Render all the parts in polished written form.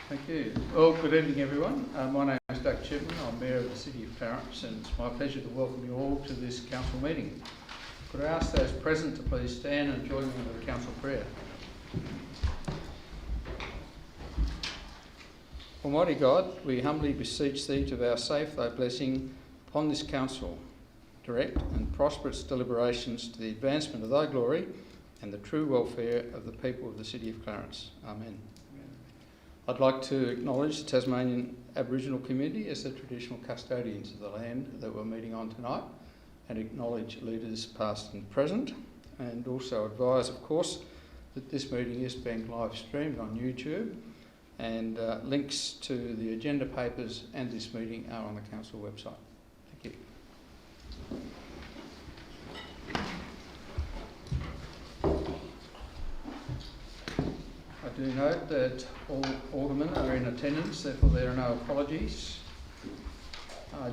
Thank you. Well, good evening everyone. My name is Doug Chipman. I'm Mayor of the City of Clarence, and it's my pleasure to welcome you all to this council meeting. Could I ask those present to please stand and join me in the council prayer? Almighty God, we humbly beseech Thee to vouchsafe Thy blessing upon this council, direct and prosperous deliberations to the advancement of Thy glory and the true welfare of the people of the City of Clarence. Amen. I'd like to acknowledge the Tasmanian Aboriginal community as the traditional custodians of the land that we're meeting on tonight, and acknowledge leaders past and present, and also advise, of course, that this meeting is being live streamed on YouTube, and links to the agenda papers and this meeting are on the council website. Thank you. I do note that all aldermen are in attendance, therefore there are no apologies. I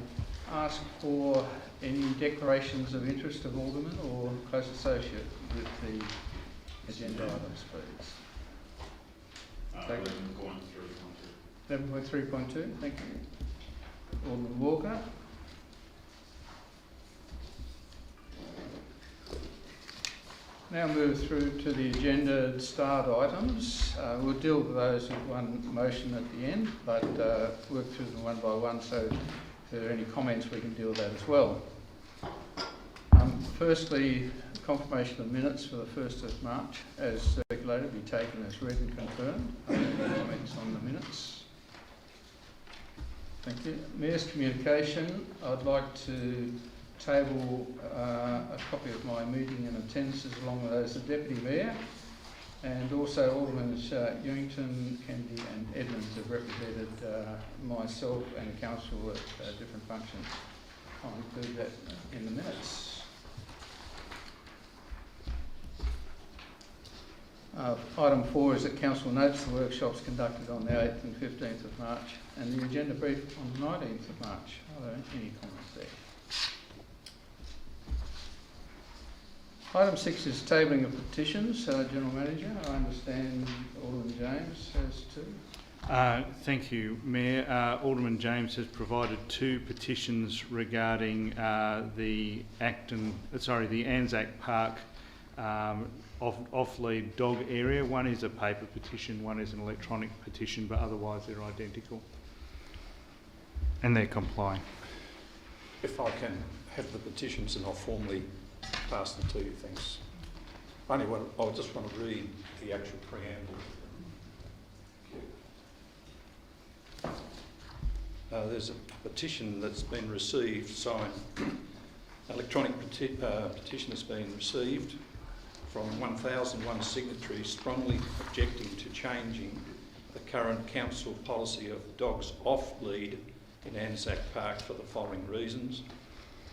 ask for any declarations of interest of aldermen or close associate with the agenda items, please. 11.3.2, thank you. Alderman Walker. Now move through to the agenda starred items. We'll deal with those with one motion at the end, but work through them one by one, so if there are any comments we can deal with that as well. Firstly, confirmation of minutes for the 1st of March as circulated be taken as read and confirmed. Are there any comments on the minutes? Thank you. Mayor's communication. I'd like to table a copy of my meeting and attendances along with those of the Deputy Mayor, and also Aldermen Ewington, Kennedy and Edmonds have represented myself and Council at different functions. I'll include that in the minutes. Item 4 is that Council notes the workshops conducted on the 8th and 15th of March and the agenda brief on the 19th of March. Are there any comments there? Item 6 is tabling of petitions. General Manager, I understand Alderman James has two. Thank you, Mayor. Alderman James has provided two petitions regarding the Anzac Park off-lead dog area. One is a paper petition, one is an electronic petition, but otherwise they're identical. And they're complying. If I can have the petitions, and I'll formally pass them to you, thanks. I just want to read the actual preamble. There's a petition that's been received, signed. Electronic petition has been received from 1,001 signatories strongly objecting to changing the current council policy of dogs off lead in Anzac Park for the following reasons.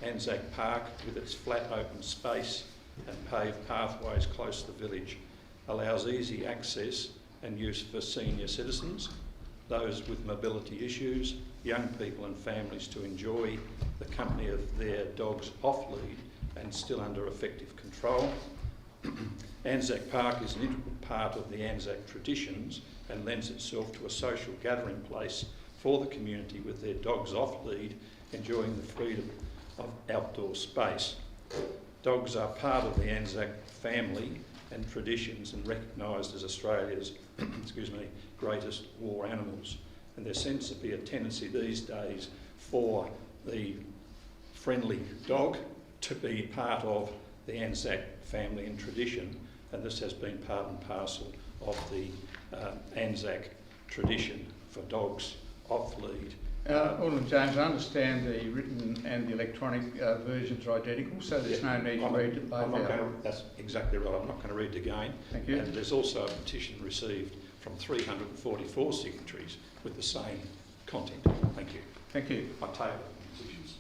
Anzac Park, with its flat open space and paved pathways close to the village, allows easy access and use for senior citizens, those with mobility issues, young people and families to enjoy the company of their dogs off lead and still under effective control. Anzac Park is an integral part of the Anzac traditions and lends itself to a social gathering place for the community with their dogs off lead, enjoying the freedom of outdoor space. Dogs are part of the Anzac family and traditions and recognised as Australia's greatest war animals. And there seems to be a tendency these days for the friendly dog to be part of the Anzac family and tradition, and this has been part and parcel of the Anzac tradition for dogs off lead. Alderman James, I understand the written and the electronic versions are identical, so there's no need to read it both out. That's exactly right. I'm not going to read it again. Thank you. And there's also a petition received from 344 signatories with the same content. Thank you. Thank you. I table the petitions.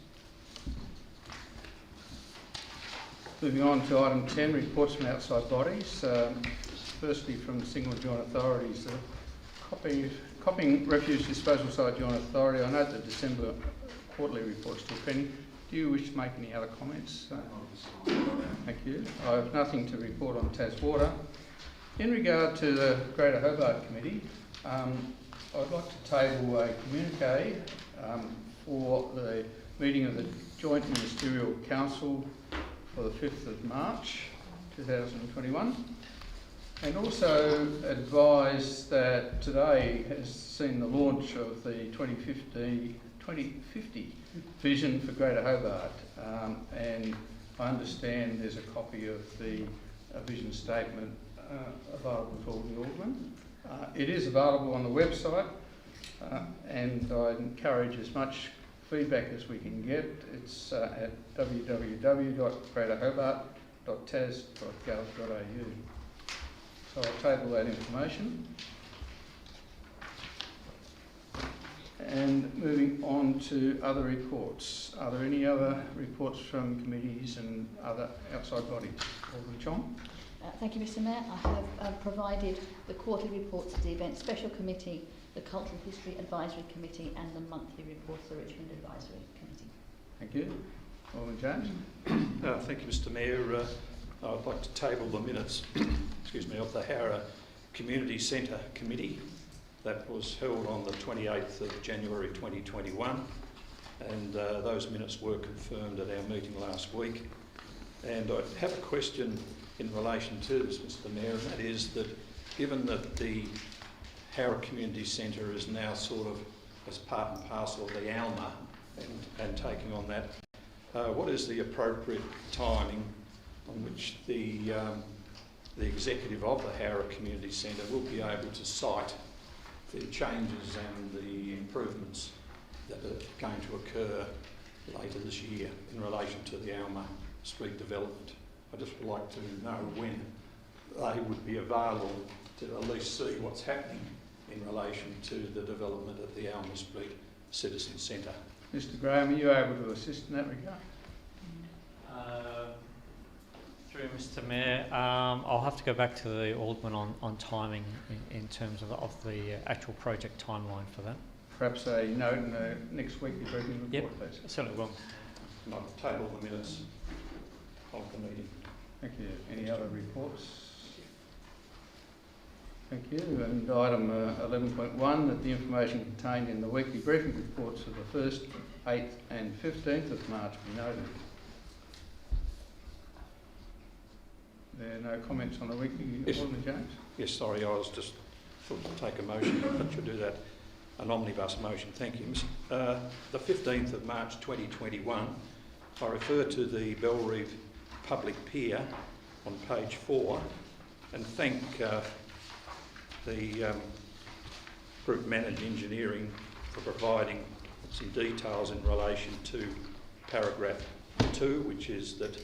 Moving on to item 10, reports from outside bodies. Firstly, from the single joint authorities, copying refuse disposal site joint authority. I note the December quarterly report's still pending. Do you wish to make any other comments? Thank you. I have nothing to report on Tas Water. In regard to the Greater Hobart Committee, I'd like to table a communique for the meeting of the Joint Ministerial Council for the 5th of March 2021, and also advise that today has seen the launch of the 2050 vision for Greater Hobart, and I understand there's a copy of the vision statement available to all the aldermen. It is available on the website, and I encourage as much feedback as we can get. It's at www.greaterhobart.tas.gov.au. So I'll table that information. And moving on to other reports. Are there any other reports from committees and other outside bodies? Alderman Chong. Thank you, Mr Mayor. I have provided the quarterly reports of the Event Special Committee, the Cultural History Advisory Committee and the monthly reports of the Richmond Advisory Committee. Thank you. Alderman James. Thank you, Mr Mayor. I'd like to table the minutes of the Howrah Community Centre Committee that was held on the 28th of January 2021, and those minutes were confirmed at our meeting last week. And I have a question in relation to this, Mr Mayor, and that is that given that the Howrah Community Centre is now sort of as part and parcel of the ALMA and taking on that, what is the appropriate timing on which the executive of the Howrah Community Centre will be able to cite the changes and the improvements that are going to occur later this year in relation to the Alma Street development? I just would like to know when they would be available to at least see what's happening in relation to the development of the Alma Street Citizen Centre. Mr Graham, are you able to assist in that regard? Through Mr Mayor, I'll have to go back to the Alderman on timing in terms of the actual project timeline for that. Perhaps a note in the next weekly briefing report, please. Certainly will. And I'll table the minutes of the meeting. Thank you. Any other reports? Thank you. And item 11.1, that the information contained in the weekly briefing reports of the 1st, 8th and 15th of March be noted. There are no comments on the weekly, Yes. Alderman James? Yes, sorry, I was just thought to take a motion, but you'll do that. An omnibus motion, thank you. The 15th of March 2021, I refer to the Belrive Public Pier on page 4 and thank the Group Manager Engineering for providing some details in relation to paragraph 2, which is that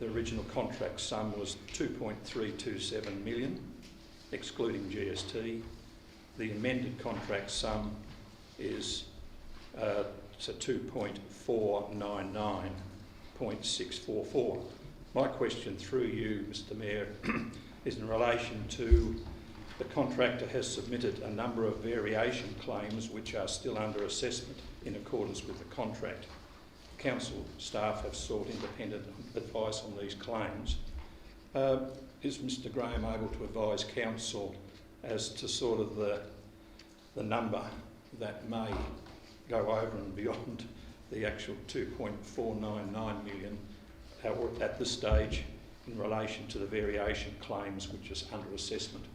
the original contract sum was 2.327 million, excluding GST. The amended contract sum is 2.499.644. My question through you, Mr Mayor, is in relation to the contractor has submitted a number of variation claims which are still under assessment in accordance with the contract. Council staff have sought independent advice on these claims. Is Mr Graham able to advise Council as to sort of the number that may go over and beyond the actual 2.499 million at this stage in relation to the variation claims which is under assessment?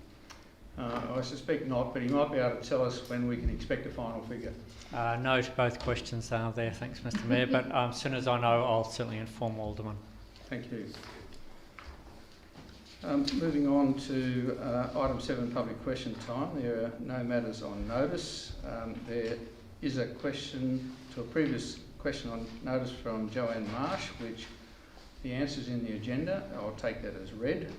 I suspect not, but he might be able to tell us when we can expect a final figure. No to both questions there, thanks Mr Mayor, but as soon as I know I'll certainly inform Alderman. Thank you. Moving on to item 7, public question time. There are no matters on notice. There is a question to a previous question on notice from Joanne Marsh, which the answer's in the agenda. I'll take that as read.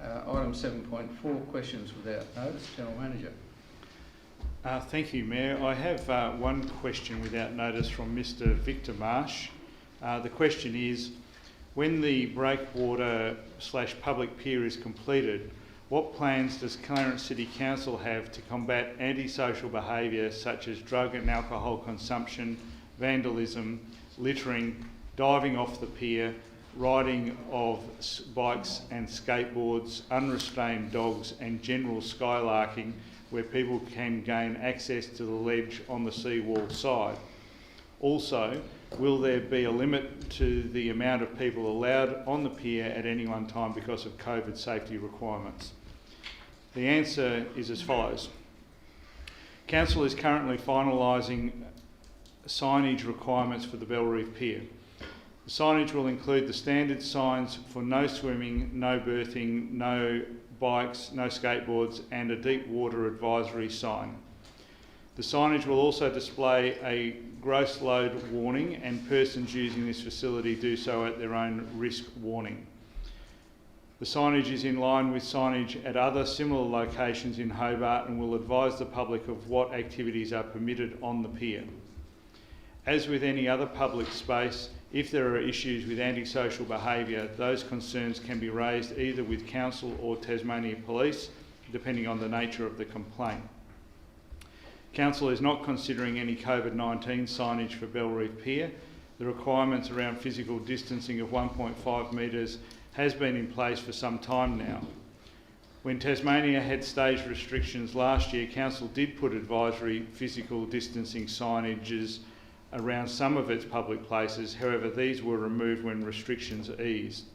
Item 7.4, questions without notice. General Manager. Thank you, Mayor. I have one question without notice from Mr Victor Marsh. The question is, when the breakwater/public pier is completed, what plans does Clarence City Council have to combat antisocial behaviour such as drug and alcohol consumption, vandalism, littering, diving off the pier, riding of bikes and skateboards, unrestrained dogs and general skylarking where people can gain access to the ledge on the seawall side? Also, will there be a limit to the amount of people allowed on the pier at any one time because of COVID safety requirements? The answer is as follows. Council is currently finalising signage requirements for the Bellreef Pier. The signage will include the standard signs for no swimming, no berthing, no bikes, no skateboards, and a deep water advisory sign. The signage will also display a gross load warning, and persons using this facility do so at their own risk warning. The signage is in line with signage at other similar locations in Hobart and will advise the public of what activities are permitted on the pier. As with any other public space, if there are issues with antisocial behaviour, those concerns can be raised either with Council or Tasmania Police, depending on the nature of the complaint. Council is not considering any COVID-19 signage for Bellreef Pier. The requirements around physical distancing of 1.5 metres has been in place for some time now. When Tasmania had staged restrictions last year, Council did put advisory physical distancing signages around some of its public places. However, these were removed when restrictions eased.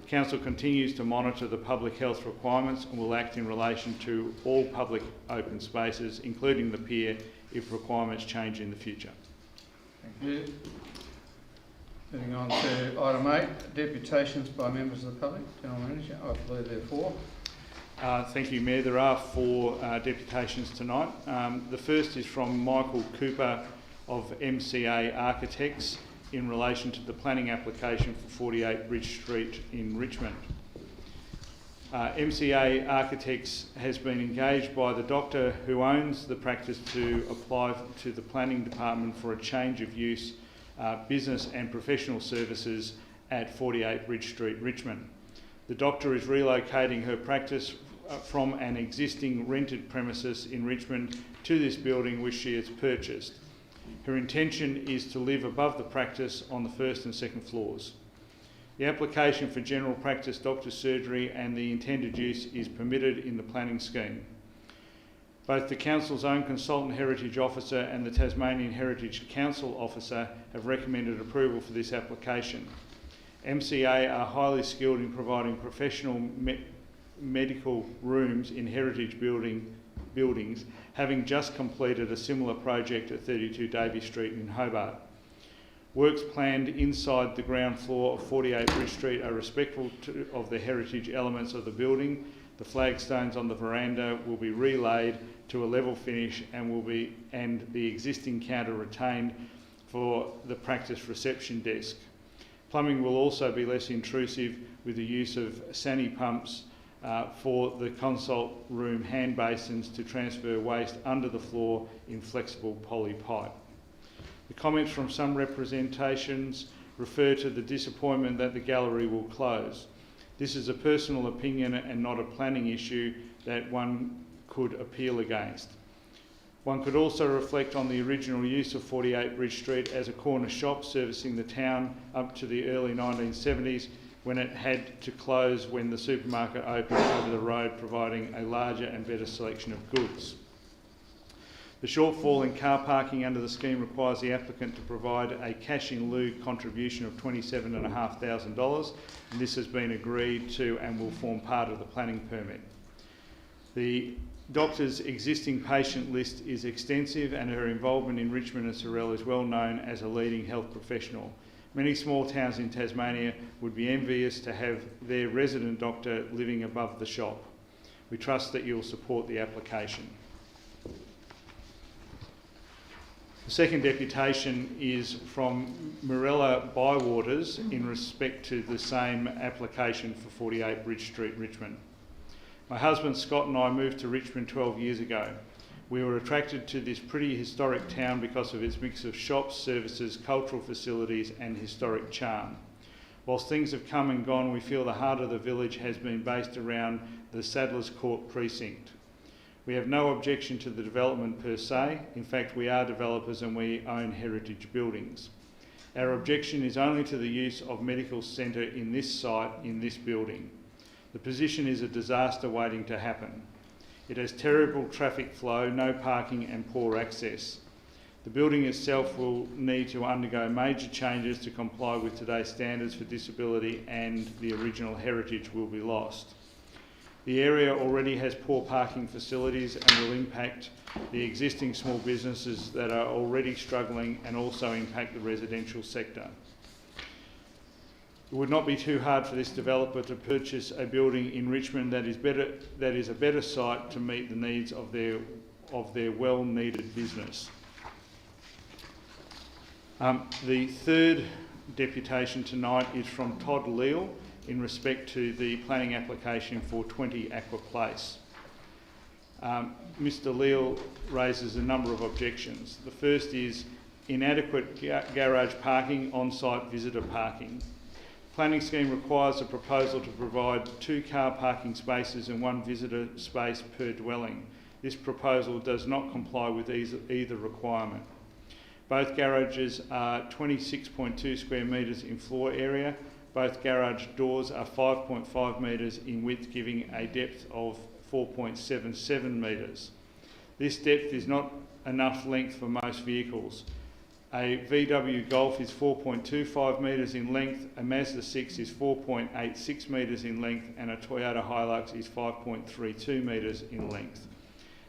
Council continues to monitor the public health requirements and will act in relation to all public open spaces, including the pier, if requirements change in the future. Thank you. Moving on to item 8, deputations by members of the public. General Manager, I believe there are 4. Thank you, Mayor. There are 4 deputations tonight. The first is from Michael Cooper of MCA Architects in relation to the planning application for 48 Bridge Street in Richmond. MCA Architects has been engaged by the doctor who owns the practice to apply to the planning department for a change of use, business and professional services at 48 Bridge Street, Richmond. The doctor is relocating her practice from an existing rented premises in Richmond to this building which she has purchased. Her intention is to live above the practice on the 1st and 2nd floors. The application for general practice doctor's surgery and the intended use is permitted in the planning scheme. Both the Council's own Consultant Heritage Officer and the Tasmanian Heritage Council Officer have recommended approval for this application. MCA are highly skilled in providing professional medical rooms in heritage buildings, having just completed a similar project at 32 Davey Street in Hobart. Works planned inside the ground floor of 48 Bridge Street are respectful of the heritage elements of the building. The flagstones on the veranda will be relaid to a level finish and the existing counter retained for the practice reception desk. Plumbing will also be less intrusive with the use of sani pumps for the consult room hand basins to transfer waste under the floor in flexible poly pipe. The comments from some representations refer to the disappointment that the gallery will close. This is a personal opinion and not a planning issue that one could appeal against. One could also reflect on the original use of 48 Bridge Street as a corner shop servicing the town up to the early 1970s, when it had to close when the supermarket opened over the road, providing a larger and better selection of goods. The shortfall in car parking under the scheme requires the applicant to provide a cash in lieu contribution of $27,500, and this has been agreed to and will form part of the planning permit. The doctor's existing patient list is extensive and her involvement in Richmond and Sorell is well known as a leading health professional. Many small towns in Tasmania would be envious to have their resident doctor living above the shop. We trust that you'll support the application. The second deputation is from Mirella Bywaters in respect to the same application for 48 Bridge Street, Richmond. My husband Scott and I moved to Richmond 12 years ago. We were attracted to this pretty historic town because of its mix of shops, services, cultural facilities and historic charm. Whilst things have come and gone, we feel the heart of the village has been based around the Sadler's Court precinct. We have no objection to the development per se. In fact, we are developers and we own heritage buildings. Our objection is only to the use of medical centre in this site, in this building. The position is a disaster waiting to happen. It has terrible traffic flow, no parking and poor access. The building itself will need to undergo major changes to comply with today's standards for disability, and the original heritage will be lost. The area already has poor parking facilities and will impact the existing small businesses that are already struggling, and also impact the residential sector. It would not be too hard for this developer to purchase a building in Richmond that is a better site to meet the needs of their well-needed business. The third deputation tonight is from Todd Leal in respect to the planning application for 20 Aqua Place. Mr Leal raises a number of objections. The first is inadequate garage parking, on-site visitor parking. Planning scheme requires a proposal to provide 2 car parking spaces and 1 visitor space per dwelling. This proposal does not comply with either requirement. Both garages are 26.2 square metres in floor area. Both garage doors are 5.5 metres in width, giving a depth of 4.77 metres. This depth is not enough length for most vehicles. A VW Golf is 4.25 metres in length, a Mazda 6 is 4.86 metres in length, and a Toyota Hilux is 5.32 metres in length.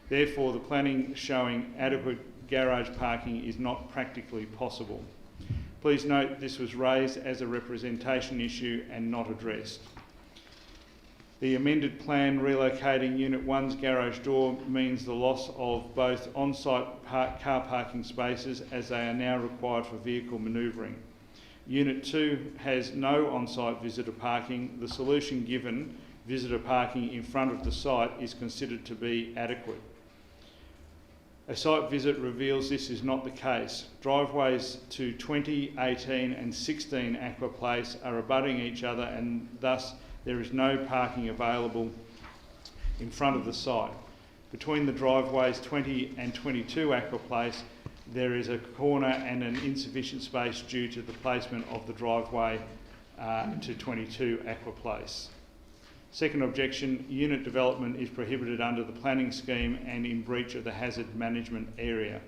Therefore, the planning showing adequate garage parking is not practically possible. Please note this was raised as a representation issue and not addressed. The amended plan relocating Unit 1's garage door means the loss of both on-site car parking spaces, as they are now required for vehicle manoeuvring. Unit 2 has no on-site visitor parking. The solution given, visitor parking in front of the site, is considered to be adequate. A site visit reveals this is not the case. Driveways to 20, 18 and 16 Aqua Place are abutting each other, and thus there is no parking available in front of the site. Between the driveways 20 and 22 Aqua Place, there is a corner and an insufficient space due to the placement of the driveway to 22 Aqua Place. Second objection, unit development is prohibited under the planning scheme and in breach of the hazard management area.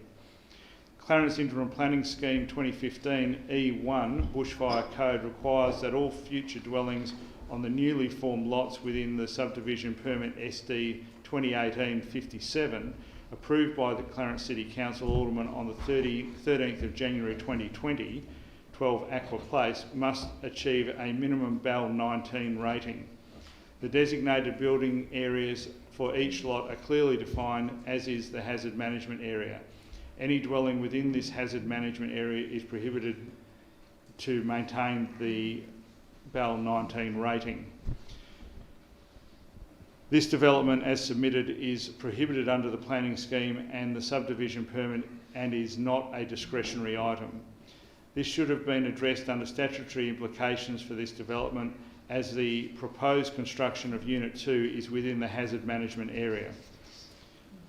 Clarence Interim Planning Scheme 2015 E1 Bushfire Code requires that all future dwellings on the newly formed lots within the subdivision permit SD 2018-57, approved by the Clarence City Council Alderman on the 13th of January 2020, 12 Aqua Place, must achieve a minimum BAL 19 rating. The designated building areas for each lot are clearly defined, as is the hazard management area. Any dwelling within this hazard management area is prohibited to maintain the BAL 19 rating. This development, as submitted, is prohibited under the planning scheme and the subdivision permit, and is not a discretionary item. This should have been addressed under statutory implications for this development, as the proposed construction of Unit 2 is within the hazard management area.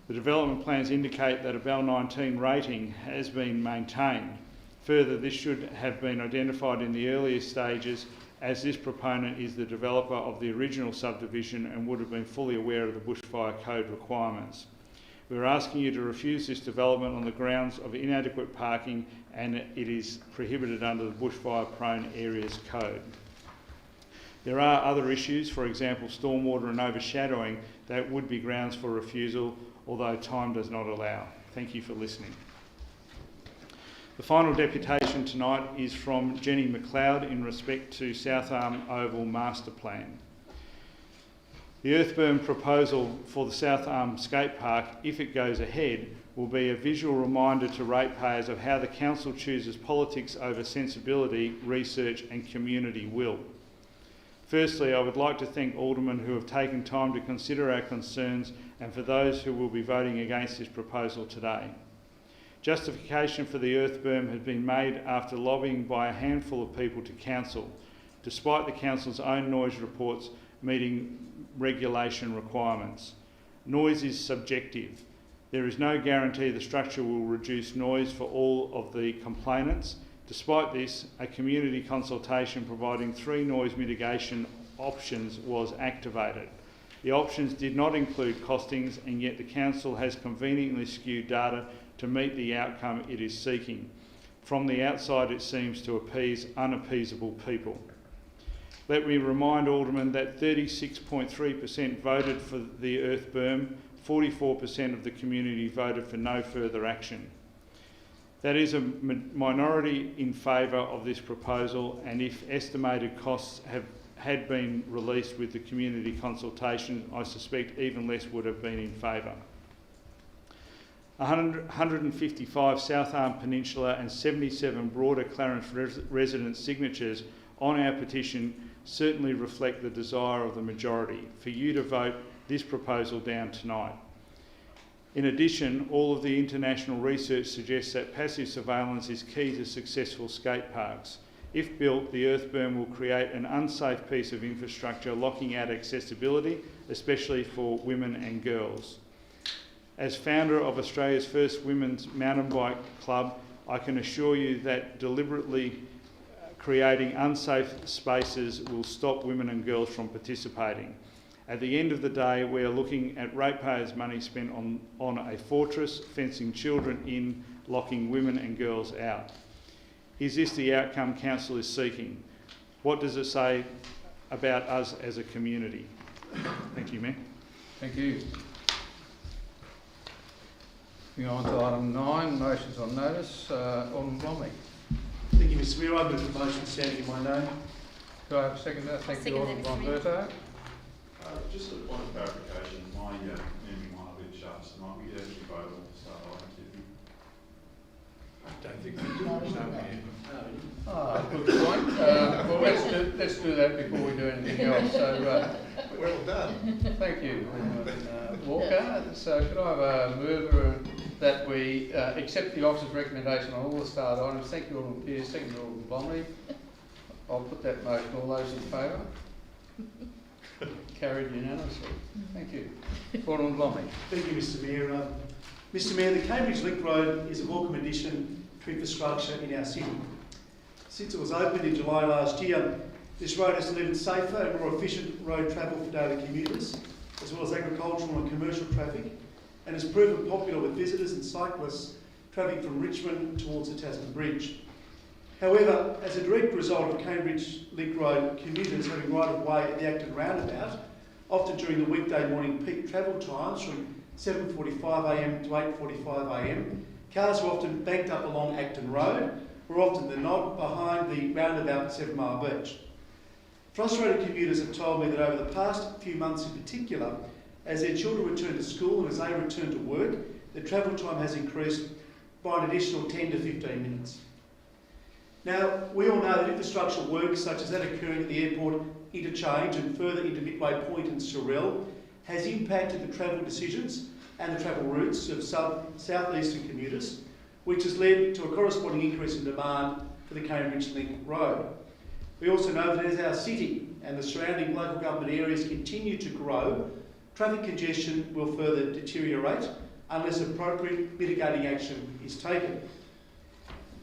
The development plans indicate that a BAL 19 rating has been maintained. Further, this should have been identified in the earlier stages, as this proponent is the developer of the original subdivision and would have been fully aware of the Bushfire Code requirements. We are asking you to refuse this development on the grounds of inadequate parking, and it is prohibited under the Bushfire Prone Areas Code. There are other issues, for example stormwater and overshadowing, that would be grounds for refusal, although time does not allow. Thank you for listening. The final deputation tonight is from Jenny McLeod in respect to South Arm Oval Master Plan. The earthberm proposal for the South Arm Skate Park, if it goes ahead, will be a visual reminder to ratepayers of how the council chooses politics over sensibility, research and community will. Firstly, I would like to thank aldermen who have taken time to consider our concerns, and for those who will be voting against this proposal today. Justification for the earthberm has been made after lobbying by a handful of people to council, despite the council's own noise reports meeting regulation requirements. Noise is subjective. There is no guarantee the structure will reduce noise for all of the complainants. Despite this, a community consultation providing 3 noise mitigation options was activated. The options did not include costings, and yet the council has conveniently skewed data to meet the outcome it is seeking. From the outside, it seems to appease unappeasable people. Let me remind Alderman that 36.3% voted for the earth berm, 44% of the community voted for no further action. That is a minority in favour of this proposal, and if estimated costs had been released with the community consultation, I suspect even less would have been in favour. 155 South Arm Peninsula and 77 broader Clarence resident signatures on our petition certainly reflect the desire of the majority for you to vote this proposal down tonight. In addition, all of the international research suggests that passive surveillance is key to successful skate parks. If built, the earth berm will create an unsafe piece of infrastructure, locking out accessibility, especially for women and girls. As founder of Australia's first women's mountain bike club, I can assure you that deliberately creating unsafe spaces will stop women and girls from participating. At the end of the day, we are looking at ratepayers' money spent on a fortress, fencing children in, locking women and girls out. Is this the outcome council is seeking? What does it say about us as a community? Thank you, Mayor. Thank you. Moving on to item 9, motions on notice. Alderman Blomley. Thank you, Mr Mayor. I move the motion standing in my name. Could I have a seconder? Thank you, Alderman Bonberto. Just a point of clarification, my memory might have been sharp tonight. We did actually vote on the start items, did we? I don't think we Ah, good point. Well, let's do that before we do anything else. So, Well done. thank you, Walker. So, could I have a mover that we accept the officer's recommendation on all the start items? Thank you, Alderman Pearce. Second, Alderman Blomley. I'll put that motion. All those in favour? Carried unanimously. Thank you. Alderman Blomley. Thank you, Mr Mayor. Mr Mayor, the Cambridge Link Road is a welcome addition to infrastructure in our city. Since it was opened in July last year, this road has delivered safer and more efficient road travel for daily commuters, as well as agricultural and commercial traffic, and has proven popular with visitors and cyclists travelling from Richmond towards the Tasman Bridge. However, as a direct result of Cambridge Link Road commuters having right of way at the Acton roundabout, often during the weekday morning peak travel times from 7:45am to 8:45am, cars are often banked up along Acton Road, or often than not behind the roundabout at 7 Mile Beach. Frustrated commuters have told me that over the past few months in particular, as their children return to school and as they return to work, the travel time has increased by an additional 10 to 15 minutes. Now, we all know that infrastructure works such as that occurring at the airport interchange and further into Midway Point and Sorrel has impacted the travel decisions and the travel routes of southeastern commuters, which has led to a corresponding increase in demand for the Cambridge Link Road. We also know that as our city and the surrounding local government areas continue to grow, traffic congestion will further deteriorate unless appropriate mitigating action is taken.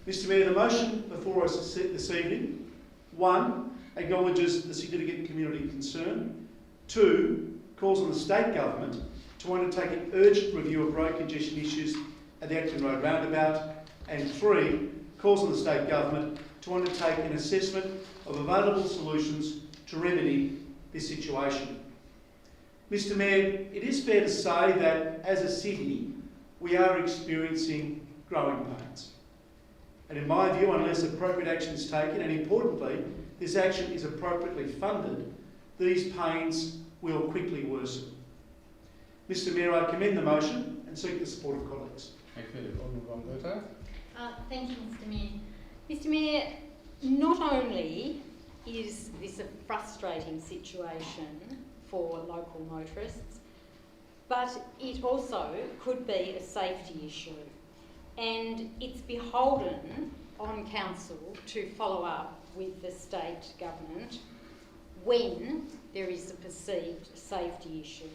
Mr Mayor, the motion before us this evening, 1, acknowledges the significant community concern, 2, calls on the state government to undertake an urgent review of road congestion issues at the Acton Road roundabout, and 3, calls on the state government to undertake an assessment of available solutions to remedy this situation. Mr Mayor, it is fair to say that as a city, we are experiencing growing pains. And in my view, unless appropriate action is taken, and importantly, this action is appropriately funded, these pains will quickly worsen. Mr Mayor, I commend the motion and seek the support of colleagues. Thank you, Alderman Bonberto. Thank you, Mr Mayor. Mr Mayor, not only is this a frustrating situation for local motorists, but it also could be a safety issue. And it's beholden on council to follow up with the state government when there is a perceived safety issue.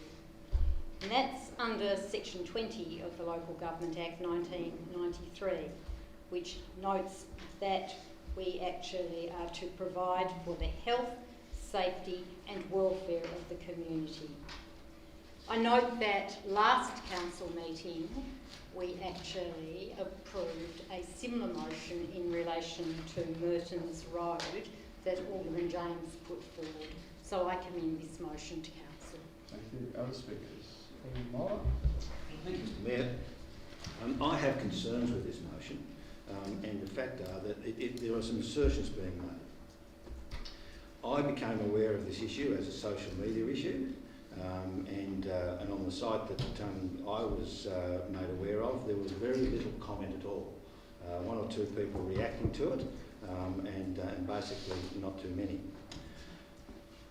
And that's under Section 20 of the Local Government Act 1993, which notes that we actually are to provide for the health, safety and welfare of the community. I note that last council meeting we actually approved a similar motion in relation to Mertons Road that Alderman James put forward. So I commend this motion to council. Thank you. Other speakers? Alderman Moller? Thank you, Mr Mayor. I have concerns with this motion, and the fact are that there are some assertions being made. I became aware of this issue as a social media issue, and on the site that I was made aware of, there was very little comment at all. One or two people reacting to it, and basically not too many.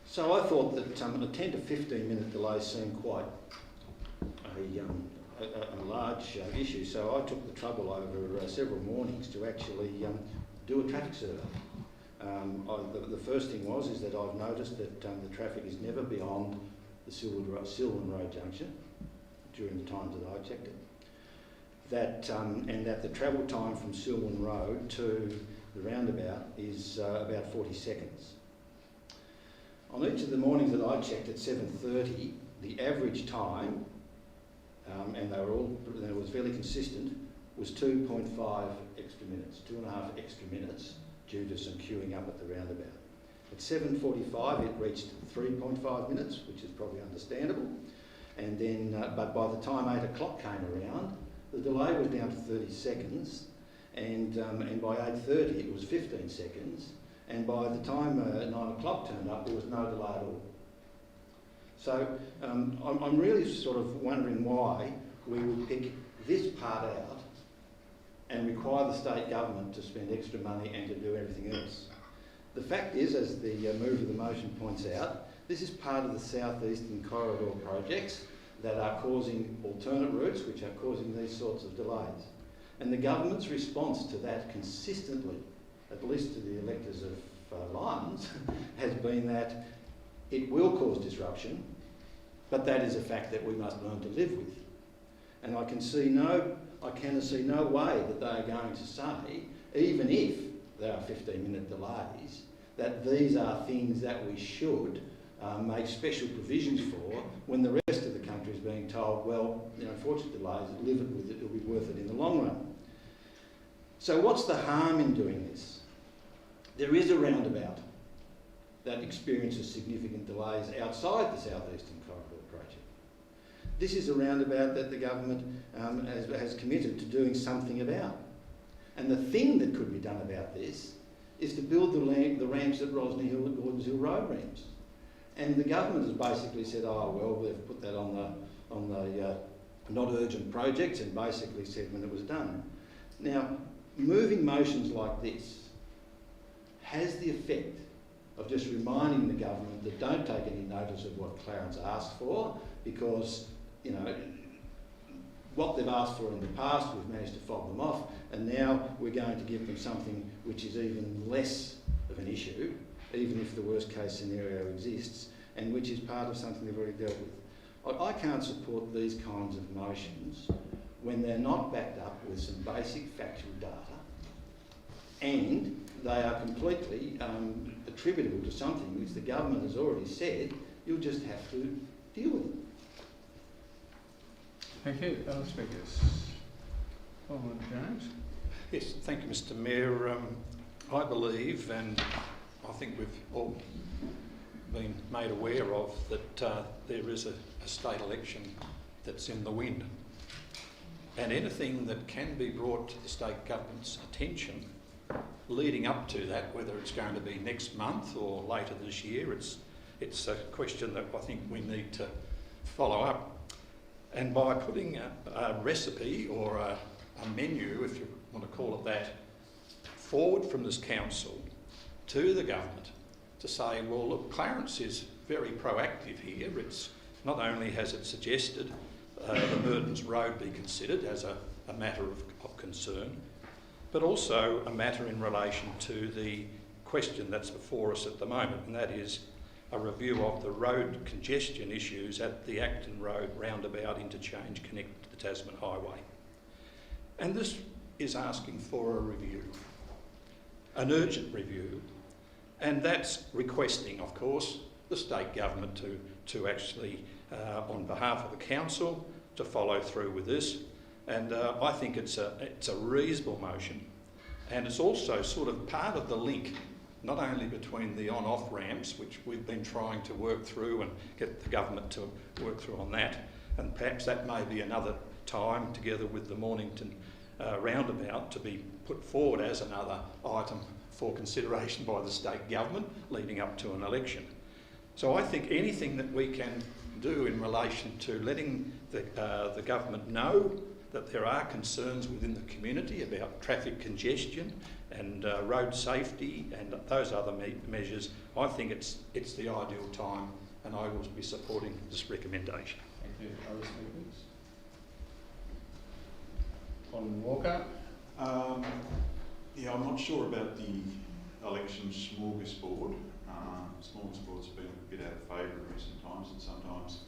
So I thought that a 10 to 15 minute delay seemed quite a large issue, so I took the trouble over several mornings to actually do a traffic survey. The first thing is that I've noticed that the traffic is never beyond the Silvan Road junction during the times that I checked it. And that the travel time from Silvan Road to the roundabout is about 40 seconds. On each of the mornings that I checked at 7:30, the average time, and it was fairly consistent, was 2.5 extra minutes, 2.5 extra minutes due to some queuing up at the roundabout. At 7:45 it reached 3.5 minutes, which is probably understandable, and then, but by the time 8 o'clock came around, the delay was down to 30 seconds, and by 8:30 it was 15 seconds, and by the time 9 o'clock turned up, there was no delay at all. So I'm really sort of wondering why we would pick this part out and require the state government to spend extra money and to do everything else. The fact is, as the mover of the motion points out, this is part of the southeastern corridor projects that are causing alternate routes, which are causing these sorts of delays. And the government's response to that consistently, at least to the electors of Lyons, has been that it will cause disruption, but that is a fact that we must learn to live with. And I can see no way that they are going to say, even if there are 15-minute delays, that these are things that we should make special provisions for when the rest of the country is being told, well, unfortunate delays, live it with it, it'll be worth it in the long run. So what's the harm in doing this? There is a roundabout that experiences significant delays outside the southeastern corridor project. This is a roundabout that the government has committed to doing something about. And the thing that could be done about this is to build the ramps at Rosny Hill and Gordons Hill Road ramps. And the government has basically said, oh, well, they've put that on the not urgent projects, and basically said when it was done. Now, moving motions like this has the effect of just reminding the government that don't take any notice of what Clarence asked for, because, what they've asked for in the past, we've managed to fob them off, and now we're going to give them something which is even less of an issue, even if the worst case scenario exists, and which is part of something they've already dealt with. I can't support these kinds of motions when they're not backed up with some basic factual data, and they are completely attributable to something which the government has already said you'll just have to deal with it. Thank you. Other speakers? Alderman James? Yes, thank you, Mr Mayor. I believe, and I think we've all been made aware of, that there is a state election that's in the wind. And anything that can be brought to the state government's attention leading up to that, whether it's going to be next month or later this year, it's a question that I think we need to follow up. And by putting a recipe or a menu, if you want to call it that, forward from this council to the government to say, well, look, Clarence is very proactive here. It's not only has it suggested the Mertons Road be considered as a matter of concern, but also a matter in relation to the question that's before us at the moment, and that is a review of the road congestion issues at the Acton Road roundabout interchange connected to the Tasman Highway. And this is asking for a review, an urgent review, and that's requesting, of course, the state government to actually on behalf of the council to follow through with this, and I think it's a reasonable motion, and it's also sort of part of the link, not only between the on-off ramps, which we've been trying to work through and get the government to work through on that, and perhaps that may be another time, together with the Mornington roundabout, to be put forward as another item for consideration by the state government leading up to an election. So I think anything that we can do in relation to letting the government know that there are concerns within the community about traffic congestion and road safety and those other measures, I think it's the ideal time, and I will be supporting this recommendation. Thank you. Other speakers? Alderman Walker? Yeah, I'm not sure about the election smorgasbord. Smorgasbord's been a bit out of favour in recent times, and sometimes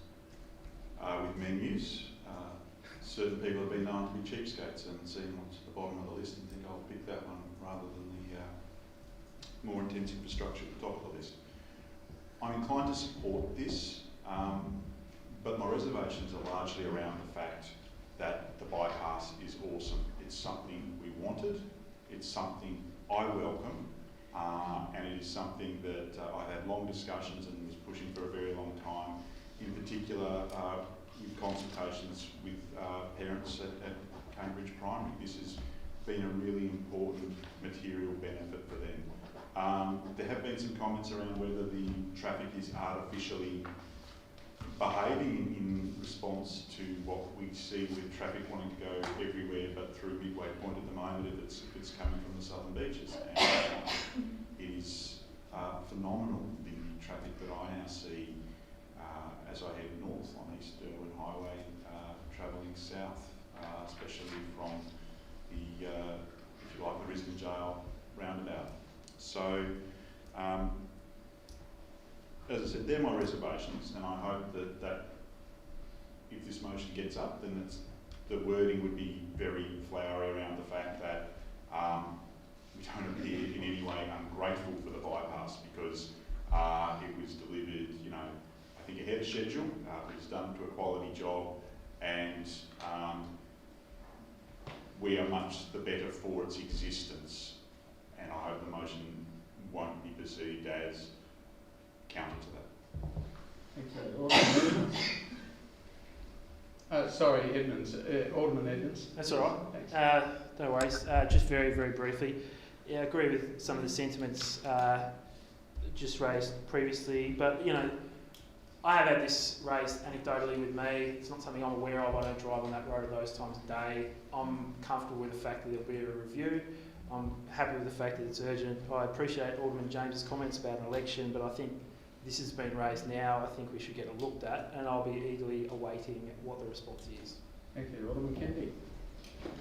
with menus, certain people have been known to be cheapskates and seen what's at the bottom of the list and think I'll pick that one rather than the more intense infrastructure at the top of the list. I'm inclined to support this, but my reservations are largely around the fact that the bypass is awesome. It's something we wanted, it's something I welcome, and it is something that I've had long discussions and was pushing for a very long time, in particular with consultations with parents at Cambridge Primary. This has been a really important material benefit for them. There have been some comments around whether the traffic is artificially behaving in response to what we see with traffic wanting to go everywhere but through Midway Point at the moment if it's coming from the southern beaches. And it is phenomenal, the traffic that I now see as I head north on East Derwent Highway, travelling south, especially from the, if you like, the Risdon Jail roundabout. So, as I said, they're my reservations, and I hope that if this motion gets up, then the wording would be very flowery around the fact that we don't appear in any way ungrateful for the bypass, because it was delivered, you know, I think ahead of schedule. It was done to a quality job, and we are much the better for its existence. And I hope the motion won't be perceived as counter to that. Thank you. Sorry, Edmonds. Alderman Edmonds. That's all right. Thanks. No worries. Just very, very briefly. Yeah, I agree with some of the sentiments just raised previously, but you know, I have had this raised anecdotally with me. It's not something I'm aware of. I don't drive on that road those times of day. I'm comfortable with the fact that there'll be a review. I'm happy with the fact that it's urgent. I appreciate Alderman James's comments about an election, but I think this has been raised now. I think we should get it looked at, and I'll be eagerly awaiting what the response is. Thank you. Alderman Kennedy.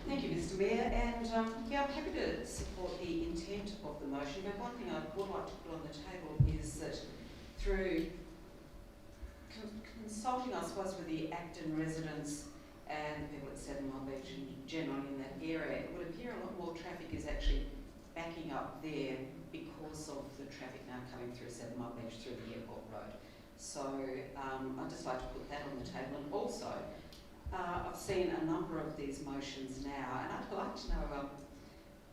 Thank you, Mr Mayor, and yeah, I'm happy to support the intent of the motion, but one thing I would like to put on the table is that through consulting, I suppose, with the Acton residents and people at 7 Mile Beach and generally in that area, it would appear a lot more traffic is actually backing up there because of the traffic now coming through 7 Mile Beach through the airport road. So I'd just like to put that on the table. And also, I've seen a number of these motions now, and I'd like to know,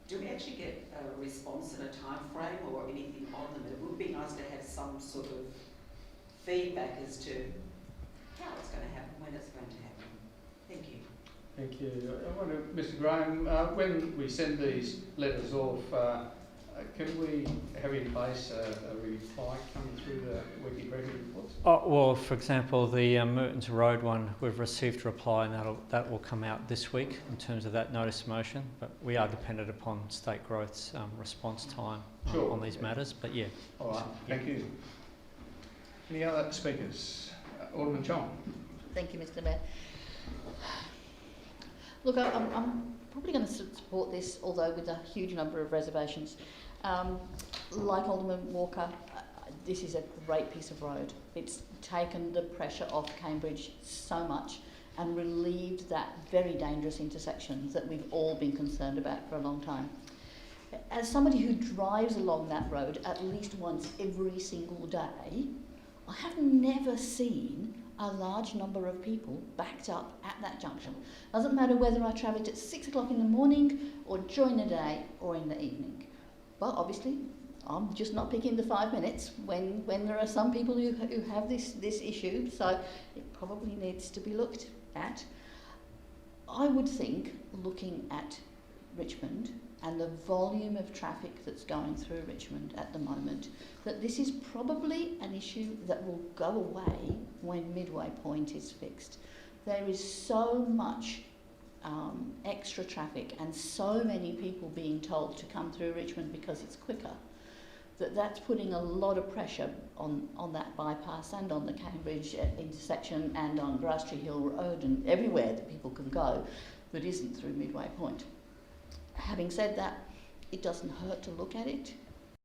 do we actually get a response in a time frame or anything on them? It would be nice to have some sort of feedback as to how it's going to happen, when it's going to happen. Thank you. Thank you. I wonder, Mr Graham, when we send these letters off, can we have in place a reply coming through the weekly briefing reports? Oh, well, for example, the Mertons Road one, we've received a reply, and that will come out this week in terms of that notice motion. But we are dependent upon State Growth's response time on these matters. But yeah. All right. Thank you. Any other speakers? Alderman Chong. Thank you, Mr Mayor. Look, I'm probably going to support this, although with a huge number of reservations. Like Alderman Walker, this is a great piece of road. It's taken the pressure off Cambridge so much and relieved that very dangerous intersection that we've all been concerned about for a long time. As somebody who drives along that road at least once every single day, I have never seen a large number of people backed up at that junction. Doesn't matter whether I travelled at 6 o'clock in the morning or during the day or in the evening. But obviously, I'm just not picking the 5 minutes when there are some people who have this issue, so it probably needs to be looked at. I would think, looking at Richmond and the volume of traffic that's going through Richmond at the moment, that this is probably an issue that will go away when Midway Point is fixed. There is so much extra traffic and so many people being told to come through Richmond because it's quicker, that's putting a lot of pressure on that bypass and on the Cambridge intersection and on Grass Tree Hill Road and everywhere that people can go that isn't through Midway Point. Having said that, it doesn't hurt to look at it.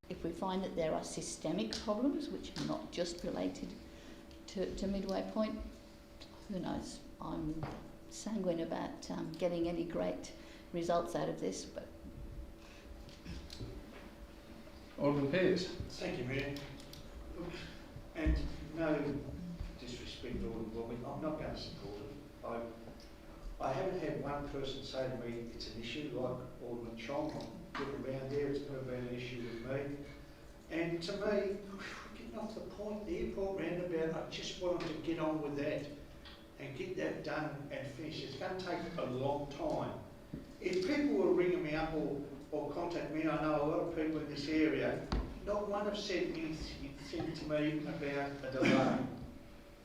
If we find that there are systemic problems which are not just related to Midway Point, who knows? I'm sanguine about getting any great results out of this, but Alderman Pearce. Thank you, Mayor. And no disrespect to Alderman Blomley, I'm not going to support it. I haven't had one person say to me it's an issue like Alderman Chong. I'm looking around there, it's never been an issue with me. And to me, getting off the point, the airport roundabout, I just want them to get on with that and get that done and finished. It's going to take a long time. If people were ringing me up or contact me, I know a lot of people in this area, not one have said anything to me about a delay.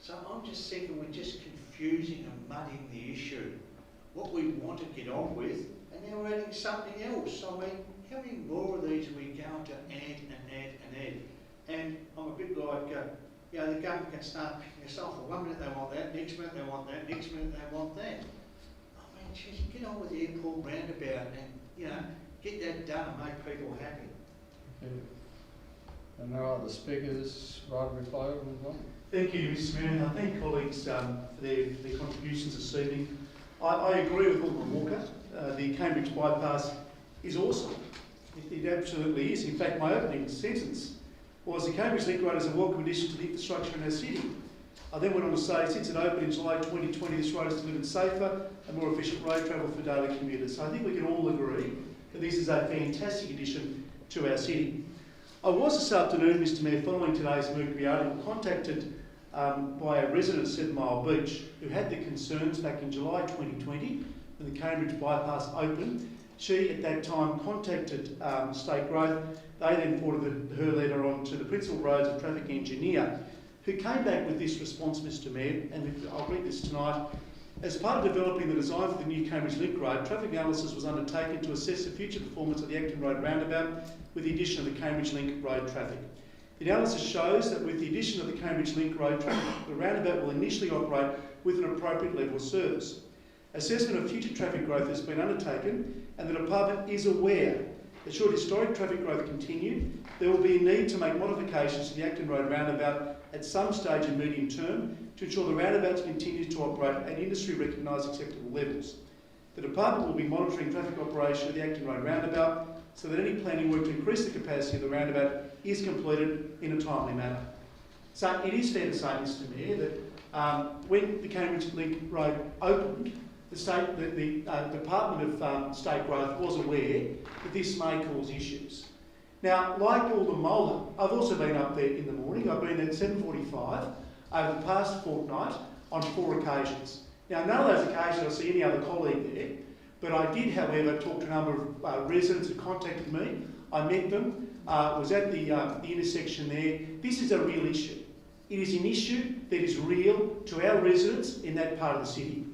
So I'm just thinking we're just confusing and muddying the issue. What we want to get on with, and now we're adding something else. I mean, how many more of these are we going to add and add and add? And I'm a bit like, you know, the government can start picking us off. For 1 minute they want that, next minute they want that, next minute they want that. I mean, geez, get on with the airport roundabout and, you know, get that done and make people happy. Thank you. And no other speakers, right of reply, Alderman Blomley. Thank you, Mr. Mayor. I thank colleagues for their contributions this evening. I agree with Alderman Walker. The Cambridge bypass is awesome. It absolutely is. In fact, my opening sentence was the Cambridge Link Road is a welcome addition to the infrastructure in our city. I then went on to say, since it opened in July 2020, this road has delivered safer and more efficient road travel for daily commuters. So I think we can all agree that this is a fantastic addition to our city. I was this afternoon, Mr. Mayor, following today's Mercury article, contacted by a resident of 7 Mile Beach who had the concerns back in July 2020 when the Cambridge bypass opened. She, at that time, contacted State Growth. They then forwarded her letter on to the Principal Roads and Traffic Engineer, who came back with this response, Mr. Mayor, and I'll read this tonight. As part of developing the design for the new Cambridge Link Road, traffic analysis was undertaken to assess the future performance of the Acton Road roundabout with the addition of the Cambridge Link Road traffic. The analysis shows that with the addition of the Cambridge Link Road traffic, the roundabout will initially operate with an appropriate level of service. Assessment of future traffic growth has been undertaken, and the department is aware that should historic traffic growth continue, there will be a need to make modifications to the Acton Road roundabout at some stage in medium term to ensure the roundabout continues to operate at industry recognised acceptable levels. The department will be monitoring traffic operation of the Acton Road roundabout so that any planning work to increase the capacity of the roundabout is completed in a timely manner. So it is fair to say, Mr. Mayor, that when the Cambridge Link Road opened, the Department of State Growth was aware that this may cause issues. Now, like Alderman Mulder, I've also been up there in the morning. I've been there at 7:45 over the past fortnight on 4 occasions. Now, none of those occasions I see any other colleague there, but I did, however, talk to a number of residents who contacted me. I met them, was at the intersection there. This is a real issue. It is an issue that is real to our residents in that part of the city.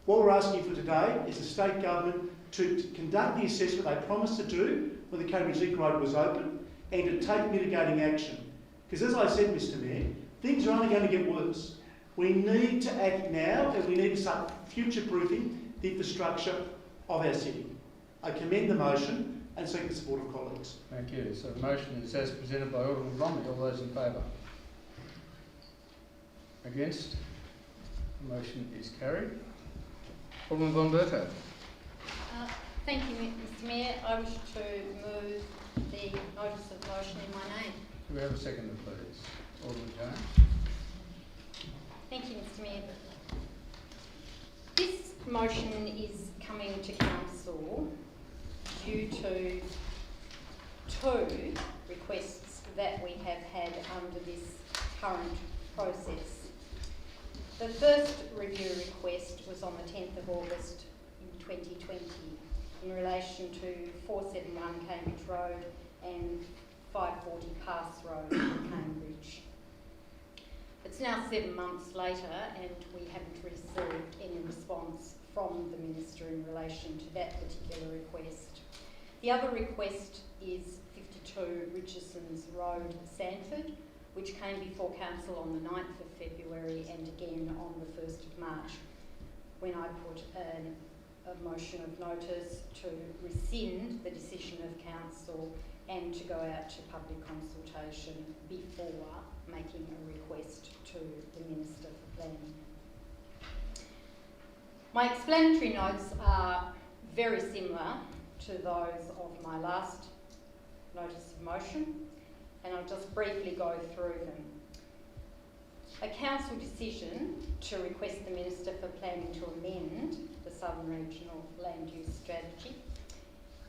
What we're asking for today is the state government to conduct the assessment they promised to do when the Cambridge Link Road was open and to take mitigating action. Because as I said, Mr. Mayor, things are only going to get worse. We need to act now and we need to start future-proofing the infrastructure of our city. I commend the motion and seek the support of colleagues. Thank you. So the motion is as presented by Alderman Bromley. All those in favour? Against? The motion is carried. Alderman von Berto. Thank you, Mr. Mayor. I wish to move the notice of motion in my name. Do we have a seconder, please? Alderman Jones. Thank you, Mr Mayor. This motion is coming to Council due to two requests that we have had under this current process. The first review request was on the 10th of August in 2020 in relation to 471 Cambridge Road and 540 Pass Road in Cambridge. It's now 7 months later and we haven't received any response from the Minister in relation to that particular request. The other request is 52 Richardson's Road, Sanford, which came before Council on the 9th of February and again on the 1st of March, when I put a motion of notice to rescind the decision of Council and to go out to public consultation before making a request to the Minister for Planning. My explanatory notes are very similar to those of my last notice of motion, and I'll just briefly go through them. A council decision to request the Minister for Planning to amend the Southern Regional Land Use Strategy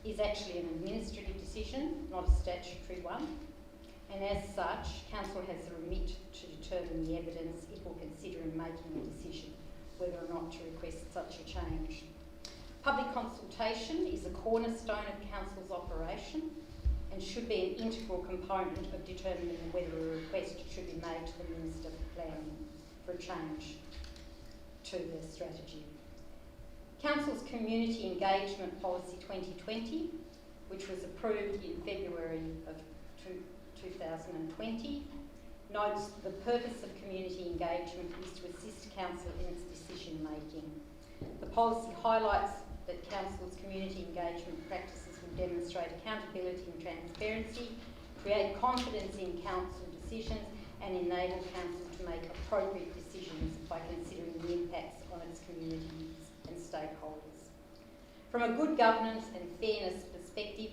is actually an administrative decision, not a statutory one, and as such, Council has the remit to determine the evidence it will consider in making a decision whether or not to request such a change. Public consultation is a cornerstone of Council's operation and should be an integral component of determining whether a request should be made to the Minister for Planning for a change to the strategy. Council's Community Engagement Policy 2020, which was approved in February of 2020, notes the purpose of community engagement is to assist Council in its decision making. The policy highlights that Council's community engagement practices will demonstrate accountability and transparency, create confidence in Council decisions and enable Council to make appropriate decisions by considering the impacts on its communities and stakeholders. From a good governance and fairness perspective,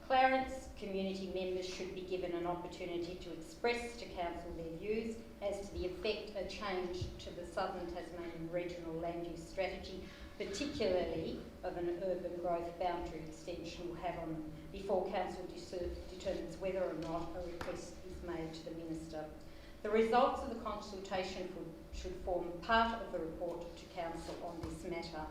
Clarence community members should be given an opportunity to express to Council their views as to the effect a change to the Southern Tasmanian Regional Land Use Strategy, particularly of an urban growth boundary extension, will have on them before Council determines whether or not a request is made to the Minister. The results of the consultation should form part of the report to Council on this matter.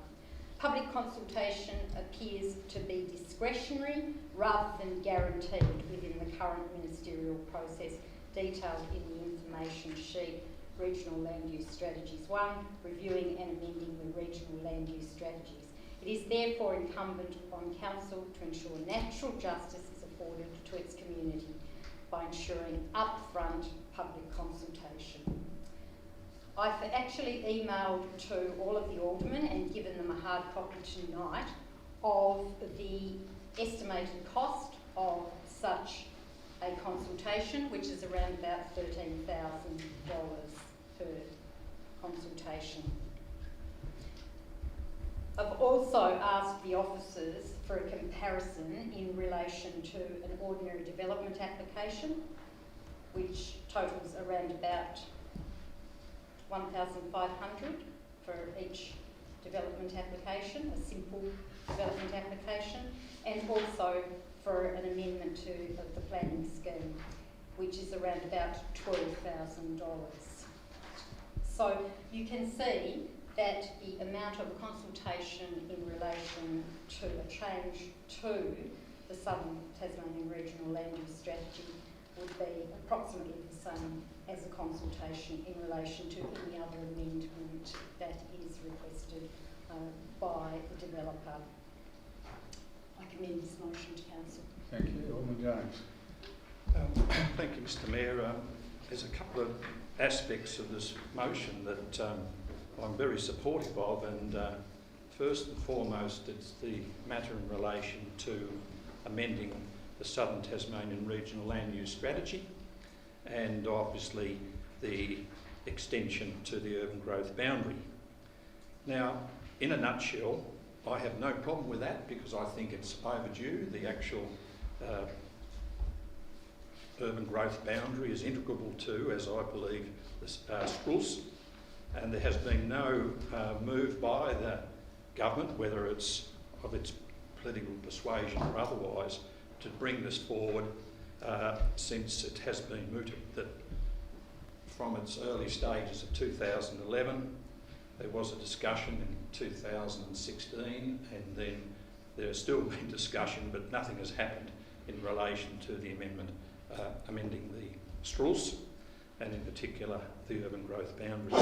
Public consultation appears to be discretionary rather than guaranteed within the current ministerial process detailed in the information sheet, Regional Land Use Strategies 1, Reviewing and Amending the Regional Land Use Strategies. It is therefore incumbent on Council to ensure natural justice is afforded to its community by ensuring upfront public consultation. I've actually emailed to all of the aldermen and given them a hard copy tonight of the estimated cost of such a consultation, which is around about $13,000 per consultation. I've also asked the officers for a comparison in relation to an ordinary development application, which totals around about 1,500 for each development application, a simple development application, and also for an amendment of the planning scheme, which is around about $12,000. So you can see that the amount of consultation in relation to a change to the Southern Tasmanian Regional Land Use Strategy would be approximately the same as a consultation in relation to any other amendment that is requested by the developer. I commend this motion to Council. Thank you. Alderman Jones. Thank you, Mr Mayor. There's a couple of aspects of this motion that I'm very supportive of, and first and foremost it's the matter in relation to amending the Southern Tasmanian Regional Land Use Strategy and obviously the extension to the urban growth boundary. Now, in a nutshell, I have no problem with that because I think it's overdue. The actual urban growth boundary is integral to, as I believe, the schools. and there has been no move by the government, whether it's of its political persuasion or otherwise, to bring this forward since it has been mooted. That from its early stages of 2011, there was a discussion in 2016, and then there has still been discussion, but nothing has happened in relation to the amendment amending the STRULS, and in particular the urban growth boundary.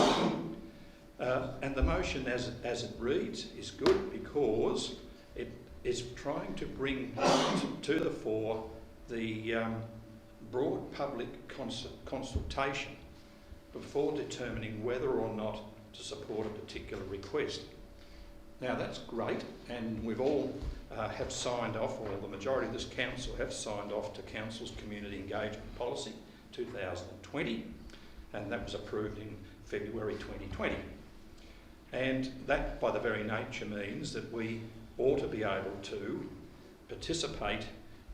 And the motion as it reads is good because it is trying to bring to the fore the broad public consultation before determining whether or not to support a particular request. Now that's great, and we've all have signed off, or the majority of this council have signed off to Council's Community Engagement Policy 2020, and that was approved in February 2020. And that, by the very nature, means that we ought to be able to participate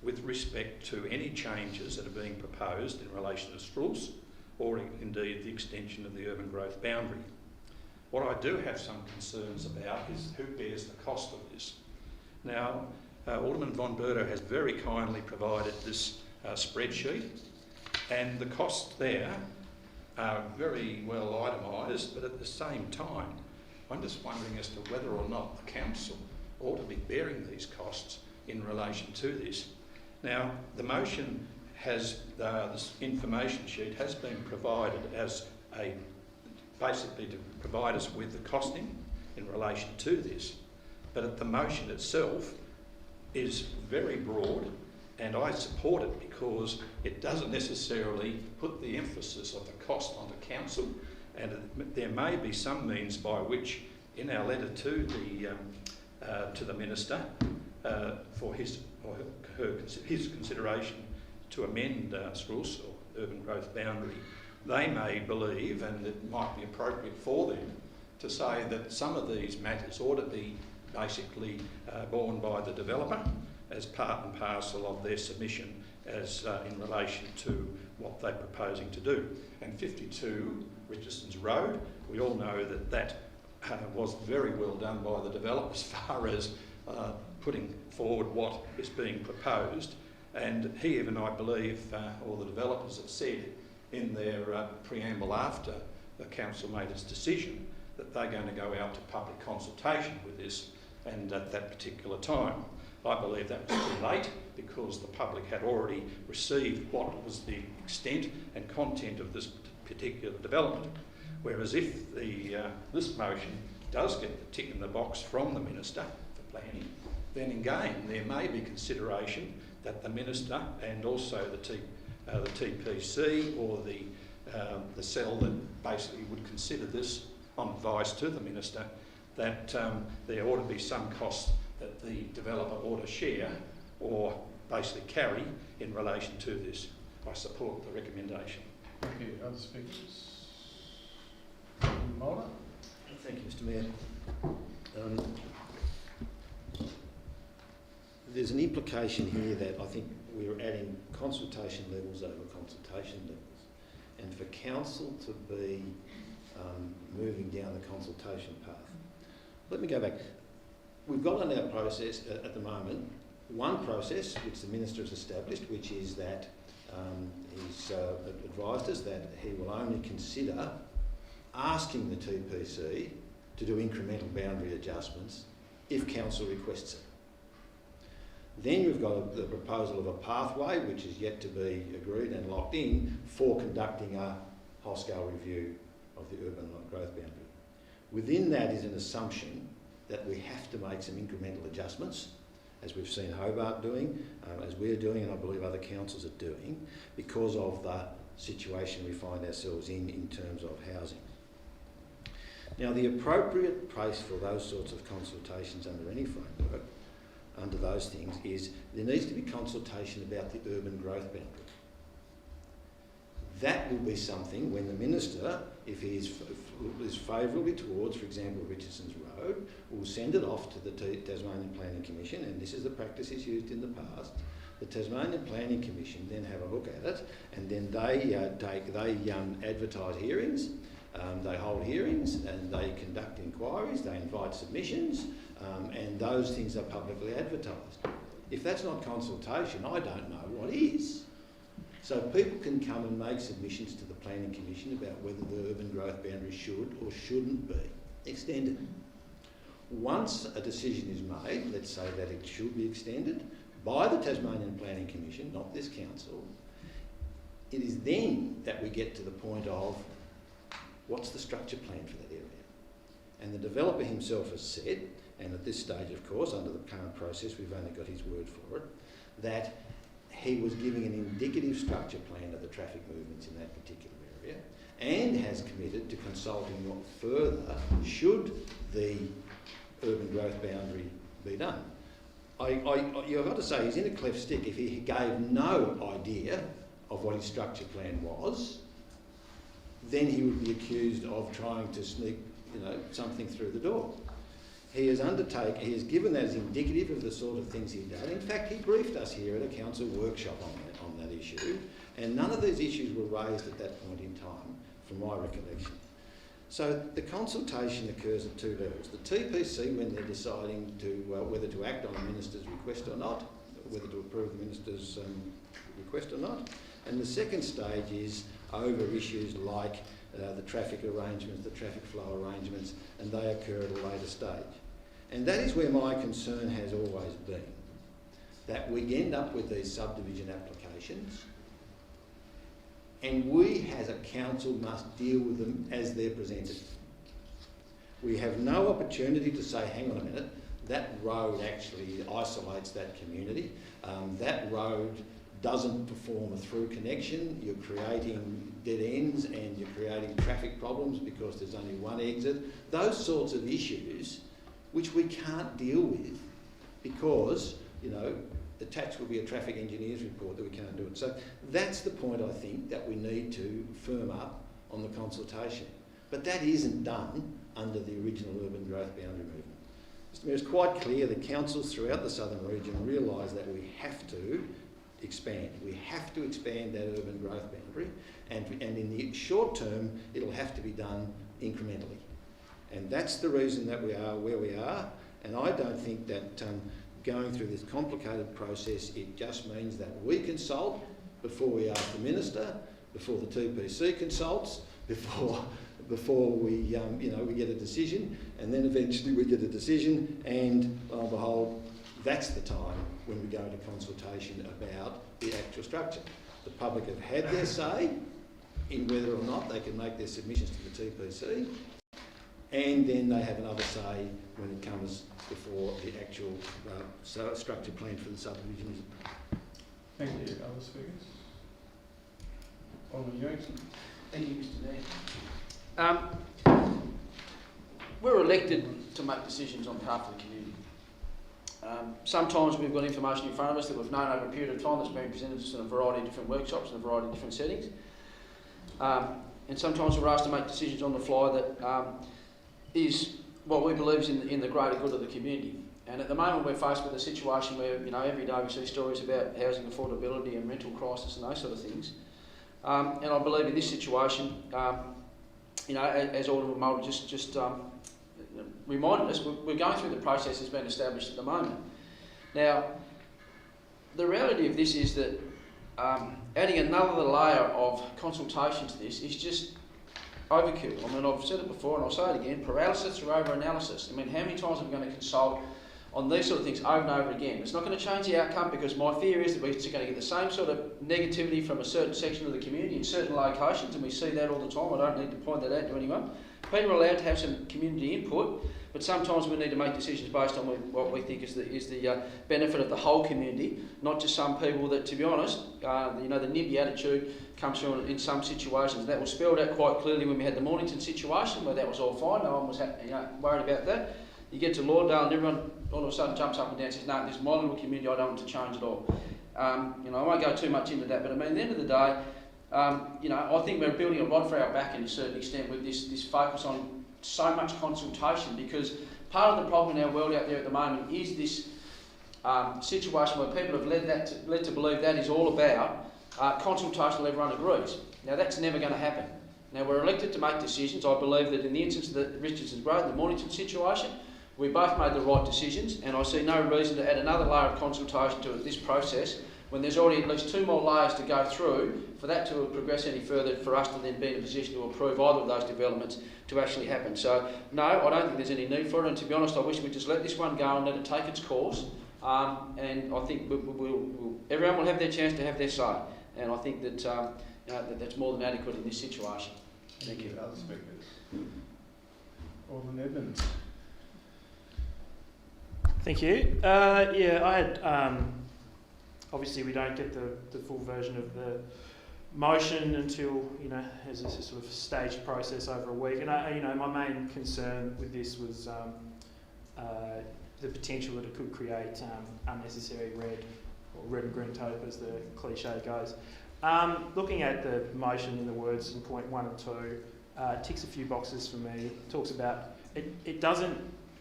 with respect to any changes that are being proposed in relation to STRULS, or indeed the extension of the urban growth boundary. What I do have some concerns about is who bears the cost of this. Now, Alderman von Berto has very kindly provided this spreadsheet, and the costs there are very well itemised, but at the same time, I'm just wondering as to whether or not the council ought to be bearing these costs in relation to this. Now, the motion has, this information sheet has been provided as basically to provide us with the costing in relation to this, but the motion itself is very broad, and I support it because it doesn't necessarily put the emphasis of the cost onto council, and there may be some means by which, in our letter to the minister, for his or his consideration to amend STRULS, or urban growth boundary, they may believe, and it might be appropriate for them, to say that some of these matters ought to be basically borne by the developer as part and parcel of their submission as in relation to what they're proposing to do. And 52 Richardson's Road, we all know that that was very well done by the developer as far as putting forward what is being proposed. And he even, I believe, or the developers have said in their preamble after the council made its decision that they're going to go out to public consultation with this, and at that particular time. I believe that was too late because the public had already received what was the extent and content of this particular development. Whereas if this motion does get the tick in the box from the Minister for Planning, then again there may be consideration that the Minister and also the TPC or the cell that basically would consider this on advice to the Minister, that there ought to be some cost that the developer ought to share or basically carry in relation to this. I support the recommendation. Thank you. Other speakers? Mulder? Thank you, Mr Mayor. There's an implication here that I think we're adding consultation levels over consultation levels, and for council to be moving down the consultation path. Let me go back. We've got on our process at the moment one process which the Minister has established, which is that he's advised us that he will only consider asking the TPC to do incremental boundary adjustments if council requests it. Then you've got the proposal of a pathway which is yet to be agreed and locked in for conducting a whole-scale review of the urban growth boundary. Within that is an assumption that we have to make some incremental adjustments, as we've seen Hobart doing, as we're doing, and I believe other councils are doing, because of the situation we find ourselves in terms of housing. Now, the appropriate place for those sorts of consultations under any framework, under those things, is there needs to be consultation about the urban growth boundary. That will be something when the Minister, if he is favourably towards, for example, Richardson's Road, will send it off to the Tasmanian Planning Commission, and this is the practice he's used in the past. The Tasmanian Planning Commission then have a look at it, and then they advertise hearings, They hold hearings and they conduct inquiries, they invite submissions, and those things are publicly advertised. If that's not consultation, I don't know what is. So people can come and make submissions to the Planning Commission about whether the urban growth boundary should or shouldn't be extended. Once a decision is made, let's say that it should be extended, by the Tasmanian Planning Commission, not this council, it is then that we get to the point of what's the structure plan for that area. And the developer himself has said, and at this stage of course under the current process we've only got his word for it, that he was giving an indicative structure plan of the traffic movements in that particular area and has committed to consulting what further should the urban growth boundary be done. You've got to say he's in a cleft stick if he gave no idea of what his structure plan was. Then he would be accused of trying to sneak, something through the door. He has given that as indicative of the sort of things he'd done. In fact, he briefed us here at a council workshop on that issue, and none of those issues were raised at that point in time, from my recollection. So the consultation occurs at two levels. The TPC, when they're deciding whether to act on a minister's request or not, whether to approve the minister's request or not, and the second stage is over issues like the traffic arrangements, the traffic flow arrangements, and they occur at a later stage. And that is where my concern has always been, that we end up with these subdivision applications and we as a council must deal with them as they're presented. We have no opportunity to say, hang on a minute, that road actually isolates that community, that road doesn't perform a through connection, you're creating dead ends and you're creating traffic problems because there's only one exit. Those sorts of issues which we can't deal with because, attached will be a traffic engineer's report that we can't do it. So that's the point I think that we need to firm up on the consultation. But that isn't done under the original urban growth boundary movement. Mr Mayor, it's quite clear that councils throughout the southern region realise that we have to expand. We have to expand that urban growth boundary, and in the short term it'll have to be done incrementally. And that's the reason that we are where we are, and I don't think that going through this complicated process, it just means that we consult before we ask the Minister, before the TPC consults, before we we get a decision, and then eventually we get a decision, and lo and behold, that's the time when we go into consultation about the actual structure. The public have had their say in whether or not they can make their submissions to the TPC, and then they have another say when it comes before the actual structure plan for the subdivision. Thank you. Other speakers? Alderman Ewington. Thank you, Mr Mayor. We're elected to make decisions on behalf of the community. Sometimes we've got information in front of us that we've known over a period of time that's been presented to us in a variety of different workshops and a variety of different settings. And sometimes we're asked to make decisions on the fly that is what we believe is in the greater good of the community. And at the moment we're faced with a situation where, every day we see stories about housing affordability and rental crisis and those sort of things. And I believe in this situation, as Alderman Mulder just reminded us, we're going through the process that's been established at the moment. Now, the reality of this is that adding another layer of consultation to this is just overkill. I mean, I've said it before and I'll say it again, paralysis through over-analysis. I mean, how many times are we going to consult on these sort of things over and over again? It's not going to change the outcome, because my fear is that we're just going to get the same sort of negativity from a certain section of the community in certain locations, and we see that all the time. I don't need to point that out to anyone. People are allowed to have some community input, but sometimes we need to make decisions based on what we think is the benefit of the whole community, not just some people that, to be honest, the NIMBY attitude comes through in some situations. That was spelled out quite clearly when we had the Mornington situation, where that was all fine, no one was worried about that. You get to Lordale and everyone all of a sudden jumps up and down and says, no, this is my little community, I don't want to change at all. I won't go too much into that, but I mean, at the end of the day, I think we're building a rod for our back in a certain extent with this focus on so much consultation, because part of the problem in our world out there at the moment is this situation where people have led to believe that is all about consultation till everyone agrees. Now, that's never going to happen. Now, we're elected to make decisions. I believe that in the instance of the Richardson Road and the Mornington situation, we both made the right decisions, and I see no reason to add another layer of consultation to this process when there's already at least 2 more layers to go through for that to progress any further, for us to then be in a position to approve either of those developments to actually happen. So, no, I don't think there's any need for it, and to be honest, I wish we'd just let this one go and let it take its course, and I think everyone will have their chance to have their say, and I think that, that's more than adequate in this situation. Thank you. Other speakers? Alderman Edmonds. Thank you. Yeah, I had, obviously we don't get the full version of the motion until, as a sort of staged process over a week. And, my main concern with this was the potential that it could create unnecessary red and green tape, as the cliche goes. Looking at the motion in the words in point 1 and 2, ticks a few boxes for me. It talks about, it doesn't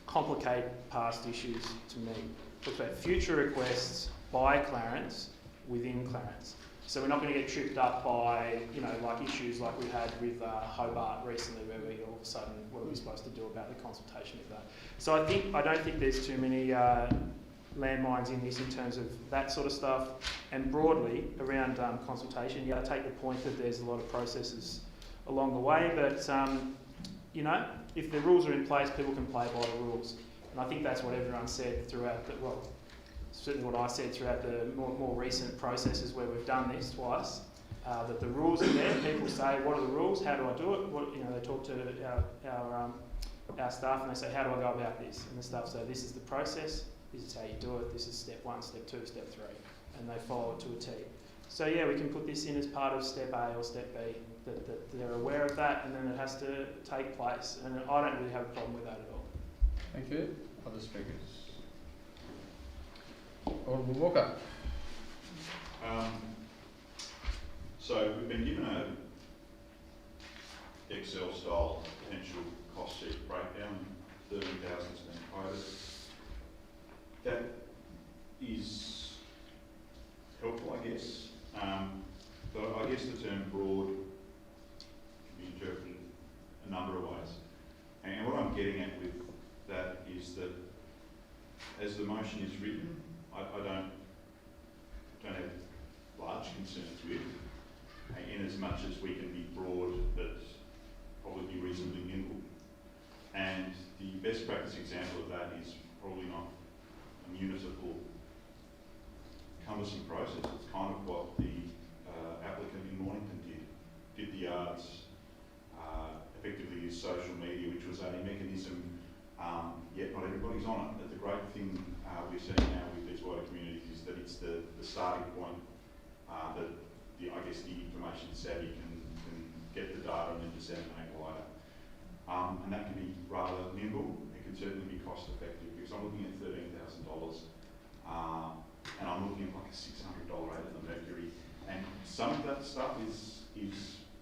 complicate past issues to me. It talks about future requests by Clarence within Clarence. So we're not going to get tripped up by, like issues like we had with Hobart recently, where we all of a sudden, what are we supposed to do about the consultation with that? So I don't think there's too many landmines in this in terms of that sort of stuff. And broadly around consultation, I take the point that there's a lot of processes along the way, but if the rules are in place, people can play by the rules. And I think that's what everyone said throughout certainly what I said throughout the more recent processes where we've done this twice, that the rules are there. People say, what are the rules? How do I do it? They talk to our staff and they say, how do I go about this? And the staff say, this is the process, this is how you do it, this is step 1, step 2, step 3. And they follow it to a T. So yeah, we can put this in as part of step A or step B, that they're aware of that, and then it has to take place. And I don't really have a problem with that at all. Thank you. Other speakers? Alderman Walker. So we've been given a Excel style potential cost sheet breakdown. 13,000 has been quoted. That is helpful, I guess. But I guess the term broad can be interpreted a number of ways. And what I'm getting at with that is that as the motion is written, I don't have large concerns with, in as much as we can be broad but probably be reasonably nimble. And the best practice example of that is probably not a municipal cumbersome process. It's kind of what the applicant in Mornington did the yards, effectively use social media, which was a mechanism, yet not everybody's on it. But the great thing we're seeing now with these wider communities is that it's the starting point that I guess the information savvy can get the data and then disseminate wider. And that can be rather nimble. It can certainly be cost effective, because I'm looking at $13,000 and I'm looking at like a $600 rate at the Mercury. And some of that stuff is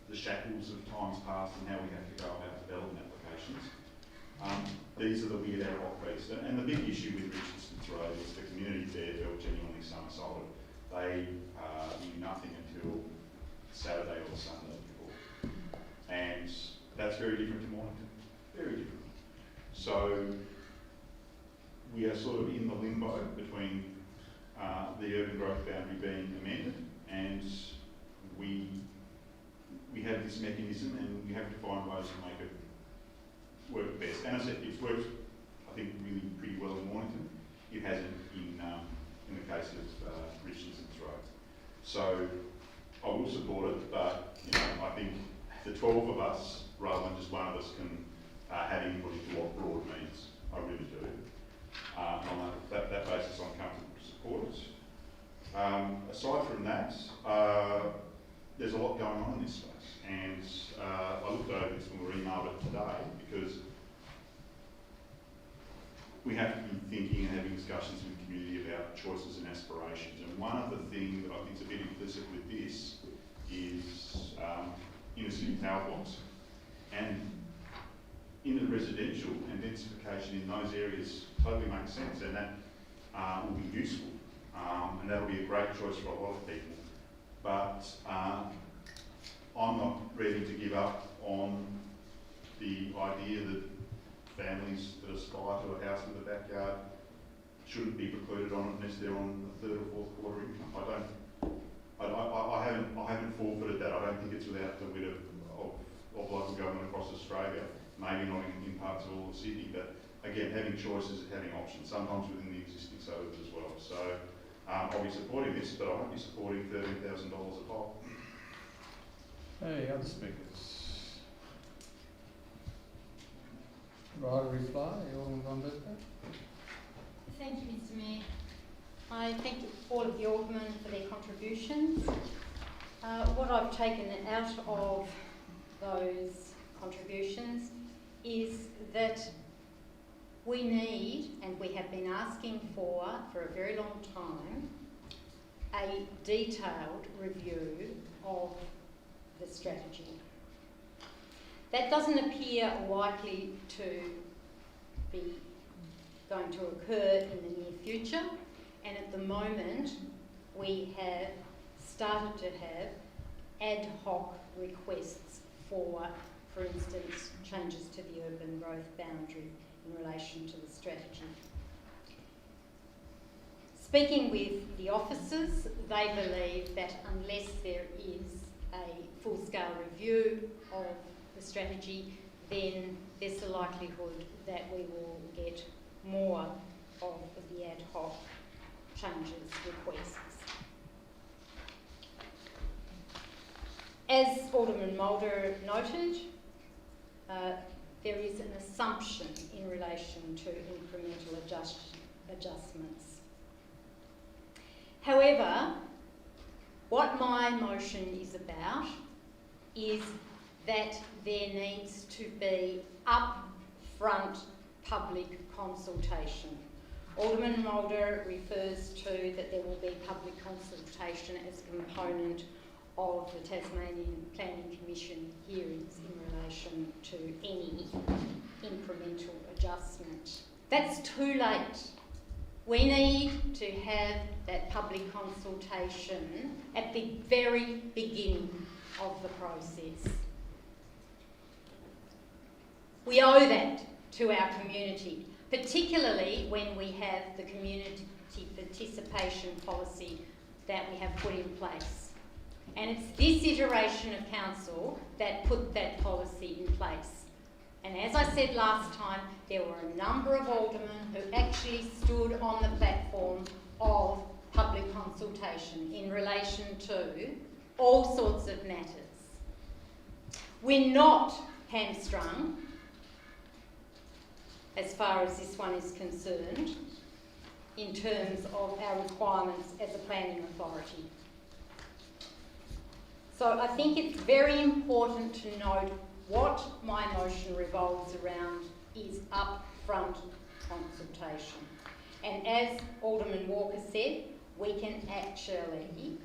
the shackles of times past and how we have to go about development applications. These are the weird ad hoc pieces. And the big issue with Richardson's Road is the community there felt genuinely somersaulted. They knew nothing until Saturday or Sunday before. And that's very different to Mornington. Very different. So we are sort of in the limbo between the urban growth boundary being amended, and we have this mechanism, and we have to find ways to make it work best. And as I said, it's worked, I think, really pretty well in Mornington. It hasn't in the case of Richardson's Road. So I will support it, but I think the 12 of us, rather than just one of us, can have input into what broad means. I really do. And on that basis, I'm comfortable to support it. Aside from that, there's a lot going on in this space, and I looked over this when we emailed it today, because we have to be thinking and having discussions with the community about choices and aspirations. And one of the things that I think is a bit implicit with this is inner city tower blocks. And inner residential and densification in those areas totally makes sense, and that will be useful. And that'll be a great choice for a lot of people. But I'm not prepared to give up on the idea that families that aspire to a house with a backyard shouldn't be precluded on it unless they're on a third or fourth quarter income. I haven't forfeited that. I don't think it's without the wit of local government across Australia, maybe not in parts of all of Sydney, but again, having choices, having options, sometimes within the existing suburbs as well. So I'll be supporting this, but I won't be supporting $13,000 a pop. Hey, other speakers? Right, a reply, Alderman von Bertha. Thank you, Mr. Mayor. I thank all of the aldermen for their contributions. What I've taken out of those contributions is that we need, and we have been asking for a very long time, a detailed review of the strategy. That doesn't appear likely to be going to occur in the near future, and at the moment we have started to have ad hoc requests for instance, changes to the urban growth boundary in relation to the strategy. Speaking with the officers, they believe that unless there is a full-scale review of the strategy, then there's a likelihood that we will get more of the ad hoc changes requests. As Alderman Mulder noted, there is an assumption in relation to incremental adjustments. However, what my motion is about is that there needs to be upfront public consultation. Alderman Mulder refers to that there will be public consultation as a component of the Tasmanian Planning Commission hearings in relation to any incremental adjustment. That's too late. We need to have that public consultation at the very beginning of the process. We owe that to our community, particularly when we have the community participation policy that we have put in place. And it's this iteration of council that put that policy in place. And as I said last time, there were a number of aldermen who actually stood on the platform of public consultation in relation to all sorts of matters. We're not hamstrung, as far as this one is concerned, in terms of our requirements as a planning authority. So I think it's very important to note what my motion revolves around is upfront consultation. And as Alderman Walker said, we can actually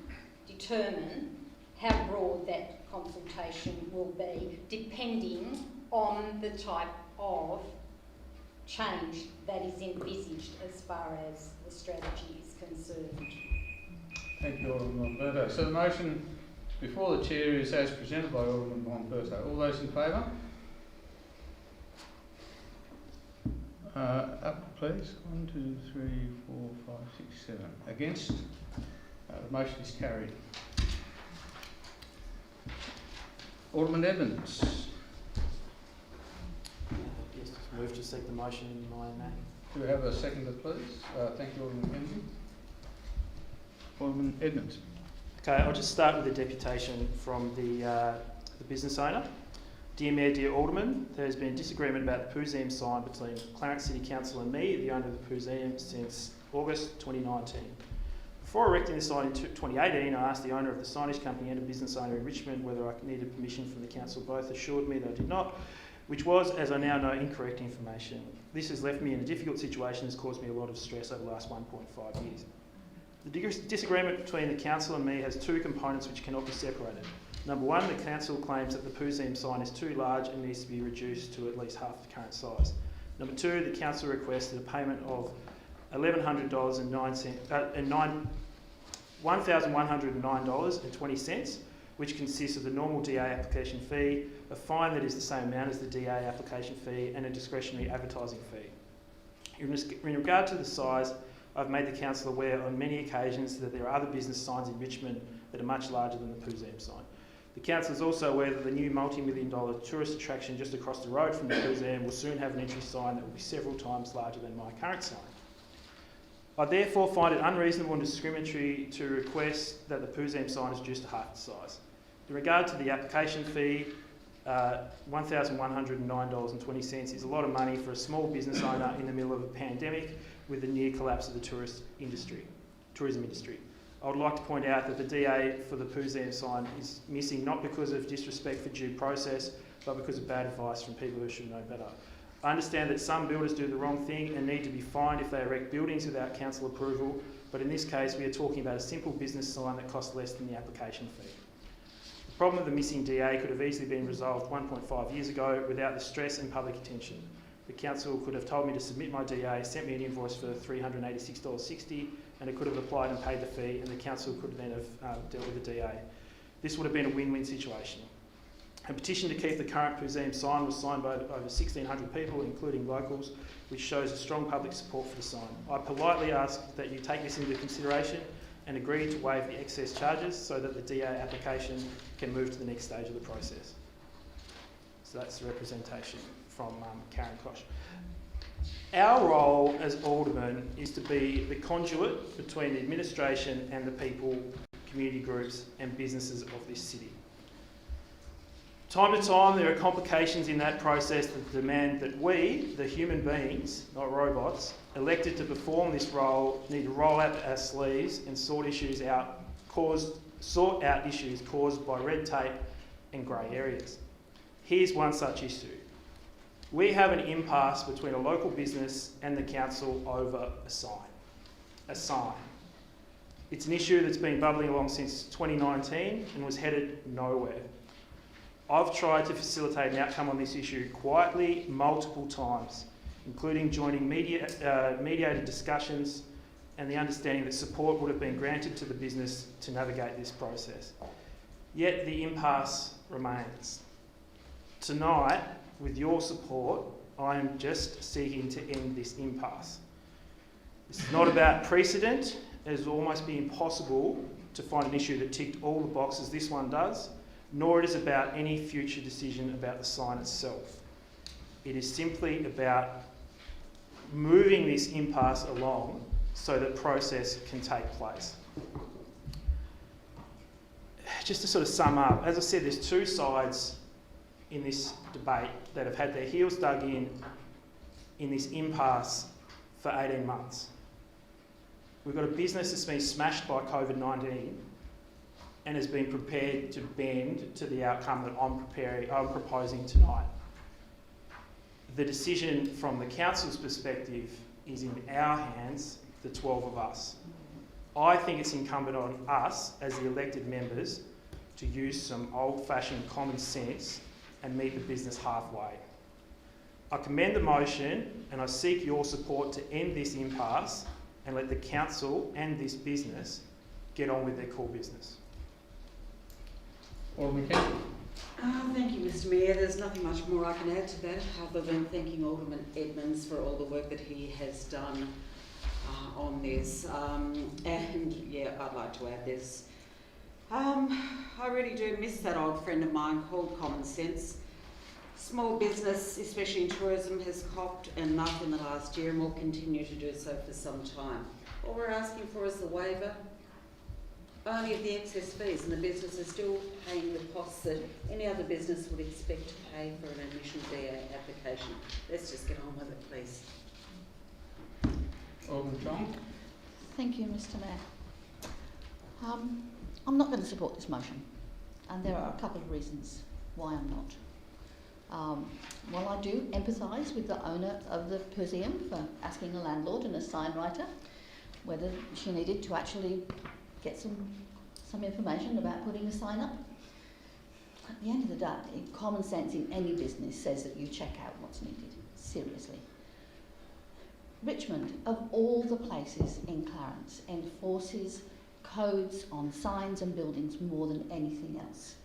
determine how broad that consultation will be depending on the type of change that is envisaged as far as the strategy is concerned. Thank you, Alderman von Bertha. So the motion before the chair is as presented by Alderman von Bertha. All those in favour? Up, please. 1, 2, 3, 4, 5, 6, 7. Against? The motion is carried. Alderman Edmonds. Yes, move to seek the motion in my name. Do we have a seconder, please? Thank you, Alderman Kennedy. Alderman Edmonds. Okay, I'll just start with a deputation from the business owner. Dear Mayor, dear Alderman, there has been disagreement about the Pooseum sign between Clarence City Council and me, the owner of the Pooseum, since August 2019. Before erecting the sign in 2018, I asked the owner of the signage company and a business owner in Richmond whether I needed permission from the council. Both assured me they did not, which was, as I now know, incorrect information. This has left me in a difficult situation and has caused me a lot of stress over the last 1.5 years. The disagreement between the council and me has two components which cannot be separated. Number one, the council claims that the Pooseum sign is too large and needs to be reduced to at least half the current size. Number two, the council requested a payment of $1,109.20 which consists of the normal DA application fee, a fine that is the same amount as the DA application fee, and a discretionary advertising fee. In regard to the size, I've made the council aware on many occasions that there are other business signs in Richmond that are much larger than the Puzam sign. The council is also aware that the new multi-million-dollar tourist attraction just across the road from the Puzam will soon have an entry sign that will be several times larger than my current sign. I therefore find it unreasonable and discriminatory to request that the Puzam sign is reduced to half the size. In regard to the application fee, $1,109.20 is a lot of money for a small business owner in the middle of a pandemic with the near collapse of the tourism industry. I would like to point out that the DA for the Puzam sign is missing not because of disrespect for due process, but because of bad advice from people who should know better. I understand that some builders do the wrong thing and need to be fined if they erect buildings without council approval, but in this case we are talking about a simple business sign that costs less than the application fee. The problem of the missing DA could have easily been resolved 1.5 years ago without the stress and public attention. The council could have told me to submit my DA, sent me an invoice for $386.60, and it could have applied and paid the fee, and the council could then have dealt with the DA. This would have been a win-win situation. A petition to keep the current Puzam sign was signed by over 1,600 people, including locals, which shows a strong public support for the sign. I politely ask that you take this into consideration and agree to waive the excess charges so that the DA application can move to the next stage of the process. So that's the representation from Karen Koch. Our role as aldermen is to be the conduit between the administration and the people, community groups and businesses of this city. Time to time there are complications in that process that demand that we, the human beings, not robots, elected to perform this role, need to roll out our sleeves and sort out issues caused by red tape and grey areas. Here's one such issue. We have an impasse between a local business and the council over a sign. A sign. It's an issue that's been bubbling along since 2019 and was headed nowhere. I've tried to facilitate an outcome on this issue quietly multiple times, including joining mediated discussions and the understanding that support would have been granted to the business to navigate this process. Yet the impasse remains. Tonight, with your support, I am just seeking to end this impasse. This is not about precedent. It has almost been impossible to find an issue that ticked all the boxes this one does, nor it is about any future decision about the sign itself. It is simply about moving this impasse along so that process can take place. Just to sort of sum up, as I said, there's two sides in this debate that have had their heels dug in this impasse for 18 months. We've got a business that's been smashed by COVID-19 and has been prepared to bend to the outcome that I'm proposing tonight. The decision from the council's perspective is in our hands, the 12 of us. I think it's incumbent on us as the elected members to use some old-fashioned common sense and meet the business halfway. I commend the motion and I seek your support to end this impasse and let the council and this business get on with their core business. Alderman Kemp. Thank you, Mr Mayor. There's nothing much more I can add to that other than thanking Alderman Edmonds for all the work that he has done on this. And yeah, I'd like to add this. I really do miss that old friend of mine called common sense. Small business, especially in tourism, has copped enough in the last year and will continue to do so for some time. All we're asking for is the waiver only of the excess fees, and the business is still paying the costs that any other business would expect to pay for an initial DA application. Let's just get on with it, please. Alderman Chong. Thank you, Mr Mayor. I'm not going to support this motion, and there are a couple of reasons why I'm not. While I do empathise with the owner of the museum for asking a landlord and a sign writer whether she needed to actually get some information about putting a sign up, at the end of the day, common sense in any business says that you check out what's needed. Seriously. Richmond, of all the places in Clarence, enforces codes on signs and buildings more than anything else.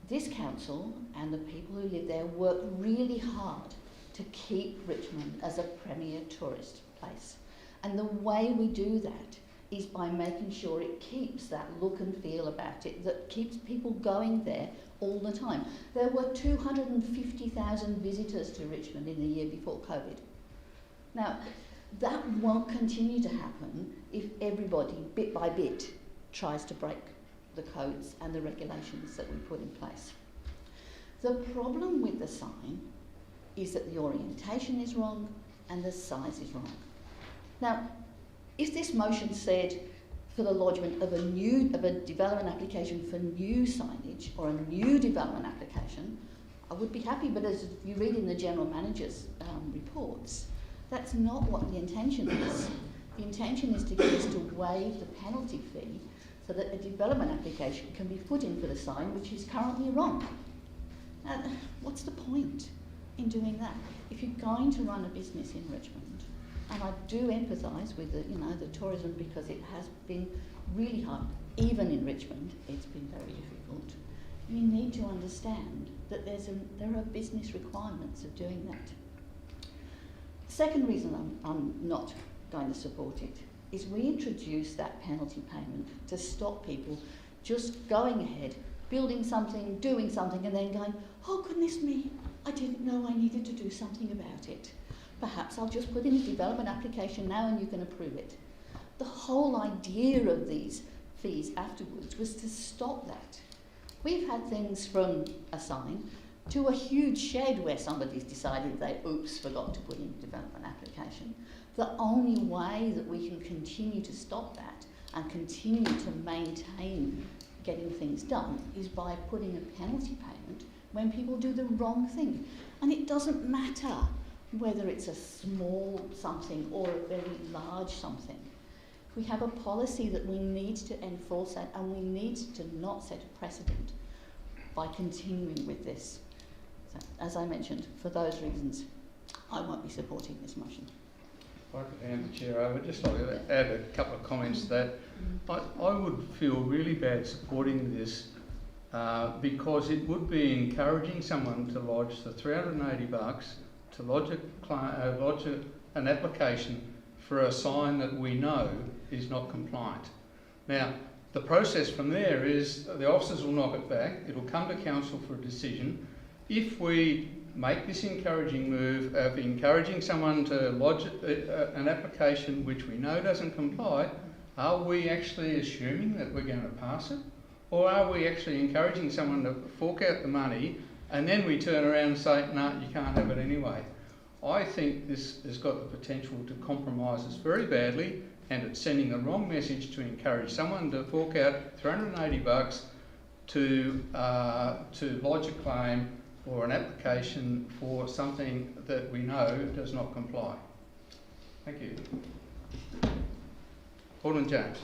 This council and the people who live there work really hard to keep Richmond as a premier tourist place. And the way we do that is by making sure it keeps that look and feel about it, that keeps people going there all the time. There were 250,000 visitors to Richmond in the year before COVID. Now, that won't continue to happen if everybody, bit by bit, tries to break the codes and the regulations that we put in place. The problem with the sign is that the orientation is wrong and the size is wrong. Now, if this motion said for the lodgement of a development application for new signage or a new development application, I would be happy, but as you read in the General Manager's reports, that's not what the intention is. The intention is to get us to waive the penalty fee so that a development application can be put in for the sign, which is currently wrong. Now, what's the point in doing that? If you're going to run a business in Richmond, and I do empathise with the tourism, because it has been really hard. Even in Richmond, it's been very difficult. You need to understand that there are business requirements of doing that. The second reason I'm not going to support it is we introduced that penalty payment to stop people just going ahead, building something, doing something, and then going, oh goodness me, I didn't know I needed to do something about it. Perhaps I'll just put in a development application now and you can approve it. The whole idea of these fees afterwards was to stop that. We've had things from a sign to a huge shed where somebody's decided they, forgot to put in a development application. The only way that we can continue to stop that and continue to maintain getting things done is by putting a penalty payment when people do the wrong thing. And it doesn't matter whether it's a small something or a very large something. We have a policy that we need to enforce that, and we need to not set a precedent by continuing with this. So, as I mentioned, for those reasons, I won't be supporting this motion. If I could hand the chair over, just like to add a couple of comments to that. I would feel really bad supporting this because it would be encouraging someone to lodge the $380 to lodge an application for a sign that we know is not compliant. Now, the process from there is the officers will knock it back, it will come to council for a decision. If we make this encouraging move of encouraging someone to lodge an application which we know doesn't comply, are we actually assuming that we're going to pass it? Or are we actually encouraging someone to fork out the money and then we turn around and say, no, you can't have it anyway? I think this has got the potential to compromise us very badly, and it's sending the wrong message to encourage someone to fork out $380 to lodge a claim or an application for something that we know does not comply. Thank you. Alderman James.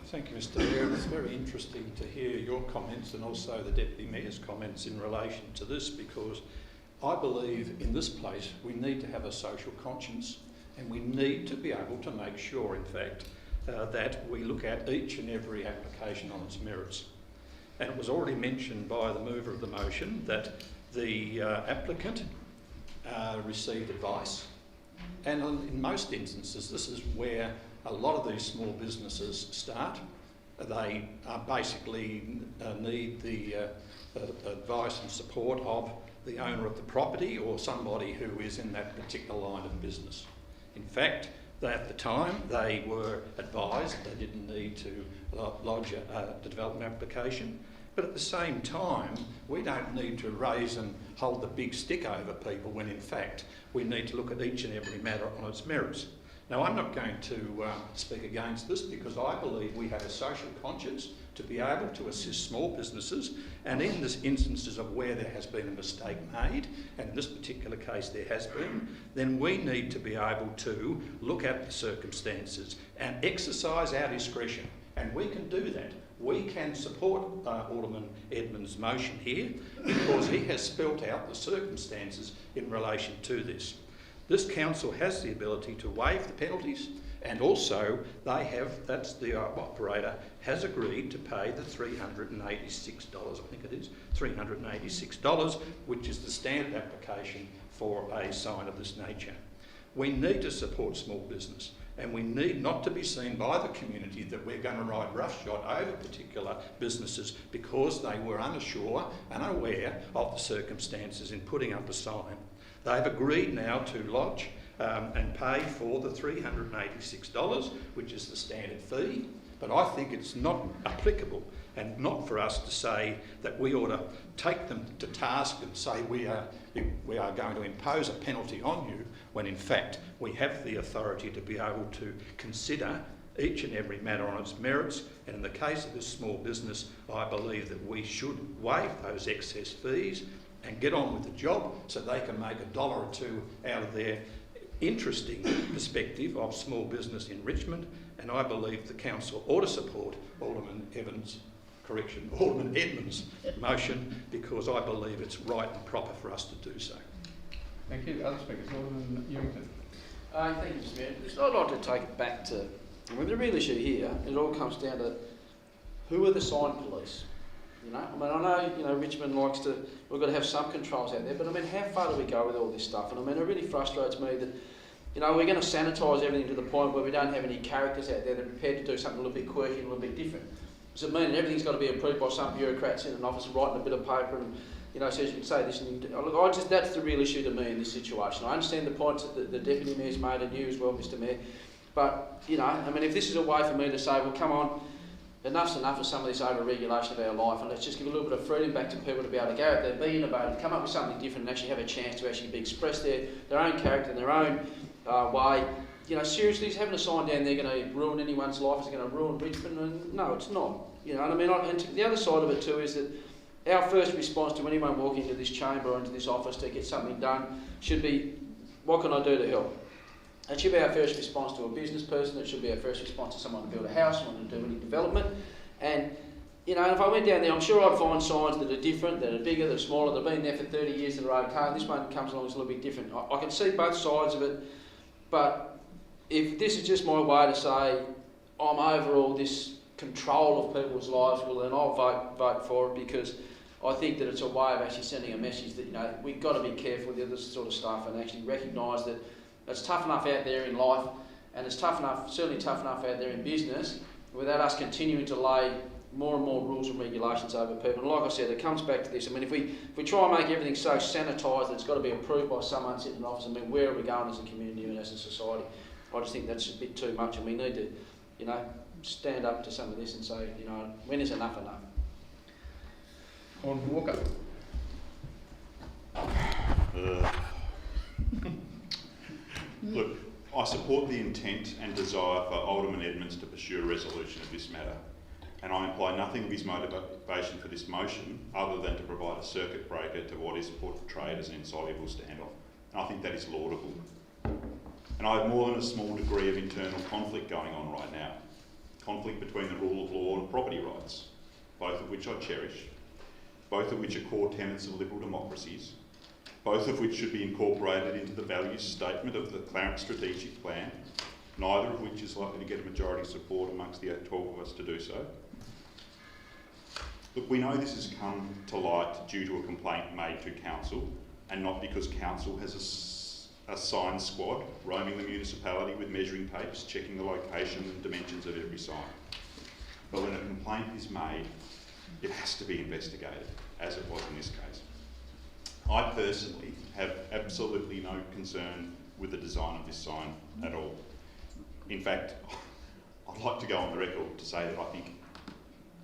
Thank you, Mr Mayor. It's very interesting to hear your comments and also the Deputy Mayor's comments in relation to this, because I believe in this place we need to have a social conscience, and we need to be able to make sure, in fact, that we look at each and every application on its merits. And it was already mentioned by the mover of the motion that the applicant received advice, and in most instances this is where a lot of these small businesses start. They basically need the advice and support of the owner of the property or somebody who is in that particular line of business. In fact, at the time they were advised they didn't need to lodge a development application, but at the same time we don't need to raise and hold the big stick over people when in fact we need to look at each and every matter on its merits. Now, I'm not going to speak against this because I believe we have a social conscience to be able to assist small businesses, and in this instances of where there has been a mistake made, and in this particular case there has been, then we need to be able to look at the circumstances and exercise our discretion, and we can do that. We can support Alderman Edmund's motion here because he has spelt out the circumstances in relation to this. This council has the ability to waive the penalties And also, that's the operator has agreed to pay the $386, I think it is, $386, which is the standard application for a sign of this nature. We need to support small business, and we need not to be seen by the community that we're going to ride roughshod over particular businesses because they were unsure and unaware of the circumstances in putting up a sign. They've agreed now to lodge and pay for the $386, which is the standard fee, but I think it's not applicable and not for us to say that we ought to take them to task and say we are going to impose a penalty on you, when in fact we have the authority to be able to consider each and every matter on its merits, and in the case of this small business, I believe that we should waive those excess fees and get on with the job so they can make $1 or $2 out of their interesting perspective of small business enrichment, and I believe the council ought to support Alderman Edmonds' motion, because I believe it's right and proper for us to do so. Thank you. Other speakers, Alderman Ewington. Thank you, Mr. Mayor. I'd like to take it back to, the real issue here, it all comes down to who are the sign police? I know, Richmond likes to, we've got to have some controls out there, but how far do we go with all this stuff? And it really frustrates me that, we're going to sanitise everything to the point where we don't have any characters out there that are prepared to do something a little bit quirky and a little bit different. Does it mean that everything's got to be approved by some bureaucrats in an office writing a bit of paper and, says you can say this and that's the real issue to me in this situation. I understand the points that the Deputy Mayor's made and you as well, Mr. Mayor, but, if this is a way for me to say, well, come on, enough's enough of some of this over-regulation of our life, and let's just give a little bit of freedom back to people to be able to go out there, be innovative, come up with something different and actually have a chance to actually be expressed their own character in their own way. Seriously, is having a sign down there going to ruin anyone's life? Is it going to ruin Richmond? And no, it's not. And the other side of it too is that our first response to anyone walking into this chamber or into this office to get something done should be, what can I do to help? It should be our first response to a business person. It should be our first response to someone to build a house, someone to do any development. And, if I went down there, I'm sure I'd find signs that are different, that are bigger, that are smaller, that have been there for 30 years that are okay. This one comes along, it's a little bit different. I can see both sides of it, but if this is just my way to say I'm over all this control of people's lives, well then I'll vote for it, because I think that it's a way of actually sending a message that, we've got to be careful with this sort of stuff and actually recognise that it's tough enough out there in life, and it's certainly tough enough out there in business, without us continuing to lay more and more rules and regulations over people. And like I said, it comes back to this. If we try and make everything so sanitised that it's got to be approved by someone sitting in an office, where are we going as a community and as a society? I just think that's a bit too much, and we need to, stand up to some of this and say, when is enough enough? Alderman Walker. Look, I support the intent and desire for Alderman Edmonds to pursue a resolution of this matter, and I imply nothing of his motivation for this motion other than to provide a circuit breaker to what is portrayed as an insoluble standoff. And I think that is laudable. And I have more than a small degree of internal conflict going on right now. Conflict between the rule of law and property rights, both of which I cherish, both of which are core tenets of liberal democracies, both of which should be incorporated into the values statement of the Clarence strategic plan, neither of which is likely to get a majority support amongst the 12 of us to do so. Look, we know this has come to light due to a complaint made to council, and not because council has a sign squad roaming the municipality with measuring tapes, checking the location and dimensions of every sign. But when a complaint is made, it has to be investigated, as it was in this case. I personally have absolutely no concern with the design of this sign at all. In fact, I'd like to go on the record to say that I think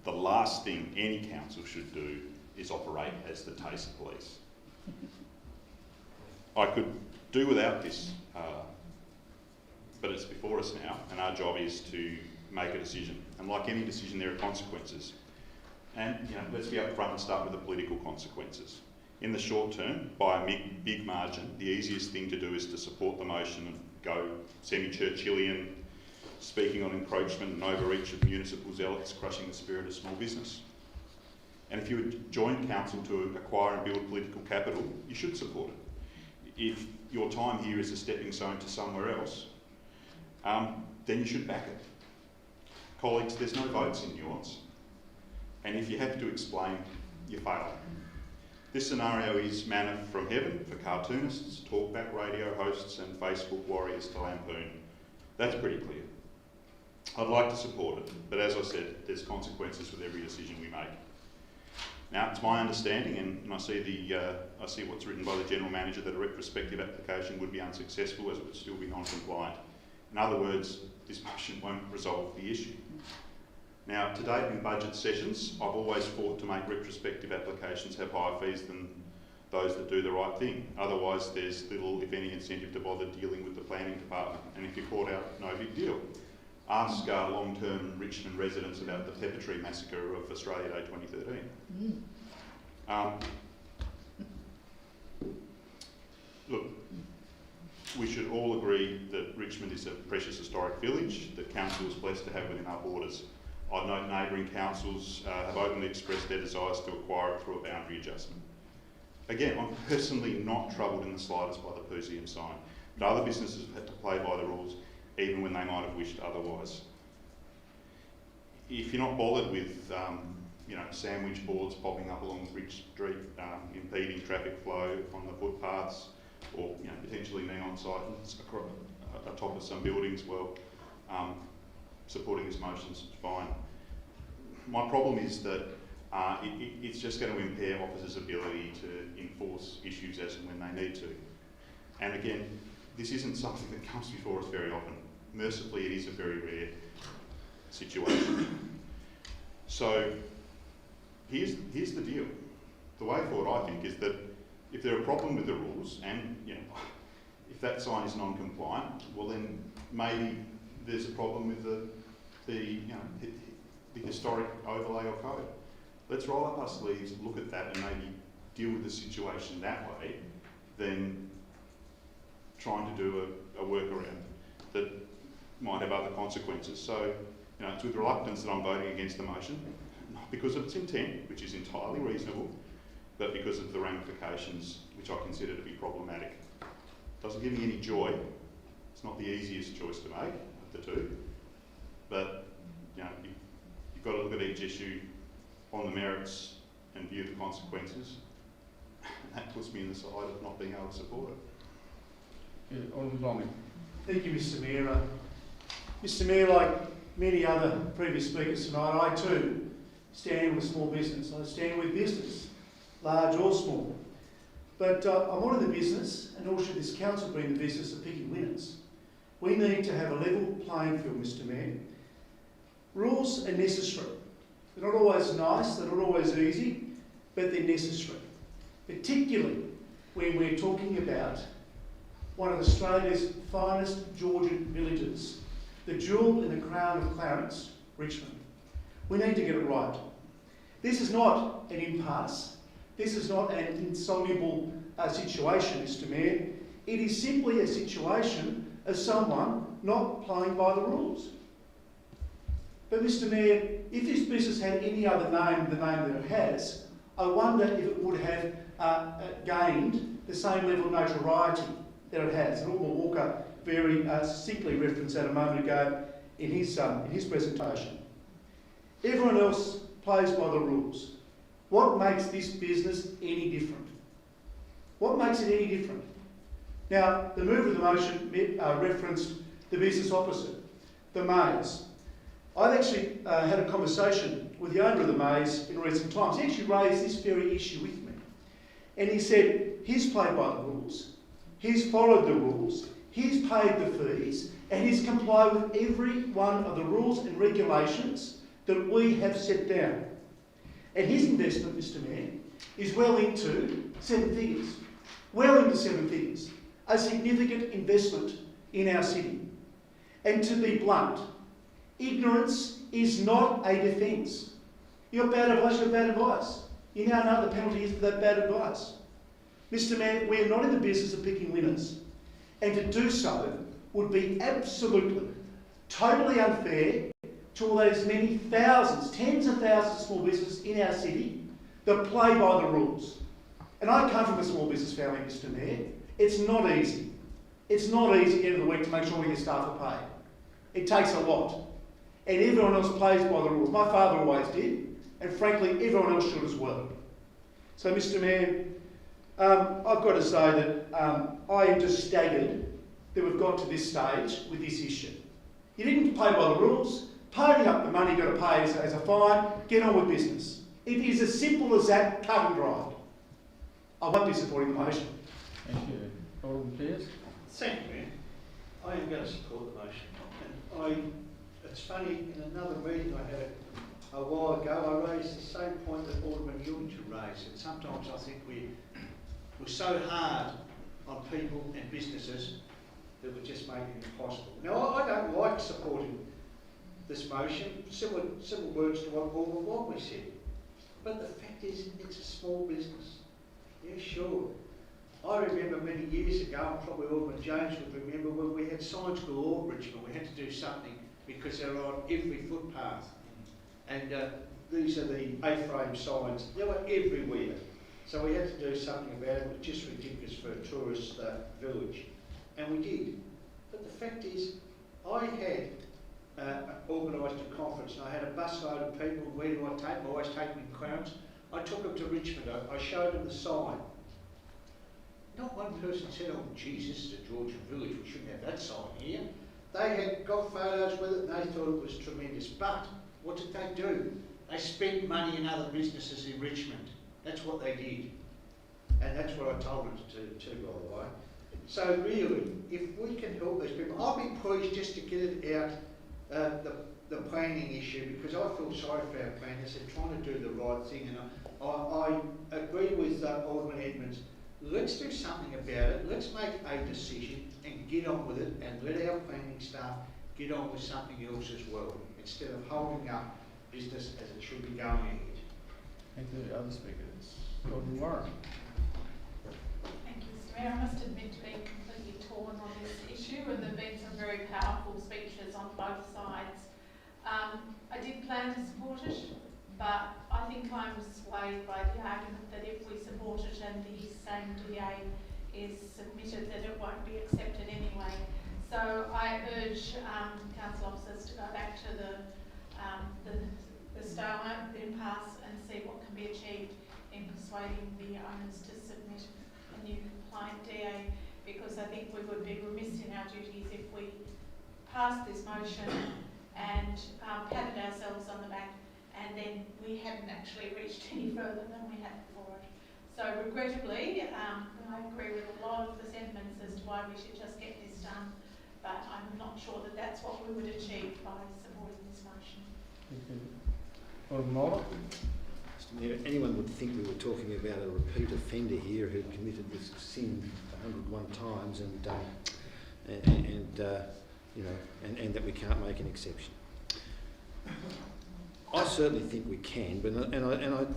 the last thing any council should do is operate as the taste police. I could do without this, but it's before us now, and our job is to make a decision. And like any decision, there are consequences. And let's be upfront and start with the political consequences. In the short term, by a big margin, the easiest thing to do is to support the motion and go semi-Churchillian, speaking on encroachment and overreach of municipal zealots, crushing the spirit of small business. And if you would join council to acquire and build political capital, you should support it. If your time here is a stepping stone to somewhere else, then you should back it. Colleagues, there's no votes in nuance, and if you have to explain, you fail. This scenario is manna from heaven for cartoonists, talkback radio hosts and Facebook warriors to lampoon. That's pretty clear. I'd like to support it, but as I said, there's consequences with every decision we make. Now, it's my understanding, and I see what's written by the General Manager, that a retrospective application would be unsuccessful as it would still be non-compliant. In other words, this motion won't resolve the issue. Now, to date in budget sessions, I've always fought to make retrospective applications have higher fees than those that do the right thing. Otherwise, there's little, if any, incentive to bother dealing with the planning department. And if you're caught out, no big deal. Ask long-term Richmond residents about the pepper tree massacre of Australia Day 2013. Look, we should all agree that Richmond is a precious historic village that council is blessed to have within our borders. I note neighbouring councils have openly expressed their desires to acquire it through a boundary adjustment. Again, I'm personally not troubled in the slightest by the museum sign, but other businesses have had to play by the rules even when they might have wished otherwise. If you're not bothered with sandwich boards popping up along Rich Street, impeding traffic flow on the footpaths, or potentially neon signs atop of some buildings, well, supporting this motion is fine. My problem is that it's just going to impair officers' ability to enforce issues as and when they need to. And again, this isn't something that comes before us very often. Mercifully, it is a very rare situation. So here's the deal. The way forward, I think, is that if there's a problem with the rules, and if that sign is non-compliant, well then maybe there's a problem with the historic overlay or code. Let's roll up our sleeves, look at that, and maybe deal with the situation that way, than trying to do a workaround that might have other consequences. So, it's with reluctance that I'm voting against the motion, not because of its intent, which is entirely reasonable, but because of the ramifications, which I consider to be problematic. Doesn't give me any joy. It's not the easiest choice to make of the two, but you've got to look at each issue on the merits and view the consequences. That puts me in the side of not being able to support it. Yeah, Alderman Bloming. Thank you, Mr Mayor. Mr Mayor, like many other previous speakers tonight, I too stand with small business. I stand with business, large or small. But I'm not in the business, and nor should this council be in the business of picking winners. We need to have a level playing field, Mr Mayor. Rules are necessary. They're not always nice, they're not always easy, but they're necessary. Particularly when we're talking about one of Australia's finest Georgian villages, the jewel in the crown of Clarence, Richmond. We need to get it right. This is not an impasse. This is not an insoluble situation, Mr Mayor. It is simply a situation of someone not playing by the rules. But Mr Mayor, if this business had any other name than the name that it has, I wonder if it would have gained the same level of notoriety that it has. And Alderman Walker very succinctly referenced that a moment ago in his presentation. Everyone else plays by the rules. What makes this business any different? What makes it any different? Now, the mover of the motion referenced the business opposite, the maze. I've actually had a conversation with the owner of the maze in recent times. He actually raised this very issue with me. And he said he's played by the rules, he's followed the rules, he's paid the fees, and he's complied with every one of the rules and regulations that we have set down. And his investment, Mr Mayor, is well into 7 figures. Well into 7 figures. A significant investment in our city. And to be blunt, ignorance is not a defence. You've got bad advice, you've got bad advice. You now know the penalty is for that bad advice. Mr Mayor, we are not in the business of picking winners. And to do so would be absolutely, totally unfair to all those many thousands, tens of thousands of small businesses in our city that play by the rules. And I come from a small business family, Mr Mayor. It's not easy. It's not easy at the end of the week to make sure all your staff are paid. It takes a lot. And everyone else plays by the rules. My father always did, and frankly, everyone else should as well. So, Mr. Mayor, I've got to say that I am just staggered that we've got to this stage with this issue. You didn't play by the rules, pony up the money you've got to pay as a fine, get on with business. It is as simple as that, cut and dried. I won't be supporting the motion. Thank you. Alderman Pearce? Thank you, Mayor. I am going to support the motion. And it's funny, in another meeting I had a while ago, I raised the same point that Alderman Ewington raised. And sometimes I think we're so hard on people and businesses that we're just making it impossible. Now, I don't like supporting this motion, similar words to what Alderman Walkley said. But the fact is, it's a small business. Yeah, sure. I remember many years ago, and probably Alderman James would remember, when we had signs galore at Richmond. We had to do something because they were on every footpath. And these are the A-frame signs. They were everywhere. So we had to do something about it. It was just ridiculous for a tourist village. And we did. But the fact is, I had organised a conference and I had a busload of people. Where do I take them? I always take them in Clarence. I took them to Richmond. I showed them the sign. Not one person said, oh, geez, this is a Georgian village, we shouldn't have that sign here. They had got photos with it and they thought it was tremendous. But what did they do? They spent money in other businesses in Richmond. That's what they did. And that's what I told them to do too, by the way. So really, if we can help these people, I'll be pleased just to get it out, the planning issue, because I feel sorry for our planners. They're trying to do the right thing. And I agree with Alderman Edmonds. Let's do something about it. Let's make a decision and get on with it, and let our planning staff get on with something else as well, instead of holding up business as it should be going ahead. Thank you. Other speakers? Alderman Warren? Thank you, Mr. Mayor. I must admit to being completely torn on this issue, and there have been some very powerful speeches on both sides. I did plan to support it, but I think I'm swayed by the argument that if we support it and the same DA is submitted, that it won't be accepted anyway. So I urge council officers to go back to the stalemate, the impasse, and see what can be achieved in persuading the owners to submit a new compliant DA, because I think we would be remiss in our duties if we passed this motion and patted ourselves on the back and then we hadn't actually reached any further than we had before it. So regrettably, I agree with a lot of the sentiments as to why we should just get this done, but I'm not sure that that's what we would achieve by supporting this motion. Thank you. Alderman Moller? Mr. Mayor, anyone would think we were talking about a repeat offender here who committed this sin 101 times and that we can't make an exception. I certainly think we can, but I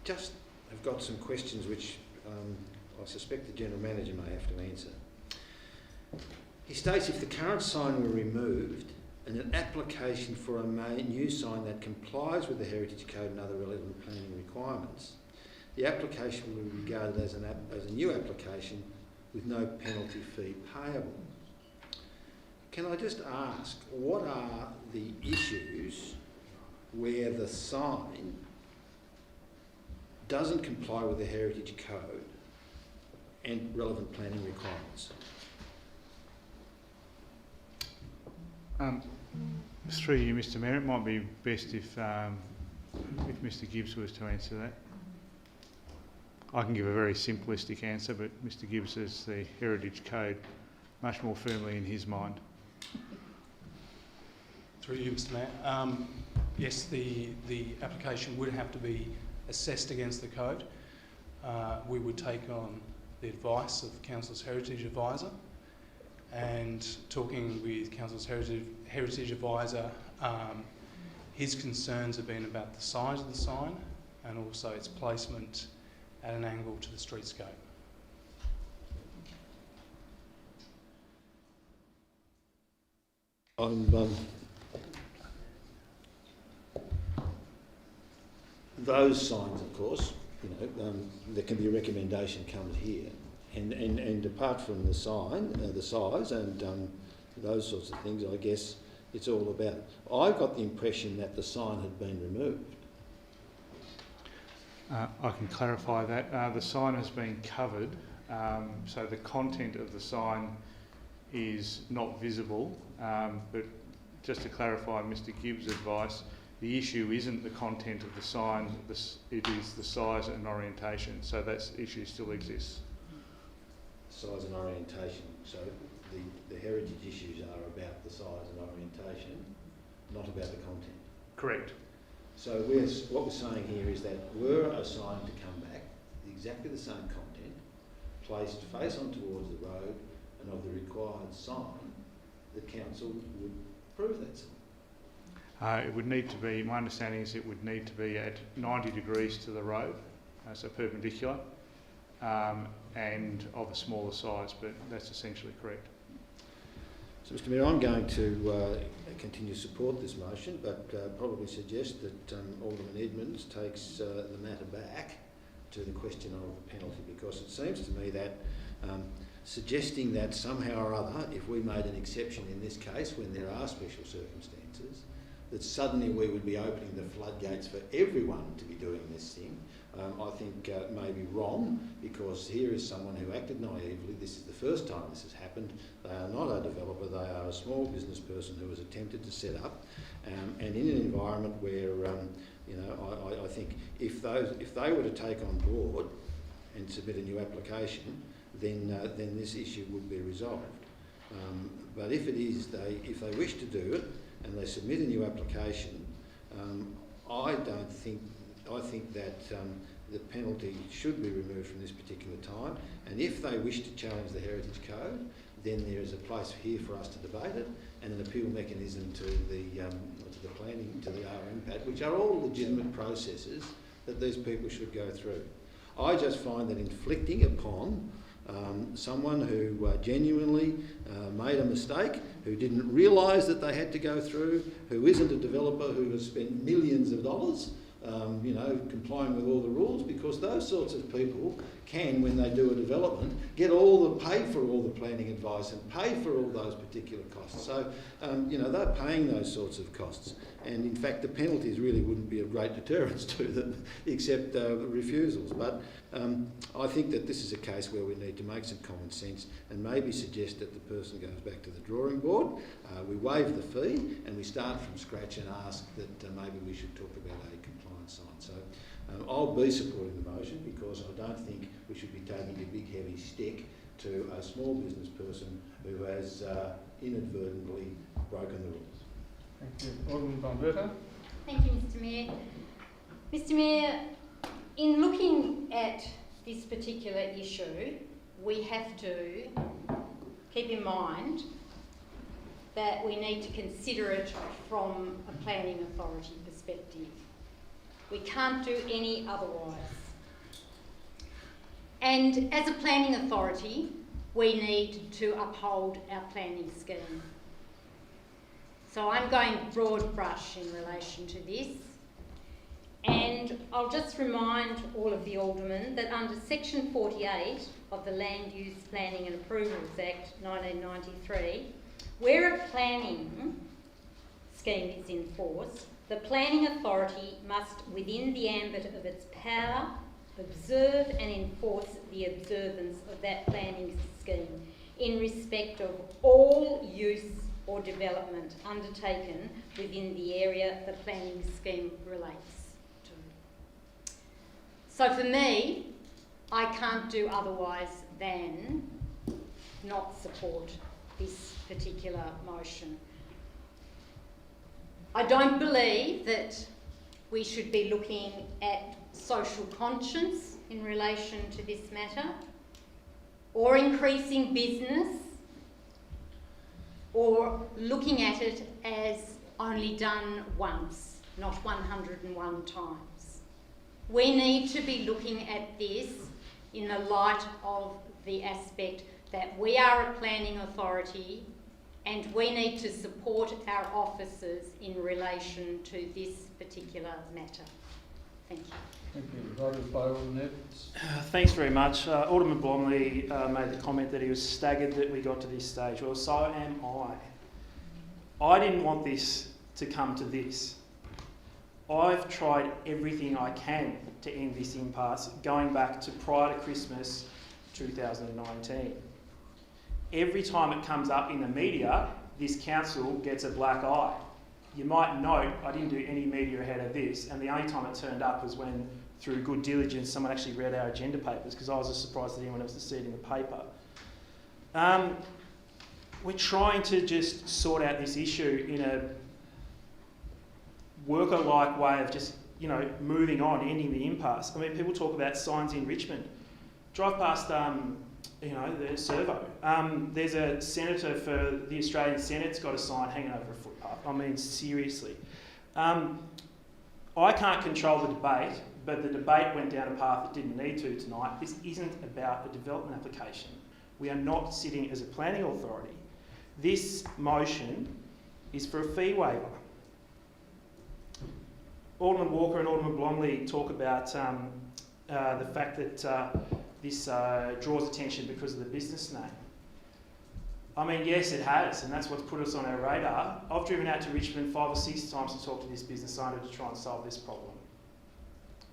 just have got some questions which I suspect the General Manager may have to answer. He states if the current sign were removed and an application for a new sign that complies with the Heritage Code and other relevant planning requirements, the application will be regarded as a new application with no penalty fee payable. Can I just ask, what are the issues where the sign doesn't comply with the Heritage Code and relevant planning requirements? Through you, Mr. Mayor, it might be best if Mr. Gibbs was to answer that. I can give a very simplistic answer, but Mr. Gibbs has the Heritage Code much more firmly in his mind. Through you, Mr. Mayor. Yes, the application would have to be assessed against the code. We would take on the advice of Council's Heritage Advisor, and talking with Council's Heritage Advisor, his concerns have been about the size of the sign and also its placement at an angle to the streetscape. Those signs, of course, there can be a recommendation comes here, and apart from the sign, the size, and those sorts of things, I guess it's all about. I got the impression that the sign had been removed. I can clarify that. The sign has been covered, so the content of the sign is not visible, but just to clarify Mr Gibbs' advice, the issue isn't the content of the sign, it is the size and orientation, so that issue still exists. Size and orientation. So the heritage issues are about the size and orientation, not about the content. Correct. So what we're saying here is that were a sign to come back, exactly the same content, placed face on towards the road and of the required sign, the council would approve that sign. It would need to be, my understanding is it would need to be at 90 degrees to the road, so perpendicular, and of a smaller size, but that's essentially correct. So, Mr Mayor, I'm going to continue to support this motion, but probably suggest that Alderman Edmonds takes the matter back to the question of penalty, because it seems to me that suggesting that somehow or other, if we made an exception in this case when there are special circumstances, that suddenly we would be opening the floodgates for everyone to be doing this thing, I think may be wrong, because here is someone who acted naively. This is the first time this has happened. They are not a developer, they are a small business person who has attempted to set up, and in an environment where, I think if they were to take on board and submit a new application, then this issue would be resolved. But if they wish to do it and they submit a new application, I think that the penalty should be removed from this particular time, and if they wish to challenge the Heritage Code, then there is a place here for us to debate it, and an appeal mechanism to the planning, to the RMPAD, which are all legitimate processes that these people should go through. I just find that inflicting upon someone who genuinely made a mistake, who didn't realise that they had to go through, who isn't a developer who has spent millions of dollars, complying with all the rules, because those sorts of people can, when they do a development, pay for all the planning advice and pay for all those particular costs. So, they're paying those sorts of costs. And in fact, the penalties really wouldn't be of great deterrence to them, except refusals. But I think that this is a case where we need to make some common sense and maybe suggest that the person goes back to the drawing board, we waive the fee, and we start from scratch and ask that maybe we should talk about a compliance sign. So I'll be supporting the motion, because I don't think we should be taking a big heavy stick to a small business person who has inadvertently broken the rules. Thank you. Alderman Von Berta. Thank you, Mr Mayor. Mr Mayor, in looking at this particular issue, we have to keep in mind that we need to consider it from a planning authority perspective. We can't do any otherwise. And as a planning authority, we need to uphold our planning scheme. So I'm going broad brush in relation to this. And I'll just remind all of the aldermen that under Section 48 of the Land Use Planning and Approvals Act 1993, where a planning scheme is in force, the planning authority must, within the ambit of its power, observe and enforce the observance of that planning scheme in respect of all use or development undertaken within the area the planning scheme relates to. So for me, I can't do otherwise than not support this particular motion. I don't believe that we should be looking at social conscience in relation to this matter, or increasing business, or looking at it as only done once, not 101 times. We need to be looking at this in the light of the aspect that we are a planning authority and we need to support our officers in relation to this particular matter. Thank you. Thank you. Voted by Alderman Evans. Thanks very much. Alderman Blomley made the comment that he was staggered that we got to this stage. Well, so am I. I didn't want this to come to this. I've tried everything I can to end this impasse, going back to prior to Christmas 2019. Every time it comes up in the media, this council gets a black eye. You might note I didn't do any media ahead of this, and the only time it turned up was when, through good diligence, someone actually read our agenda papers, because I was just surprised that anyone else had seen it in the paper. We're trying to just sort out this issue in a worker-like way of just, moving on, ending the impasse. I mean, people talk about signs in Richmond. Drive past, the servo. There's a senator for the Australian Senate's got a sign hanging over a footpath. I mean, seriously. I can't control the debate, but the debate went down a path it didn't need to tonight. This isn't about a development application. We are not sitting as a planning authority. This motion is for a fee waiver. Alderman Walker and Alderman Blomley talk about the fact that this draws attention because of the business name. I mean, yes, it has, and that's what's put us on our radar. I've driven out to Richmond 5 or 6 times to talk to this business owner to try and solve this problem.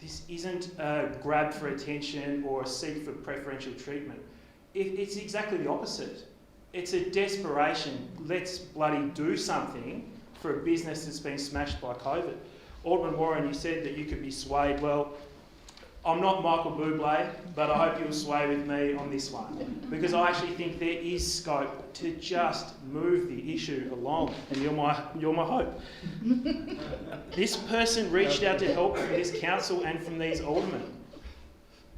This isn't a grab for attention or a seek for preferential treatment. It's exactly the opposite. It's a desperation. Let's bloody do something for a business that's been smashed by COVID. Alderman Warren, you said that you could be swayed. Well, I'm not Michael Bublé, but I hope you'll sway with me on this one, because I actually think there is scope to just move the issue along, and you're my hope. This person reached out to help from this council and from these aldermen,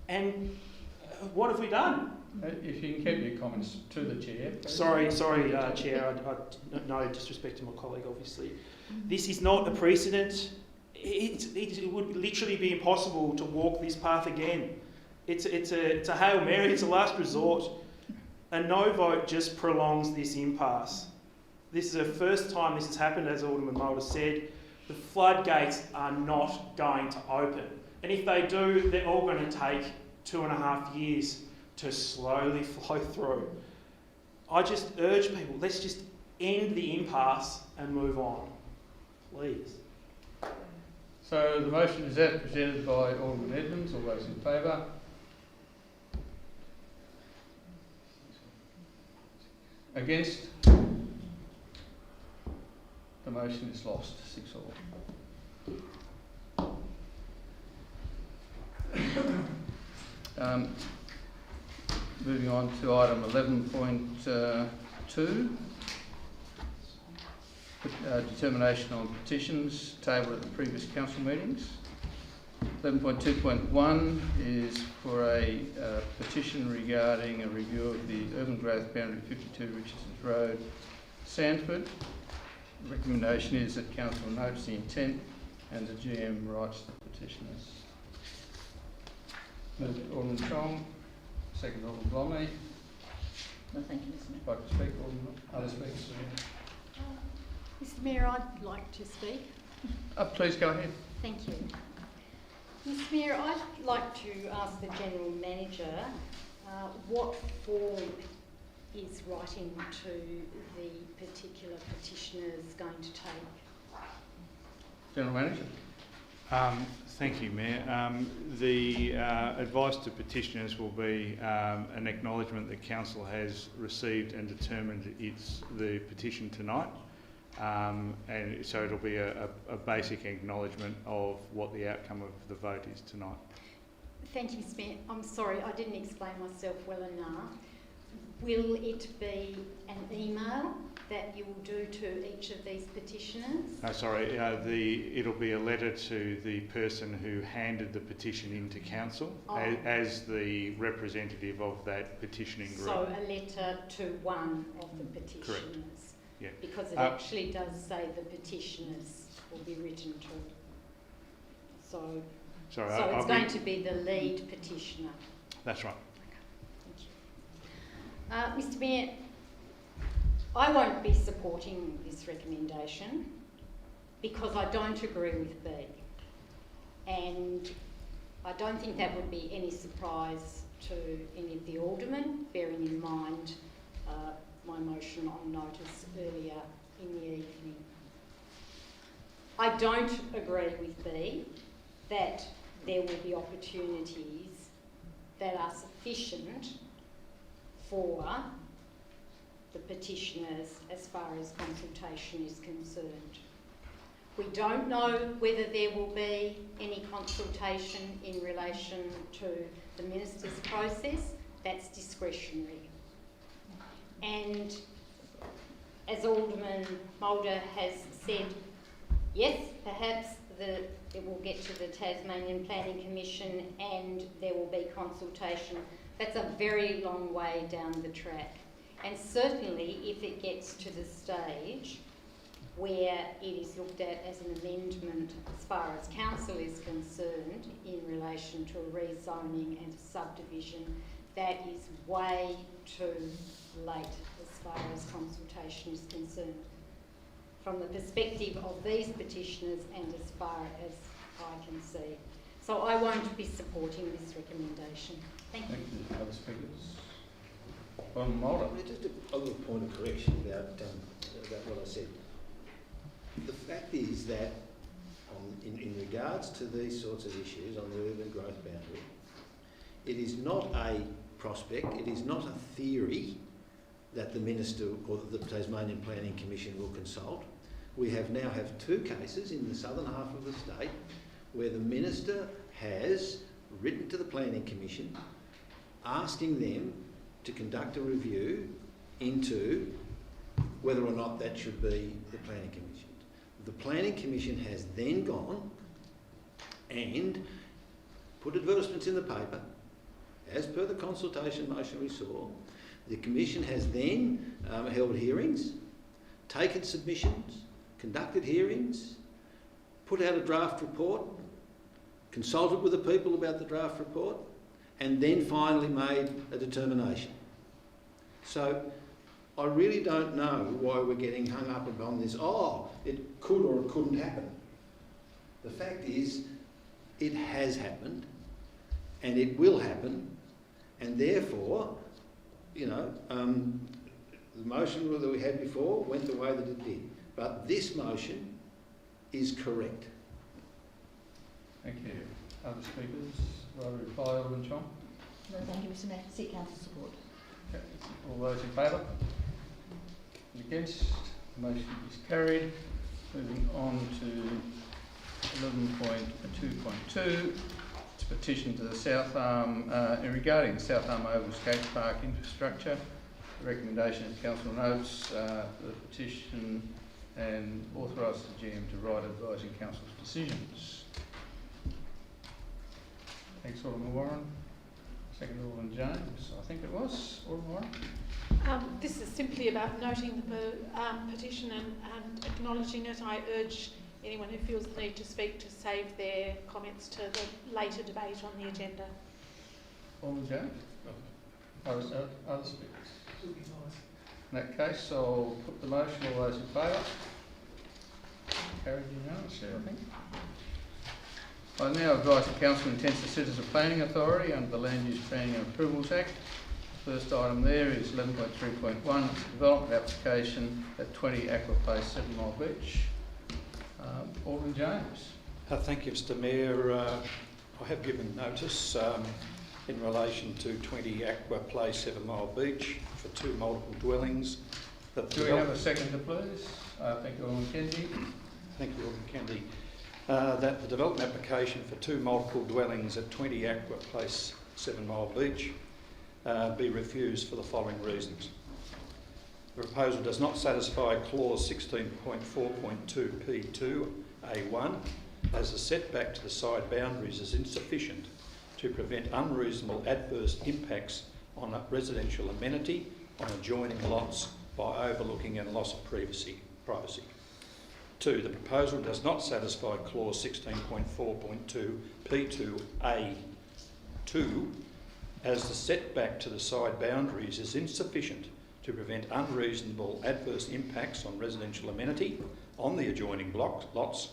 and what have we done? If you can keep your comments to the chair. Please. Sorry, Chair. No disrespect to my colleague, obviously. This is not a precedent. It would literally be impossible to walk this path again. It's a Hail Mary, it's a last resort. A no vote just prolongs this impasse. This is the first time this has happened, as Alderman Mulder said. The floodgates are not going to open. And if they do, they're all going to take 2.5 years to slowly flow through. I just urge people, let's just end the impasse and move on, please. So the motion is as presented by Alderman Edmonds. All those in favour? Against? The motion is lost, 6-all. Moving on to item 11.2. Determination on petitions tabled at the previous council meetings. 11.2.1 is for a petition regarding a review of the urban growth boundary 52 Richardson's Road, Sandford. The recommendation is that council notes the intent and the GM writes the petitioners. Moved Alderman Chong, second Alderman Blomley. No, thank you, Mr. Mayor. Like to speak, Alderman? Other speakers? Mr. Mayor, I'd like to speak. Please go ahead. Thank you. Mr. Mayor, I'd like to ask the General Manager what form is writing to the particular petitioners going to take? General Manager. Thank you, Mayor. The advice to petitioners will be an acknowledgement that Council has received and determined it's the petition tonight. And so it'll be a basic acknowledgement of what the outcome of the vote is tonight. Thank you, Mr. Mayor. I'm sorry, I didn't explain myself well enough. Will it be an email that you will do to each of these petitioners? It'll be a letter to the person who handed the petition into Council as the representative of that petitioning group. So a letter to one of the petitioners? Correct. Yeah. Because it actually does say the petitioners will be written to. So it's going to be the lead petitioner. That's right. Okay. Thank you. Mr. Mayor, I won't be supporting this recommendation because I don't agree with B. And I don't think that would be any surprise to any of the aldermen, bearing in mind my motion on notice earlier in the evening. I don't agree with B that there will be opportunities that are sufficient for the petitioners as far as consultation is concerned. We don't know whether there will be any consultation in relation to the minister's process. That's discretionary. And as Alderman Mulder has said, yes, perhaps it will get to the Tasmanian Planning Commission and there will be consultation. That's a very long way down the track. And certainly if it gets to the stage where it is looked at as an amendment as far as council is concerned in relation to a rezoning and a subdivision, that is way too late as far as consultation is concerned, from the perspective of these petitioners and as far as I can see. So I won't be supporting this recommendation. Thank you. Thank you. Other speakers? Alderman Mulder. Just a little point of correction about what I said. The fact is that in regards to these sorts of issues on the urban growth boundary, it is not a prospect, it is not a theory that the Minister or the Tasmanian Planning Commission will consult. We now have two cases in the southern half of the state where the Minister has written to the Planning Commission asking them to conduct a review into whether or not that should be the Planning Commission. The Planning Commission has then gone and put advertisements in the paper, as per the consultation motion we saw. The Commission has then held hearings, taken submissions, conducted hearings, put out a draft report, consulted with the people about the draft report, and then finally made a determination. So I really don't know why we're getting hung up upon this, it could or it couldn't happen. The fact is, it has happened, and it will happen, and therefore, the motion that we had before went the way that it did. But this motion is correct. Thank you. Other speakers? Rather reply, Alderman Chong? No, thank you, Mr Mayor. Seek council support. Okay. All those in favour? Against? The motion is carried. Moving on to 11.2.2. It's a petition to the South Arm regarding the South Arm Oval Skate Park infrastructure. The recommendation of council notes the petition and authorise the GM to write advising council's decisions. Thanks, Alderman Warren. Second, Alderman James. I think it was Alderman Warren. This is simply about noting the petition and acknowledging it. I urge anyone who feels the need to speak to save their comments to the later debate on the agenda. Alderman James? Other speakers? In that case, I'll put the motion. All those in favour? Carried unanimously, I think. I now advise the Council intends to sit as a planning authority under the Land Use Planning and Approvals Act. The first item there is 11.3.1. It's a development application at 20 Aqua Place, 7 Mile Beach. Alderman James. Thank you, Mr Mayor. I have given notice in relation to 20 Aqua Place, 7 Mile Beach for two multiple dwellings. Do we have a seconder, please? Thank you, Alderman Kennedy. Thank you, Alderman Kennedy. That the development application for two multiple dwellings at 20 Aqua Place, 7 Mile Beach be refused for the following reasons. The proposal does not satisfy clause 16.4.2 P2A1 as the setback to the side boundaries is insufficient to prevent unreasonable adverse impacts on a residential amenity on adjoining lots by overlooking and loss of privacy. 2. The proposal does not satisfy clause 16.4.2 P2A2 as the setback to the side boundaries is insufficient to prevent unreasonable adverse impacts on residential amenity on the adjoining lots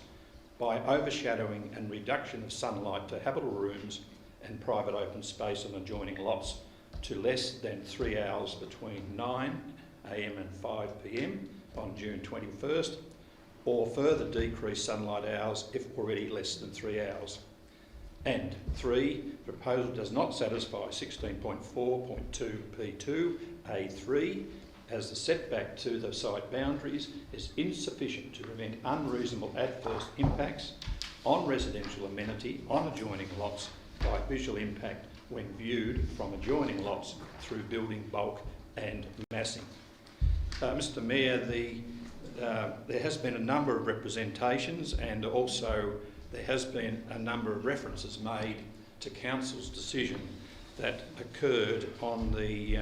by overshadowing and reduction of sunlight to habitable rooms and private open space on adjoining lots to less than 3 hours between 9 AM and 5 PM on June 21st, or further decrease sunlight hours if already less than 3 hours. And 3, the proposal does not satisfy 16.4.2 P2 A3, as the setback to the site boundaries is insufficient to prevent unreasonable adverse impacts on residential amenity on adjoining lots by visual impact when viewed from adjoining lots through building bulk and massing. Mr Mayor, there has been a number of representations, and also there has been a number of references made to Council's decision that occurred on the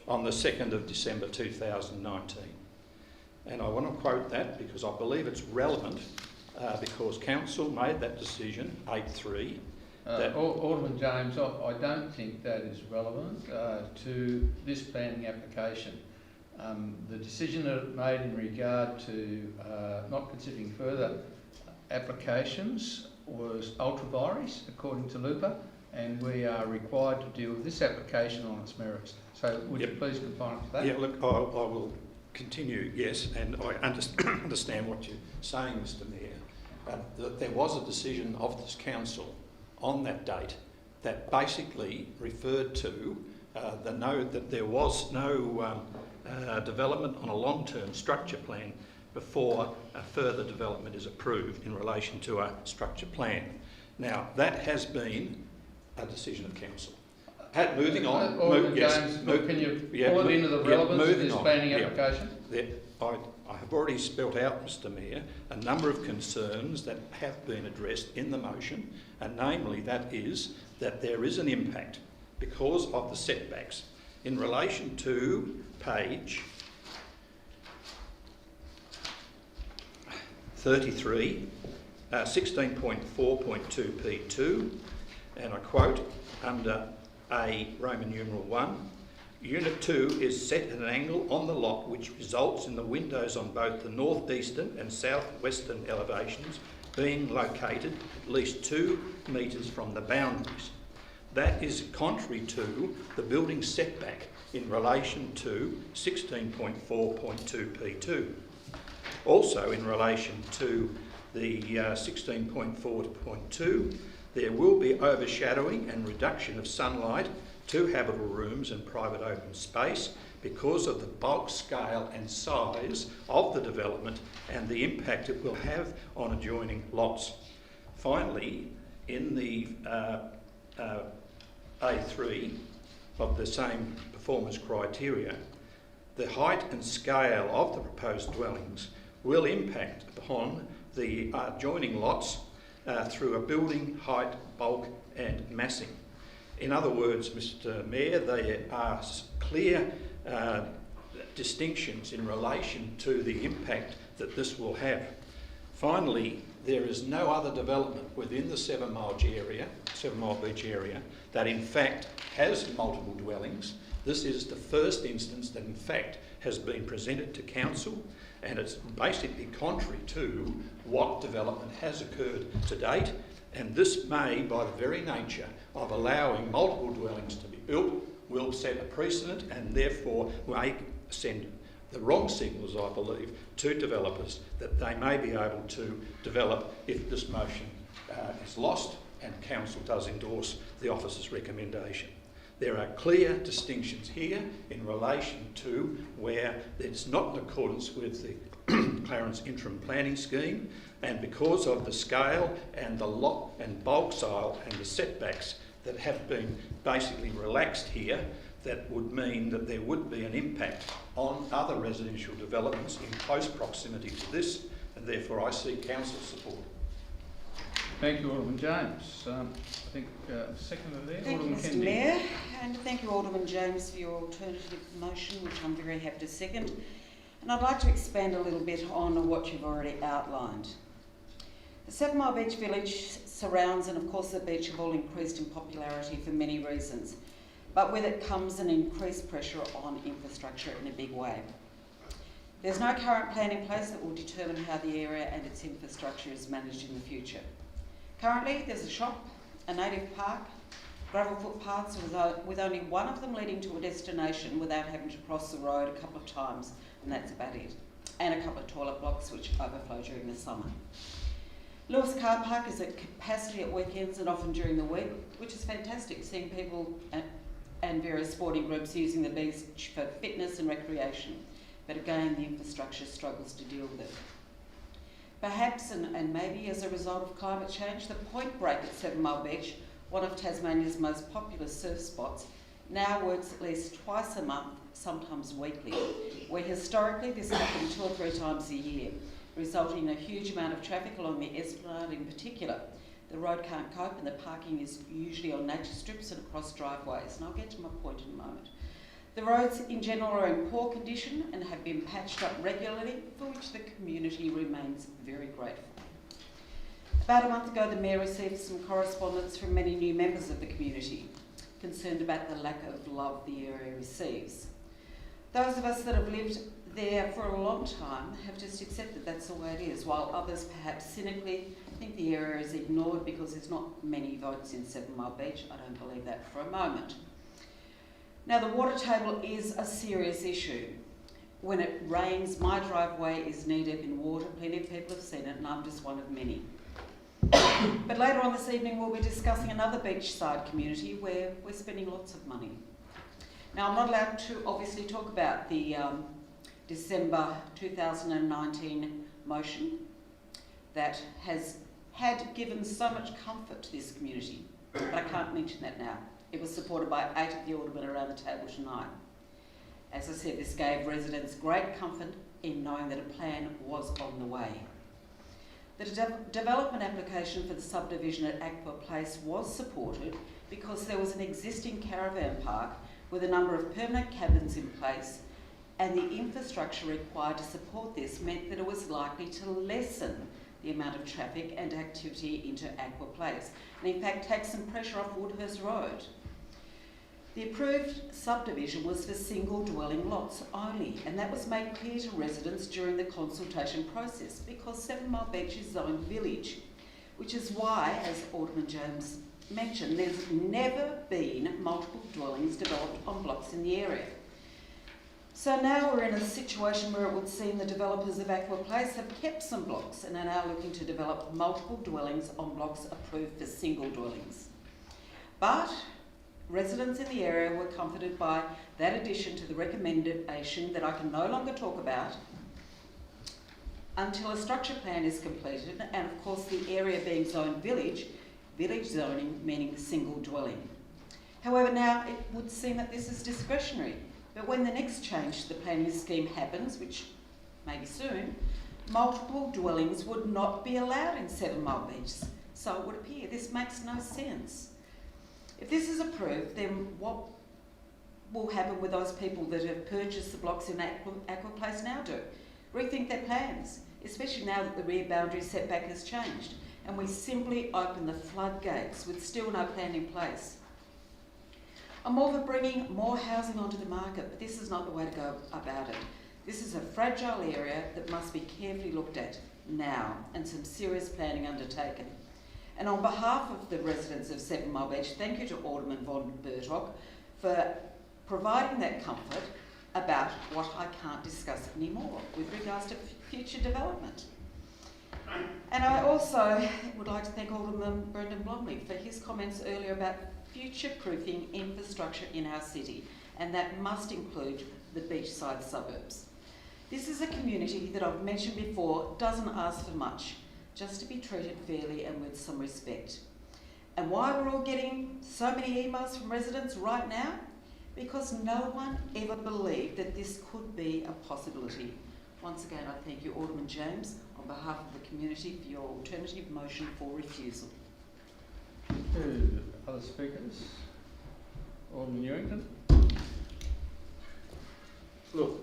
on the 2nd of December 2019. And I want to quote that because I believe it's relevant because Council made that decision, 8-3. Alderman James, I don't think that is relevant to this planning application. The decision that it made in regard to not considering further applications was ultra vires, according to Lupa, and we are required to deal with this application on its merits. So would you please confine it to that? Yeah, look, I will continue, yes, and I understand what you're saying, Mr Mayor, that there was a decision of this council on that date that basically referred to that there was no development on a long-term structure plan before a further development is approved in relation to a structure plan. Now, that has been a decision of council. Moving on. James, can you pull it into the relevance of this planning application? I have already spelt out, Mr Mayor, a number of concerns that have been addressed in the motion, and namely that is that there is an impact because of the setbacks in relation to page 33, 16.4.2 P2, and I quote, under A Roman numeral 1, Unit 2 is set at an angle on the lot which results in the windows on both the northeastern and southwestern elevations being located at least 2 metres from the boundaries. That is contrary to the building setback in relation to 16.4.2 P2. Also in relation to the 16.4.2, there will be overshadowing and reduction of sunlight to habitable rooms and private open space because of the bulk scale and size of the development and the impact it will have on adjoining lots. Finally, in the A3 of the same performance criteria, the height and scale of the proposed dwellings will impact upon the adjoining lots through a building height, bulk and massing. In other words, Mr Mayor, there are clear distinctions in relation to the impact that this will have. Finally, there is no other development within the 7 Mile Beach area that in fact has multiple dwellings. This is the first instance that in fact has been presented to council, and it's basically contrary to what development has occurred to date, and this may, by the very nature of allowing multiple dwellings to be built, will set a precedent and therefore may send the wrong signals, I believe, to developers that they may be able to develop if this motion is lost and council does endorse the officer's recommendation. There are clear distinctions here in relation to where it's not in accordance with the Clarence interim planning scheme, and because of the scale and the lot and bulk style and the setbacks that have been basically relaxed here, that would mean that there would be an impact on other residential developments in close proximity to this, and therefore I seek council support. Thank you, Alderman James. I think seconder there, Thank Alderman you, Mr Kennedy. Mayor, and thank you, Alderman James, for your alternative motion, which I'm very happy to second. And I'd like to expand a little bit on what you've already outlined. The 7 Mile Beach Village surrounds, and of course the beach, have all increased in popularity for many reasons, but with it comes an increased pressure on infrastructure in a big way. There's no current plan in place that will determine how the area and its infrastructure is managed in the future. Currently, there's a shop, a native park, gravel footpaths with only one of them leading to a destination without having to cross the road a couple of times, and that's about it. And a couple of toilet blocks which overflow during the summer. Lewis Car Park is at capacity at weekends and often during the week, which is fantastic, seeing people and various sporting groups using the beach for fitness and recreation. But again, the infrastructure struggles to deal with it. Perhaps, and maybe as a result of climate change, the Point Break at 7 Mile Beach, one of Tasmania's most popular surf spots, now works at least twice a month, sometimes weekly, where historically this happened 2 or 3 times a year, resulting in a huge amount of traffic along the Esplanade in particular. The road can't cope and the parking is usually on nature strips and across driveways, and I'll get to my point in a moment. The roads in general are in poor condition and have been patched up regularly, for which the community remains very grateful. About a month ago, the Mayor received some correspondence from many new members of the community, concerned about the lack of love the area receives. Those of us that have lived there for a long time have just accepted that's the way it is, while others perhaps cynically think the area is ignored because there's not many votes in 7 Mile Beach. I don't believe that for a moment. Now, the water table is a serious issue. When it rains, my driveway is knee-deep in water. Plenty of people have seen it, and I'm just one of many. But later on this evening, we'll be discussing another beachside community where we're spending lots of money. Now, I'm not allowed to obviously talk about the December 2019 motion that has given so much comfort to this community, but I can't mention that now. It was supported by 8 of the aldermen around the table tonight. As I said, this gave residents great comfort in knowing that a plan was on the way. The development application for the subdivision at Aqua Place was supported because there was an existing caravan park with a number of permanent cabins in place, and the infrastructure required to support this meant that it was likely to lessen the amount of traffic and activity into Aqua Place, and in fact take some pressure off Woodhurst Road. The approved subdivision was for single dwelling lots only, and that was made clear to residents during the consultation process because 7 Mile Beach is zoned village, which is why, as Alderman James mentioned, there's never been multiple dwellings developed on blocks in the area. So now we're in a situation where it would seem the developers of Aqua Place have kept some blocks and are now looking to develop multiple dwellings on blocks approved for single dwellings. But residents in the area were comforted by that addition to the recommendation that I can no longer talk about until a structure plan is completed, and of course the area being zoned village zoning meaning single dwelling. However, now it would seem that this is discretionary, but when the next change to the planning scheme happens, which may be soon, multiple dwellings would not be allowed in 7 Mile Beach. So it would appear this makes no sense. If this is approved, then what will happen with those people that have purchased the blocks in Aqua Place now do? Rethink their plans, especially now that the rear boundary setback has changed, and we simply open the floodgates with still no plan in place. I'm all for bringing more housing onto the market, but this is not the way to go about it. This is a fragile area that must be carefully looked at now, and some serious planning undertaken. And on behalf of the residents of 7 Mile Beach, thank you to Alderman von Bertok for providing that comfort about what I can't discuss anymore with regards to future development. And I also would like to thank Alderman Brendan Blomley for his comments earlier about future-proofing infrastructure in our city, and that must include the beachside suburbs. This is a community that I've mentioned before doesn't ask for much, just to be treated fairly and with some respect. And why we're all getting so many emails from residents right now? Because no one ever believed that this could be a possibility. Once again, I thank you, Alderman James, on behalf of the community for your alternative motion for refusal. Other speakers? Alderman Newington? Look,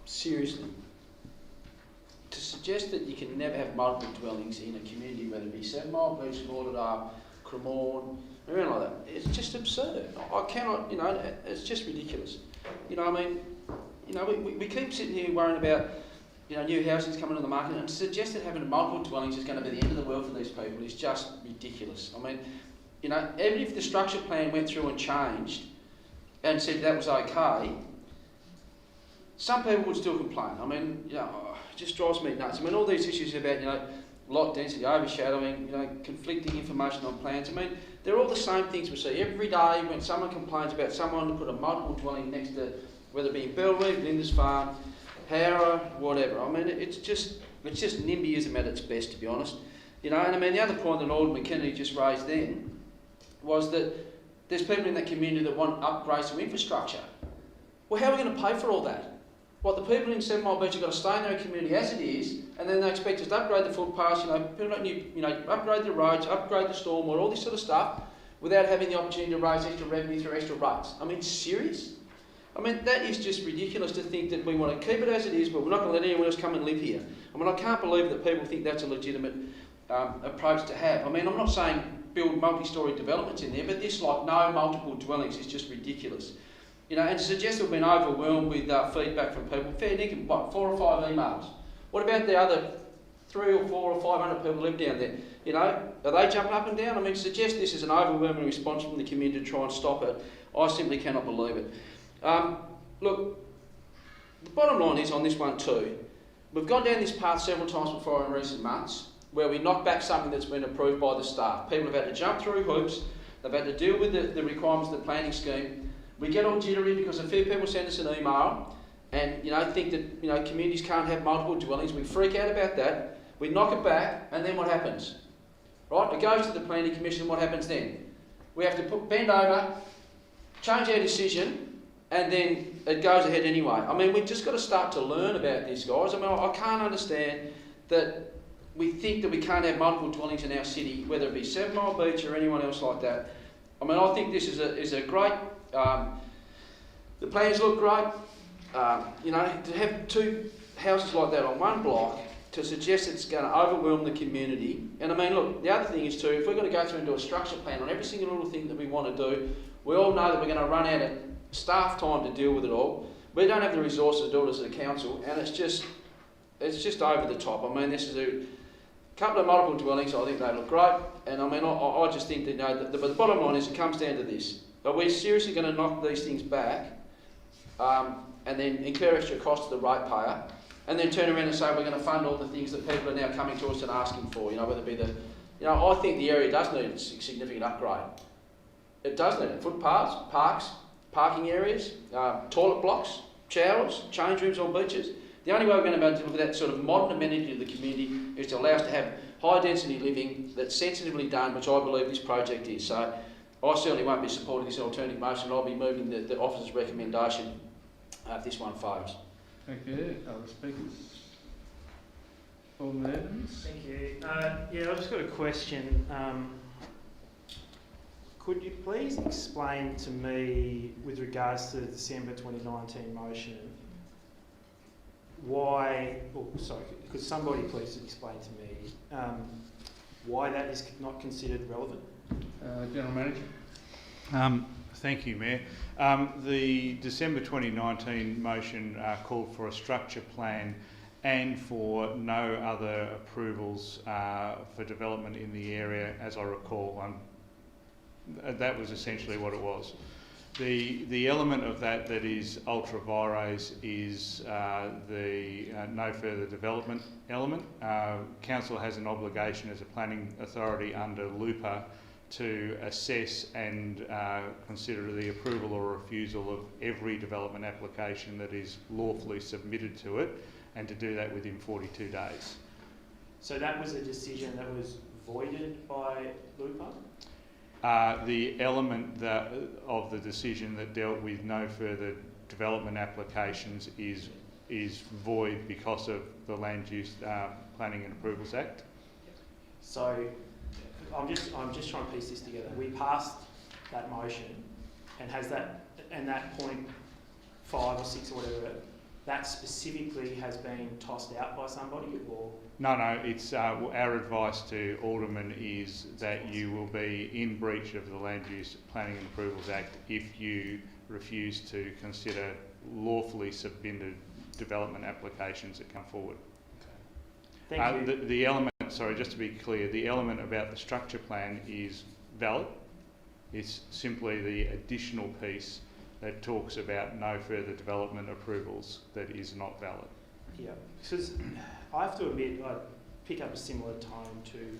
seriously, to suggest that you can never have multiple dwellings in a community, whether it be 7 Mile Beach, Lauderdale, Cremorne, around like that, it's just absurd. I cannot, it's just ridiculous. We keep sitting here worrying about, new housings coming on the market, and to suggest that having multiple dwellings is going to be the end of the world for these people is just ridiculous. You know, even if the structure plan went through and changed and said that was okay, some people would still complain. I mean, you know, it just drives me nuts. I mean, all these issues about, you know, lot density, overshadowing, you know, conflicting information on plans. I mean, they're all the same things we see every day when someone complains about someone to put a multiple dwelling next to, whether it be in Bellreeve, Linda's Farm, Howrah, whatever. I mean, it's just NIMBYism at its best, to be honest. You know, and I mean, the other point that Alderman Kennedy just raised then was that there's people in that community that want upgrades to infrastructure. Well, how are we going to pay for all that? What, the people in 7 Mile Beach have got to stay in their community as it is, and then they expect us to upgrade the footpaths, you know, people like you know, upgrade the roads, upgrade the stormwater, all this sort of stuff, without having the opportunity to raise extra revenue through extra rates. I mean, serious? I mean, that is just ridiculous to think that we want to keep it as it is, but we're not going to let anyone else come and live here. I mean, I can't believe that people think that's a legitimate approach to have. I mean, I'm not saying build multi-storey developments in there, but this, like, no multiple dwellings is just ridiculous. You know, and to suggest we've been overwhelmed with feedback from people, fair dinkum, what, 4 or 5 emails? What about the other 3 or 4 or 500 people who live down there? You know, are they jumping up and down? I mean, to suggest this is an overwhelming response from the community to try and stop it, I simply cannot believe it. Look, the bottom line is on this one too, we've gone down this path several times before in recent months, where we knock back something that's been approved by the staff. People have had to jump through hoops, they've had to deal with the requirements of the planning scheme. We get all jittery because a few people send us an email and, you know, think that, you know, communities can't have multiple dwellings. We freak out about that. We knock it back, and then what happens? Right? It goes to the Planning Commission. What happens then? We have to bend over, change our decision, and then it goes ahead anyway. I mean, we've just got to start to learn about this, guys. I mean, I can't understand that we think that we can't have multiple dwellings in our city, whether it be 7 Mile Beach or anyone else like that. I mean, I think this is a great... the plans look great. You know, to have 2 houses like that on one block, to suggest it's going to overwhelm the community. And I mean, look, the other thing is too, if we're going to go through and do a structure plan on every single little thing that we want to do, we all know that we're going to run out of staff time to deal with it all. We don't have the resources to do it as a council, and it's just over the top. I mean, this is a couple of multiple dwellings. I think they look great, and I mean, I just think that, you know, the bottom line is it comes down to this. Are we seriously going to knock these things back and then incur extra cost to the ratepayer, and then turn around and say we're going to fund all the things that people are now coming to us and asking for? You know, whether it be the, you know, I think the area does need a significant upgrade. It does need it. Footpaths, parks, parking areas, toilet blocks, showers, change rooms on beaches. The only way we're going to be able to deliver that sort of modern amenity to the community is to allow us to have high density living that's sensitively done, which I believe this project is. So I certainly won't be supporting this alternative motion. I'll be moving the officer's recommendation if this one fails. Thank you. Other speakers? Alderman Evans? Thank you. Yeah, I've just got a question. Could you please explain to me, with regards to the December 2019 motion, why, could somebody please explain to me why that is not considered relevant? General Manager. Thank you, Mayor. The December 2019 motion called for a structure plan and for no other approvals for development in the area, as I recall. That was essentially what it was. The element of that is ultra vires is the no further development element. Council has an obligation as a planning authority under LUPA to assess and consider the approval or refusal of every development application that is lawfully submitted to it, and to do that within 42 days. So that was a decision that was voided by LUPA? The element of the decision that dealt with no further development applications is void because of the Land Use Planning and Approvals Act. So I'm just trying to piece this together. We passed that motion, and has that, and that point 5 or 6 or whatever, that specifically has been tossed out by somebody, or? No, it's our advice to Aldermen is that you will be in breach of the Land Use Planning and Approvals Act if you refuse to consider lawfully submitted development applications that come forward. Okay. Thank you. The element, sorry, just to be clear, the element about the structure plan is valid. It's simply the additional piece that talks about no further development approvals that is not valid. Yeah, because I have to admit I pick up a similar tone to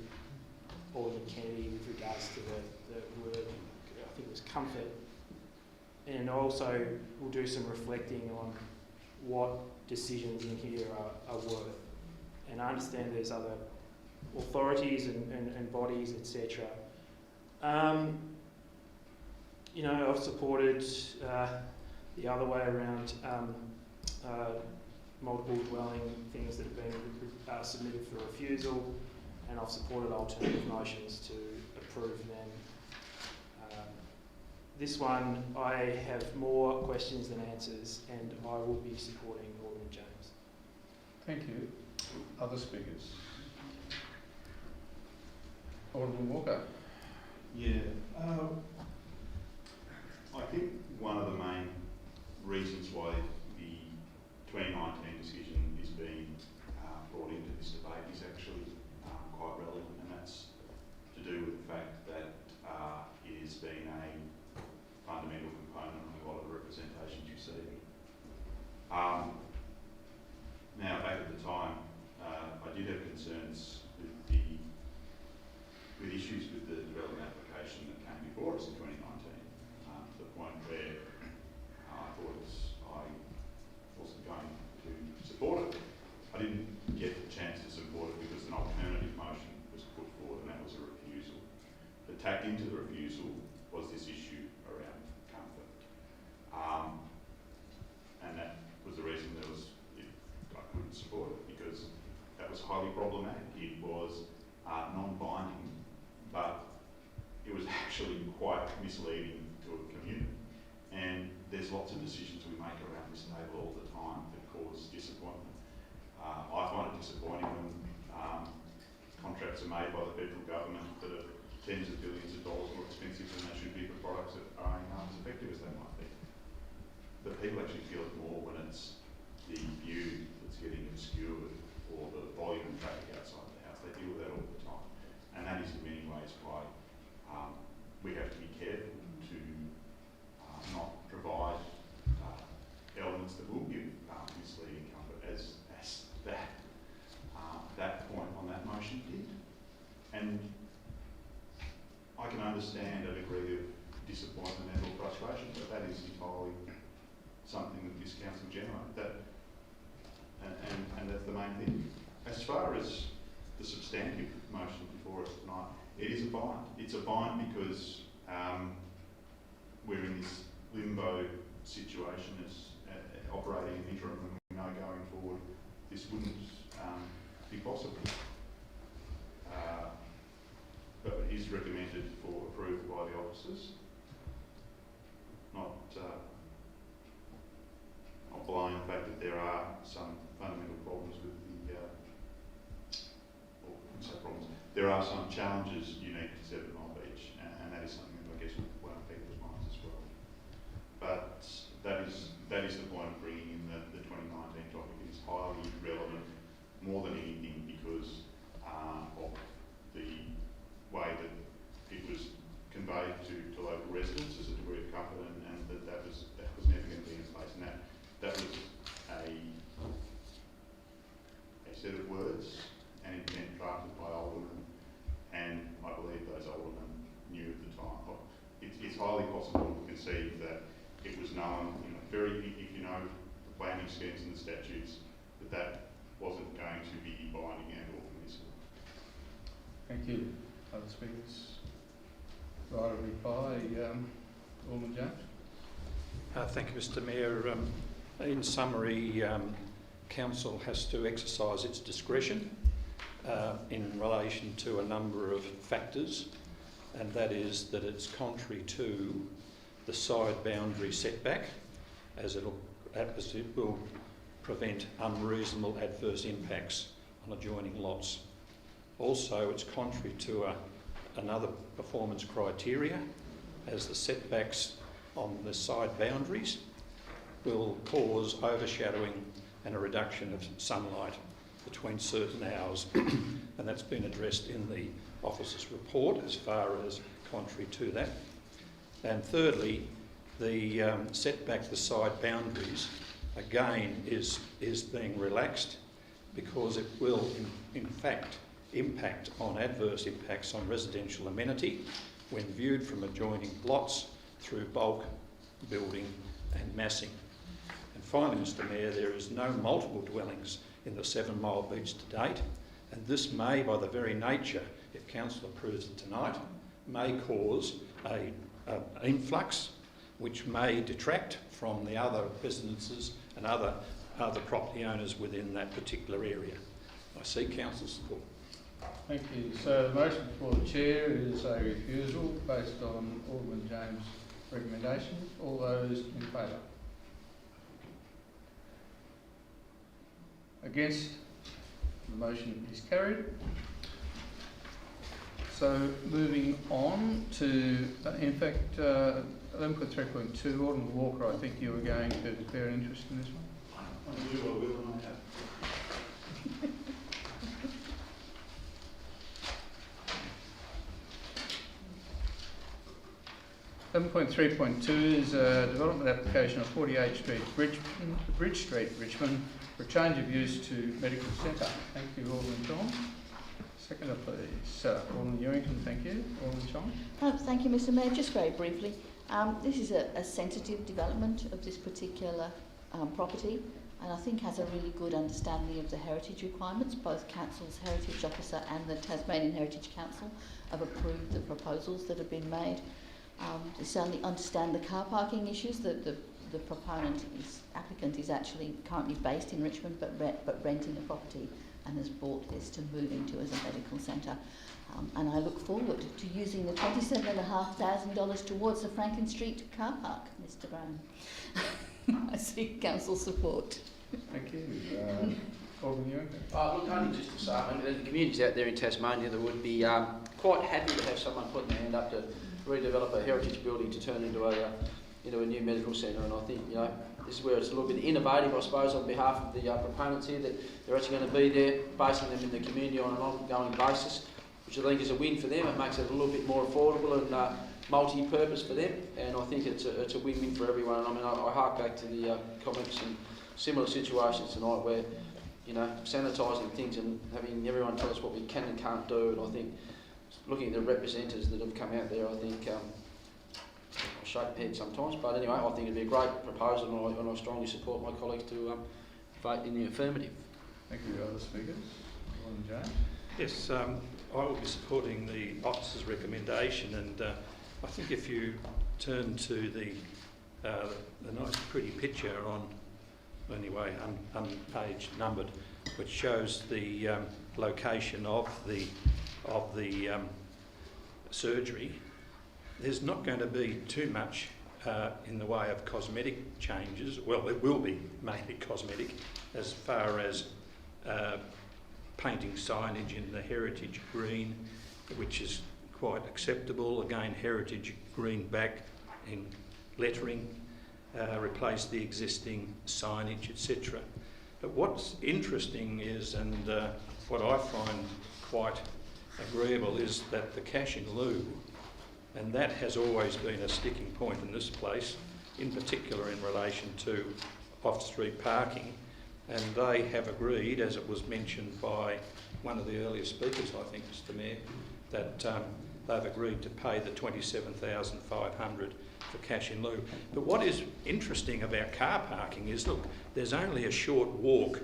Alderman Kennedy with regards to the word, I think it was comfort, and also we'll do some reflecting on what decisions in here are worth. And I understand there's other authorities and bodies, etc. You know, I've supported the other way around multiple dwelling things that have been submitted for refusal, and I've supported alternative motions to approve them. This one, I have more questions than answers, and I will be supporting Alderman James. Thank you. Other speakers? Alderman Walker. Yeah. I think one of the main reasons why the 2019 decision is being brought into this debate is actually quite relevant, and that's to do with the fact that it has been a fundamental component of a lot of the representations you see. Now, back at the time, I did have concerns with issues with the development application that came before us in 2019, to the point where I thought I wasn't going to support it. I didn't get the chance to support it because an alternative motion was put forward, and that was a refusal. But tacked into the refusal was this issue around comfort. And that was the reason I couldn't support it, because that was highly problematic. It was non-binding, but it was actually quite misleading to a community. And there's lots of decisions we make around this table all the time that cause disappointment. I find it disappointing when contracts are made by the federal government that are tens of billions of dollars more expensive than they should be for products that are as effective as they might be. But people actually feel it more when it's the view that's getting obscured or the volume of traffic outside the house. They deal with that all the time. And that is in many ways why we have to be careful to not provide elements that will give misleading comfort as that point on that motion did. And I can understand a degree of disappointment and or frustration, but that is entirely something that this council generated. And that's the main thing. As far as the substantive motion before us tonight, it is a bind. It's a bind because we're in this limbo situation as operating in interim, and we know going forward this wouldn't be possible. But it is recommended for approval by the officers, not blowing the fact that there are some fundamental problems with there are some challenges unique to 7 Mile Beach, and that is something that I guess will play on people's minds as well. But that is the point of bringing in the 2019 topic. It is highly relevant, more than anything, because of the way that it was conveyed to local residents as a degree of comfort, and that was never going to be in place, and that was a set of words and intent drafted by aldermen, and I believe those aldermen knew at the time. It's highly possible to conceive that it was known, if you know the planning schemes and the statutes, that wasn't going to be binding and or permissible. Thank you. Other speakers? Right, a reply, Alderman James. Thank you, Mr Mayor. In summary, Council has to exercise its discretion in relation to a number of factors, and that is that it's contrary to the side boundary setback, as it will prevent unreasonable adverse impacts on adjoining lots. Also, it's contrary to another performance criteria, as the setbacks on the side boundaries will cause overshadowing and a reduction of sunlight between certain hours, and that's been addressed in the officer's report as far as contrary to that. And thirdly, the setback, the side boundaries, again, is being relaxed because it will, in fact, adverse impacts on residential amenity when viewed from adjoining lots through bulk building and massing. And finally, Mr Mayor, there is no multiple dwellings in the 7 Mile Beach to date, and this may, by the very nature, if Council approves it tonight, may cause an influx which may detract from the other residences and other property owners within that particular area. I see Council support. Thank you. So the motion before the Chair is a refusal based on Alderman James' recommendation. All those in favour? Against? The motion is carried. So moving on to, in fact, 11.3.2, Alderman Walker, I think you were going to declare an interest in this one. I do, I will, and I have. 11.3.2 is a development application of 48 Street, Bridge Street, Richmond, for a change of use to medical centre. Thank you, Alderman John. Seconder, please. Alderman Ewington, thank you. Alderman Chong. Thank you, Mr Mayor. Just very briefly, this is a sensitive development of this particular property, and I think has a really good understanding of the heritage requirements. Both Council's Heritage Officer and the Tasmanian Heritage Council have approved the proposals that have been made. They certainly understand the car parking issues. The applicant is actually currently based in Richmond but renting a property and has bought this to move into as a medical centre. And I look forward to using the $27,500 towards the Franklin Street car park, Mr Brown. I seek Council support. Thank you. Alderman Ewington. Look, only just to say, I mean, the communities out there in Tasmania that would be quite happy to have someone putting their hand up to redevelop a heritage building to turn into a new medical centre, and I think, you know, this is where it's a little bit innovative, I suppose, on behalf of the proponents here, that they're actually going to be there, basing them in the community on an ongoing basis, which I think is a win for them. It makes it a little bit more affordable and multi-purpose for them, and I think it's a win-win for everyone. And I mean, I hark back to the comments and similar situations tonight where, you know, sanitising things and having everyone tell us what we can and can't do, and I think looking at the representatives that have come out there, I think I shake my head sometimes, but anyway, I think it'd be a great proposal, and I strongly support my colleagues to vote in the affirmative. Thank you. Other speakers? Alderman James. Yes, I will be supporting the officer's recommendation, and I think if you turn to the nice pretty picture on, anyway, page numbered, which shows the location of the surgery, there's not going to be too much in the way of cosmetic changes. Well, it will be mainly cosmetic, as far as painting signage in the heritage green, which is quite acceptable. Again, heritage green back in lettering, replace the existing signage, etc. But what's interesting is, and what I find quite agreeable, is that the cash in lieu, and that has always been a sticking point in this place, in particular in relation to off-street parking, and they have agreed, as it was mentioned by one of the earlier speakers, I think, Mr Mayor, that they've agreed to pay the $27,500 for cash in lieu. But what is interesting about car parking is, look, there's only a short walk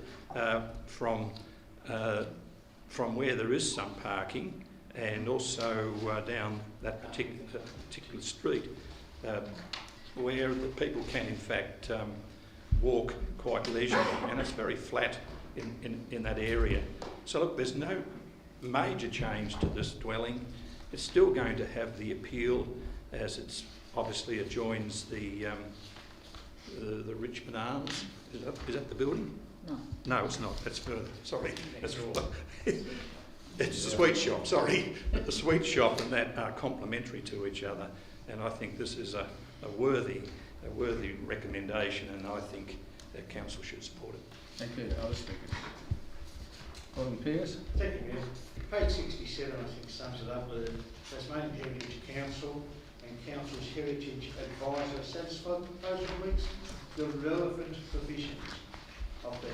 from where there is some parking, and also down that particular street, where the people can in fact walk quite leisurely, and it's very flat in that area. So look, there's no major change to this dwelling. It's still going to have the appeal, as it's obviously adjoins the Richmond Arms. Is that the building? No. No, it's not. That's further. Sorry. That's it's a sweet shop. Sorry, the sweet shop and that are complementary to each other, and I think this is a worthy recommendation, and I think that council should support it. Thank you. Other speakers? Alderman Pearce. Thank you, Mayor. Page 67, I think, sums it up. The Tasmanian Heritage Council and Council's Heritage Advisor satisfied the proposal meets the relevant provisions of the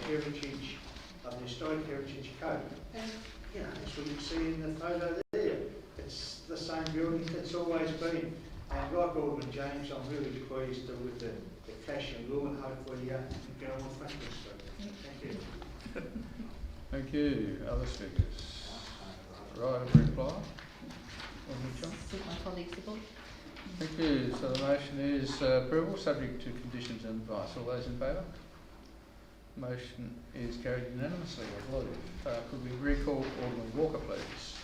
Historic Heritage Code. And, you know, as we can see in the photo there, it's the same building that's always been. And like Alderman James, I'm really pleased with the cash and lure, and hopefully you can go on Franklin Street. Thank you. Thank you. Other speakers? Right, a reply. Alderman John. My colleague Sybil. Thank you. So the motion is approval, subject to conditions and advice. All those in favour? Motion is carried unanimously, I believe. Could we recall Alderman Walker, please?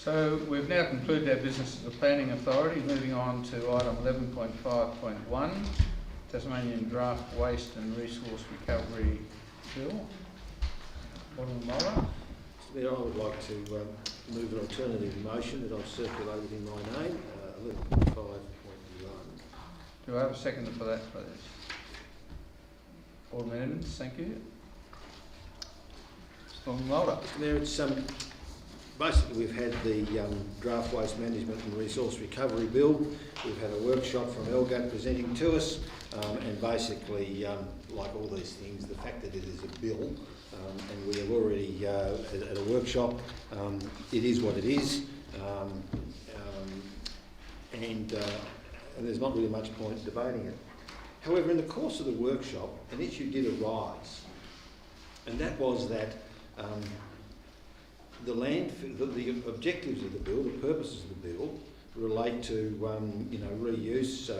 So we've now concluded our business as a planning authority. Moving on to item 11.5.1, Tasmanian Draft Waste and Resource Recovery Bill. Alderman Moller. Mr. Mayor, I would like to move an alternative motion that I've circulated in my name, 11.5.1. Do I have a second for that, please? Alderman Edmonds, thank you. Alderman Mulder. Mr. Mayor, it's basically we've had the Draft Waste Management and Resource Recovery Bill. We've had a workshop from LGAT presenting to us, and basically, like all these things, the fact that it is a bill, and we have already at a workshop, it is what it is, and there's not really much point debating it. However, in the course of the workshop, an issue did arise, and that was that the objectives of the bill, the purposes of the bill, relate to reuse,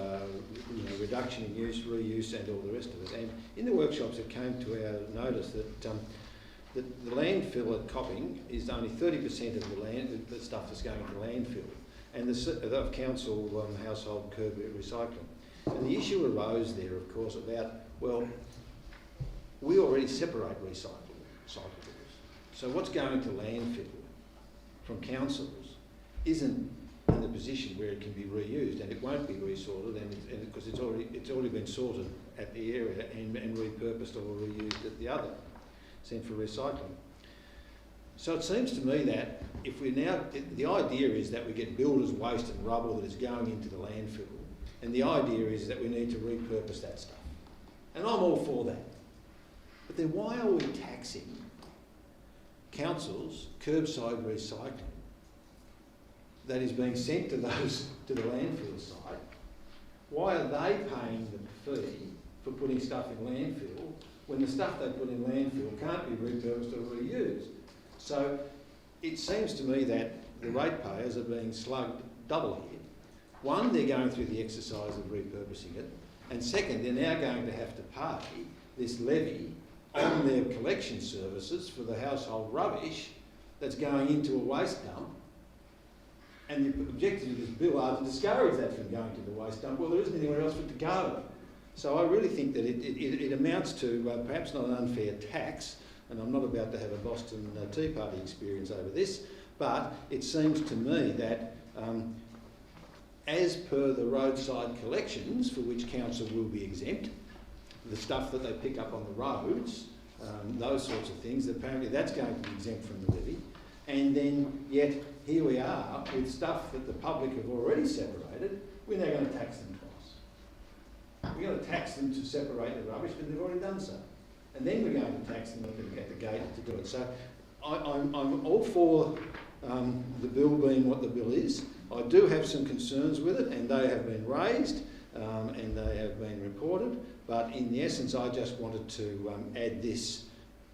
reduction in use, reuse, and all the rest of it. And in the workshops, it came to our notice that the landfill at Copping is only 30% of the stuff that's going to landfill, and of council household curb recycling. And the issue arose there, of course, about, well, we already separate recyclables. So what's going to landfill from councils isn't in the position where it can be reused, and it won't be resorted, and because it's already been sorted at the area and repurposed or reused at the other, sent for recycling. So it seems to me that if we now, the idea is that we get builders' waste and rubble that is going into the landfill, and the idea is that we need to repurpose that stuff. And I'm all for that. But then why are we taxing councils' curbside recycling that is being sent to the landfill site? Why are they paying the fee for putting stuff in landfill when the stuff they put in landfill can't be repurposed or reused? So it seems to me that the ratepayers are being slugged double here. One, they're going through the exercise of repurposing it, and second, they're now going to have to pay this levy on their collection services for the household rubbish that's going into a waste dump. And the objectives of this bill are to discourage that from going to the waste dump. Well, there isn't anywhere else for it to go. So I really think that it amounts to perhaps not an unfair tax, and I'm not about to have a Boston Tea Party experience over this, but it seems to me that as per the roadside collections, for which council will be exempt, the stuff that they pick up on the roads, those sorts of things, apparently that's going to be exempt from the levy. And then yet here we are with stuff that the public have already separated, we're now going to tax them twice. We're going to tax them to separate the rubbish, but they've already done so. And then we're going to tax them at the gate to do it. So I'm all for the bill being what the bill is. I do have some concerns with it, and they have been raised and they have been reported. But in the essence, I just wanted to add this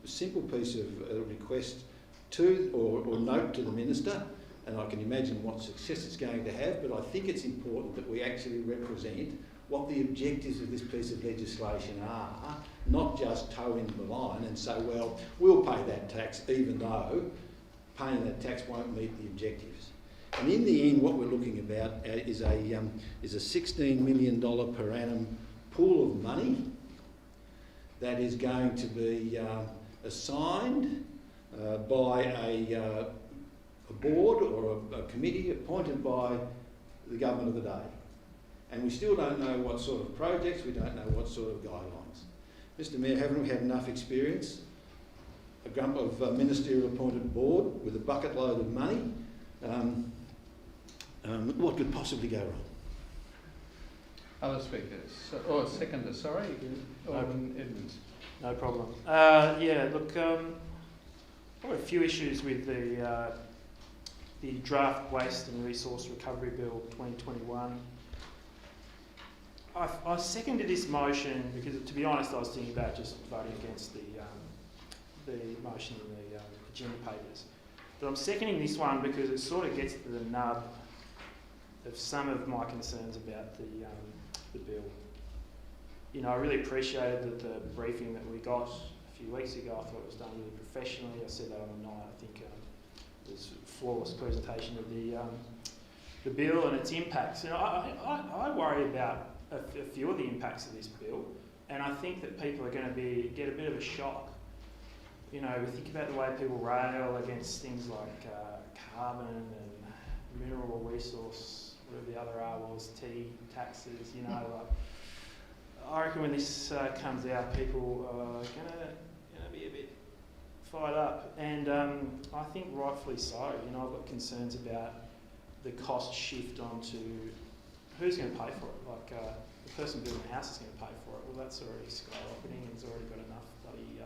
simple piece of request to or note to the Minister, and I can imagine what success it's going to have, but I think it's important that we actually represent what the objectives of this piece of legislation are, not just toe into the line and say, well, we'll pay that tax even though paying that tax won't meet the objectives. And in the end, what we're looking about is a $16 million per annum pool of money that is going to be assigned by a board or a committee appointed by the government of the day. And we still don't know what sort of projects, we don't know what sort of guidelines. Mr Mayor, haven't we had enough experience? A grump of ministerial appointed board with a bucket load of money. What could possibly go wrong? Other speakers? Or seconder, sorry, Alderman Edmonds. No problem. Yeah, look, I've got a few issues with the draft Waste and Resource Recovery Bill 2021. I seconded this motion because, to be honest, I was thinking about just voting against the motion in the agenda papers. But I'm seconding this one because it sort of gets to the nub of some of my concerns about the bill. You know, I really appreciated the briefing that we got a few weeks ago. I thought it was done really professionally. I said that on the night. I think it was a flawless presentation of the bill and its impacts. You know, I worry about a few of the impacts of this bill, and I think that people are going to get a bit of a shock. You know, we think about the way people rail against things like carbon and mineral resource, whatever the other R was, taxes, you know, like, I reckon when this comes out, people are gonna be a bit fired up, and I think rightfully so. You know, I've got concerns about the cost shift onto who's going to pay for it. Like the person building the house is going to pay for it. Well, that's already skyrocketing, and it's already got enough bloody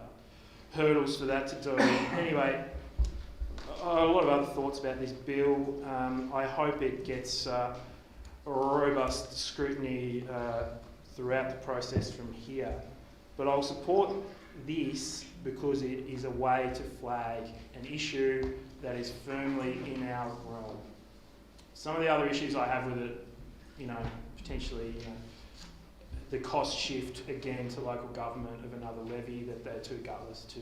hurdles for that to do. Anyway, a lot of other thoughts about this bill. I hope it gets robust scrutiny throughout the process from here. But I'll support this because it is a way to flag an issue that is firmly in our realm. Some of the other issues I have with it, you know, potentially, you know, the cost shift again to local government of another levy that they're too gutless to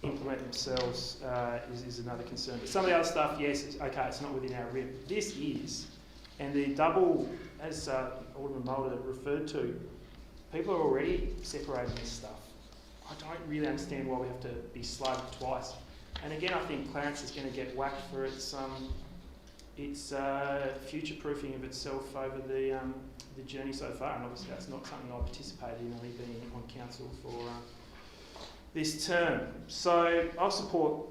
implement themselves is another concern. But some of the other stuff, yes, okay, it's not within our rim. This is. And the double, as Alderman Mulder referred to, people are already separating this stuff. I don't really understand why we have to be slugged twice. And again, I think Clarence is going to get whacked for its future-proofing of itself over the journey so far. And obviously that's not something I participated in, only being on council for this term. So I'll support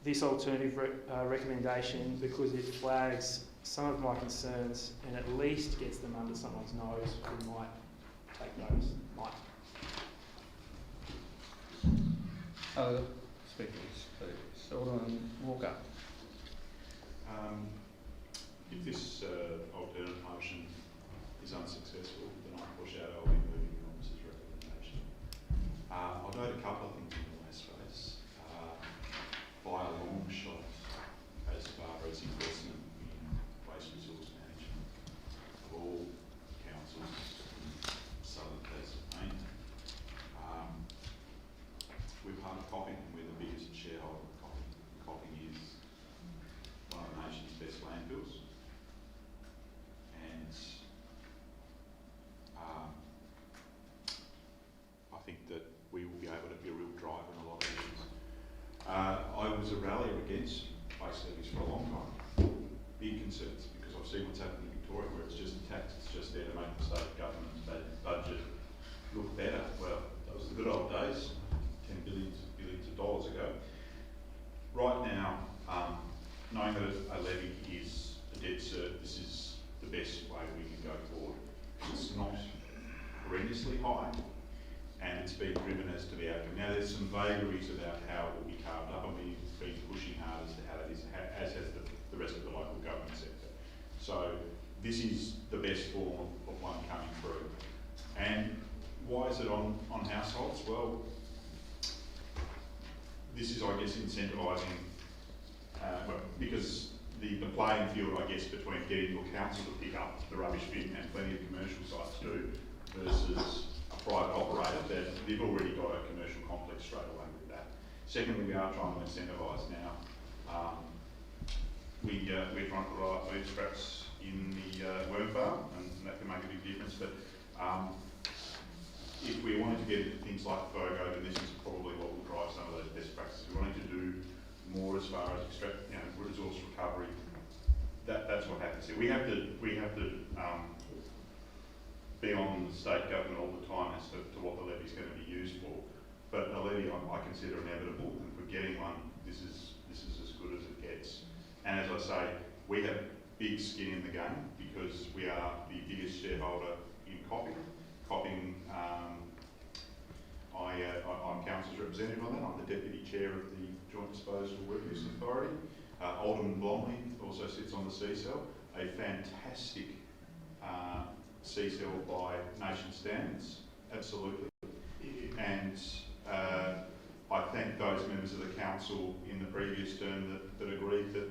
this alternative recommendation because it flags some of my concerns and at least gets them under someone's nose who might take notice. Other speakers, please. Alderman Walker. If this alternate motion is unsuccessful, then I push out I'll be moving the officer's recommendation. I'll note a couple of things in the last phase. By a long shot, as far as investment in waste resource management of all councils in southern Tasmania. We're part of Copping, and we're the biggest shareholder of Copping. Copping is one of the nation's best landfills. And I think that we will be able to be a real driver in a lot of issues. I was a rallier against waste levies for a long time. Big concerns, because I've seen what's happened in Victoria, where it's just a tax, it's just there to make the state government's budget look better. Well, that was the good old days, billions of dollars ago. Right now, knowing that a levy is a dead cert, this is the best way we can go forward. It's not horrendously high, and it's been driven as to the outcome. Now, there's some vagaries about how it will be carved up, and we've been pushing hard as to how that is, as has the rest of the local government sector. So this is the best form of one coming through. And why is it on households? Well, this is, I guess, incentivising, because the playing field, I guess, between getting your council to pick up the rubbish bin, and plenty of commercial sites do, versus a private operator, that they've already got a commercial complex straight away with that. Secondly, we are trying to incentivise now we're trying to put our food scraps in the worm farm, and that can make a big difference. But if we wanted to get into things like FOGO, then this is probably what will drive some of those best practices. We wanted to do more as far as resource recovery. That's what happens here. We have to be on the state government all the time as to what the levy is going to be used for. But a levy I consider inevitable, and for getting one, this is as good as it gets. And as I say, we have big skin in the game because we are the biggest shareholder in Copping. Copping, I'm council's representative on that. I'm the deputy chair of the Joint Disposal Work Use Authority. Alderman Blomley also sits on the C-Cell, a fantastic C-Cell by nation standards, absolutely. And I thank those members of the council in the previous term that agreed that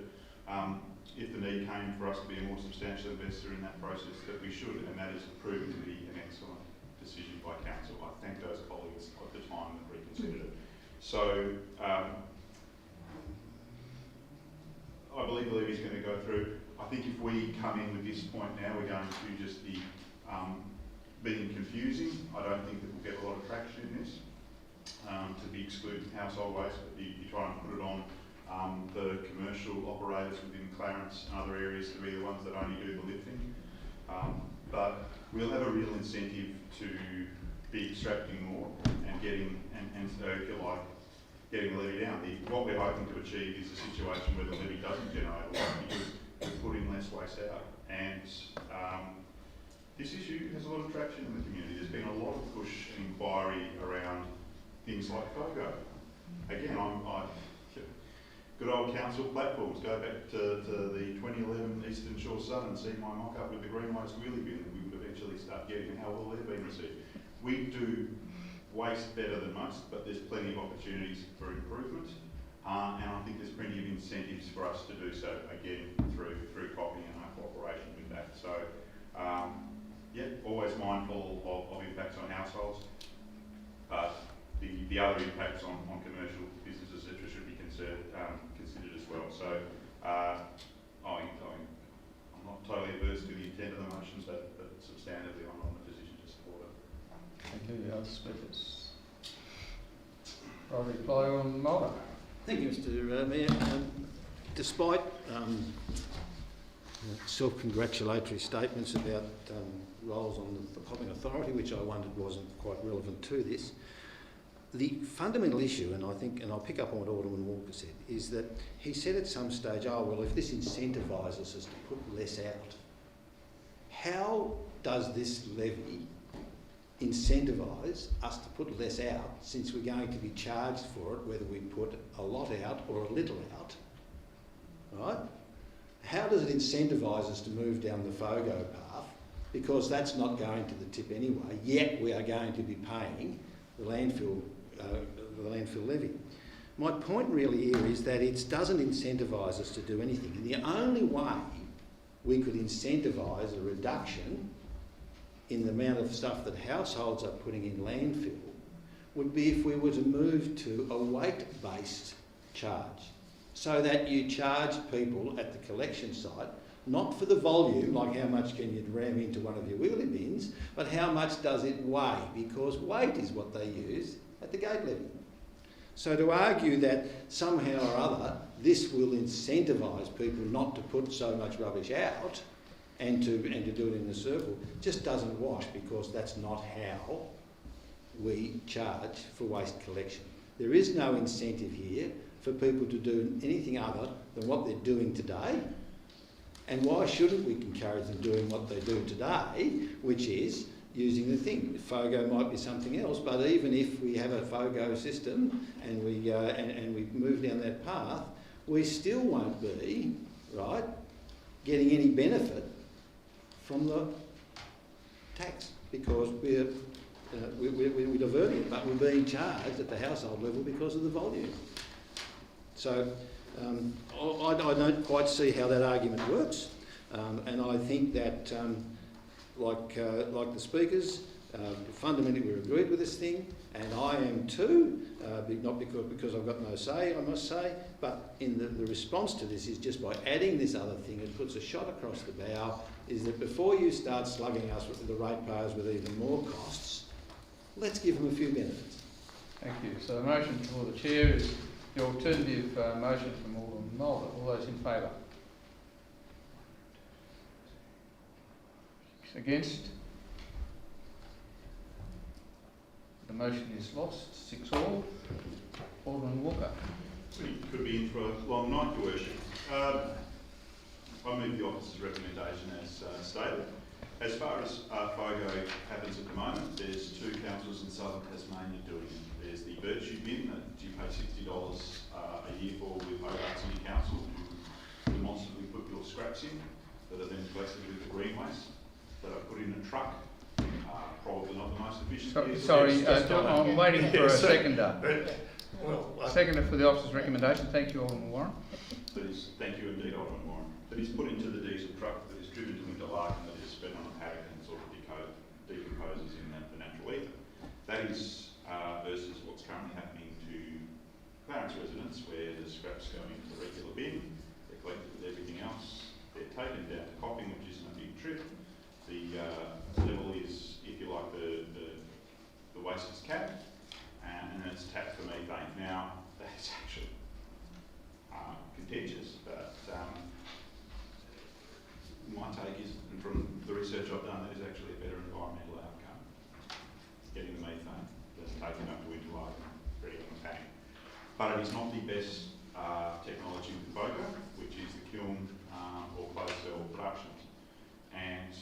if the need came for us to be a more substantial investor in that process, that we should, and that has proven to be an excellent decision by council. I thank those colleagues at the time that reconsidered it. So I believe the levy is going to go through. I think if we come in with this point now, we're going to just be being confusing. I don't think that we'll get a lot of traction in this. To be excluding household waste, but you try and put it on the commercial operators within Clarence and other areas to be the ones that only do the lifting. But we'll have a real incentive to be extracting more and getting, and so if you like, getting the levy down. What we're hoping to achieve is a situation where the levy doesn't generate a lot because we're putting less waste out. And this issue has a lot of traction in the community. There's been a lot of push and inquiry around things like FOGO. Again, good old council platforms. Go back to the 2011 Eastern Shore Sun and see my mock-up with the green waste wheelie bin that we would eventually start getting, and how well they've been received. We do waste better than most, but there's plenty of opportunities for improvement, and I think there's plenty of incentives for us to do so, again, through Copping and our cooperation with that. So, yeah, always mindful of impacts on households, but the other impacts on commercial businesses, etc., should be considered as well. So, I'm not totally averse to the intent of the motions, but substantively I'm not in a position to support it. Thank you. Other speakers? I'll reply on Mulder. Thank you, Mr. Mayor. Despite self-congratulatory statements about roles on the Copping Authority, which I wondered wasn't quite relevant to this, the fundamental issue, and I think, and I'll pick up on what Alderman Walker said, is that he said at some stage, oh, well, if this incentivises us to put less out, how does this levy incentivise us to put less out, since we're going to be charged for it, whether we put a lot out or a little out, right? How does it incentivise us to move down the FOGO path? Because that's not going to the tip anyway, yet we are going to be paying the landfill levy. My point really here is that it doesn't incentivise us to do anything, and the only way we could incentivise a reduction in the amount of stuff that households are putting in landfill would be if we were to move to a weight-based charge, so that you charge people at the collection site not for the volume, like how much can you ram into one of your wheelie bins, but how much does it weigh, because weight is what they use at the gate levy. So to argue that somehow or other this will incentivise people not to put so much rubbish out and to do it in a circle just doesn't wash, because that's not how we charge for waste collection. There is no incentive here for people to do anything other than what they're doing today. And why shouldn't we encourage them doing what they do today, which is using the thing? FOGO might be something else, but even if we have a FOGO system and we move down that path, we still won't be, right, getting any benefit from the tax, because we're diverting it, but we're being charged at the household level because of the volume. So I don't quite see how that argument works, and I think that, like the speakers, Fundamentally, we're agreed with this thing, and I am too, not because I've got no say, I must say, but in the response to this is just by adding this other thing, it puts a shot across the bow, is that before you start slugging us with the ratepayers with even more costs, let's give them a few benefits. Thank you. So the motion before the Chair is the alternative motion from Alderman Mulder. All those in favour? Against? The motion is lost. 6-all. Alderman Walker. We could be in for a long night, Your Worship. I move the officer's recommendation as stated. As far as FOGO happens at the moment, there's 2 councils in southern Tasmania doing it. There's the Virtue bin that you pay $60 a year for with Hobart City Council, who demonstrably put your scraps in that are then collected with the green waste that are put in a truck. Probably not the most efficient. Sorry, I'm waiting for a seconder. Seconder for the officer's recommendation. Thank you, Alderman Warren. Thank you indeed, Alderman Warren. That is put into the diesel truck that is driven to Interlaken, that is spent on a paddock and sort of decomposes in the natural ether. That is versus what's currently happening to Clarence residents, where the scraps go into the regular bin, they're collected with everything else, they're taken down to Copping, which isn't a big trip. The level is, if you like, the waste is capped, and then it's tapped for methane. Now, that's actually contentious, but my take is, and from the research I've done, that is actually a better environmental outcome, getting the methane than taking up to Interlaken, ready on the tank. But it is not the best technology with FOGO, which is the kiln or closed cell productions. And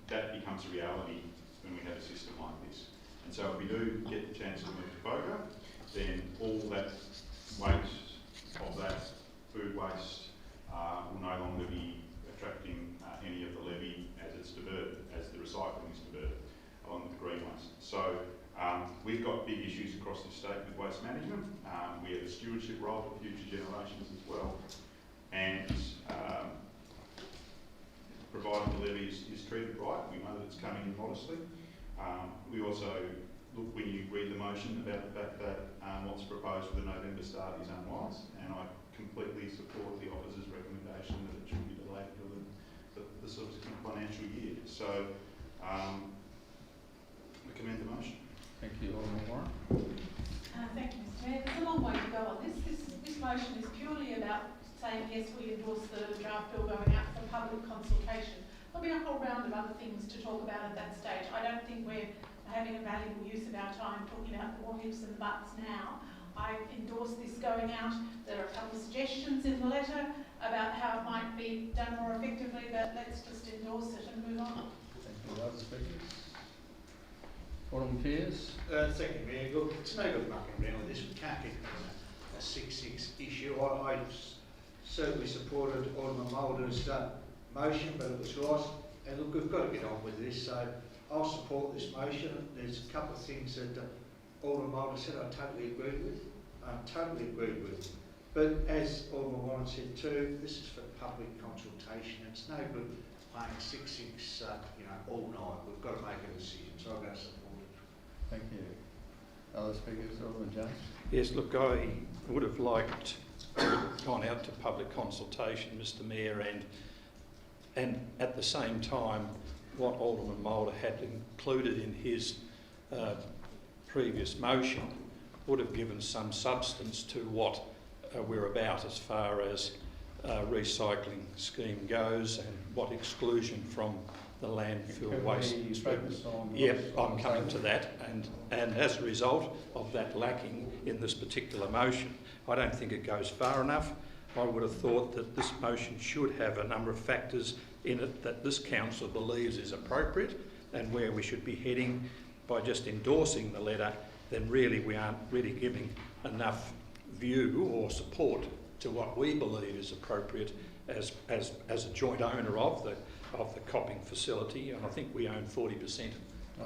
that becomes a reality when we have a system like this. And so if we do get the chance to move to FOGO, then all that waste of that food waste will no longer be attracting any of the levy as it's diverted, as the recycling is diverted, along with the green waste. So we've got big issues across the state with waste management. We have a stewardship role for future generations as well. And provided the levy is treated right, we know that it's coming in modestly. We also look, when you read the motion, about the fact that what's proposed for the November start is unwise, and I completely support the officer's recommendation that it should be delayed till the subsequent financial year. So, recommend the motion. Thank you, Alderman Warren. Thank you, Mr. Mayor. There's a long way to go on this. This motion is purely about saying, yes, we endorse the draft bill going out for public consultation. There'll be a whole round of other things to talk about at that stage. I don't think we're having a valuable use of our time talking about the what ifs and buts now. I endorse this going out. There are a couple of suggestions in the letter about how it might be done more effectively, but let's just endorse it and move on. Thank you. Other speakers? Alderman Pearce? Second, Mayor. Look, it's no good mucking around with this. We can't get a 6-6 issue. I certainly supported Alderman Mulder's motion, but it was right. And look, we've got to get on with this. So I'll support this motion. There's a couple of things that Alderman Mulder said I totally agreed with. But as Alderman Warren said too, this is for public consultation. It's no good playing 6-6 all night. We've got to make a decision. So I'm going to support it. Thank you. Other speakers? Alderman Jones? Yes, look, I would have liked to have gone out to public consultation, Mr Mayor, and at the same time what Alderman Mulder had included in his previous motion would have given some substance to what we're about as far as recycling scheme goes and what exclusion from the landfill waste stream. Yep, I'm coming to that, and as a result of that lacking in this particular motion, I don't think it goes far enough. I would have thought that this motion should have a number of factors in it that this council believes is appropriate and where we should be heading. By just endorsing the letter, then really we aren't really giving enough view or support to what we believe is appropriate as a joint owner of the Copping facility, and I think we own 40%.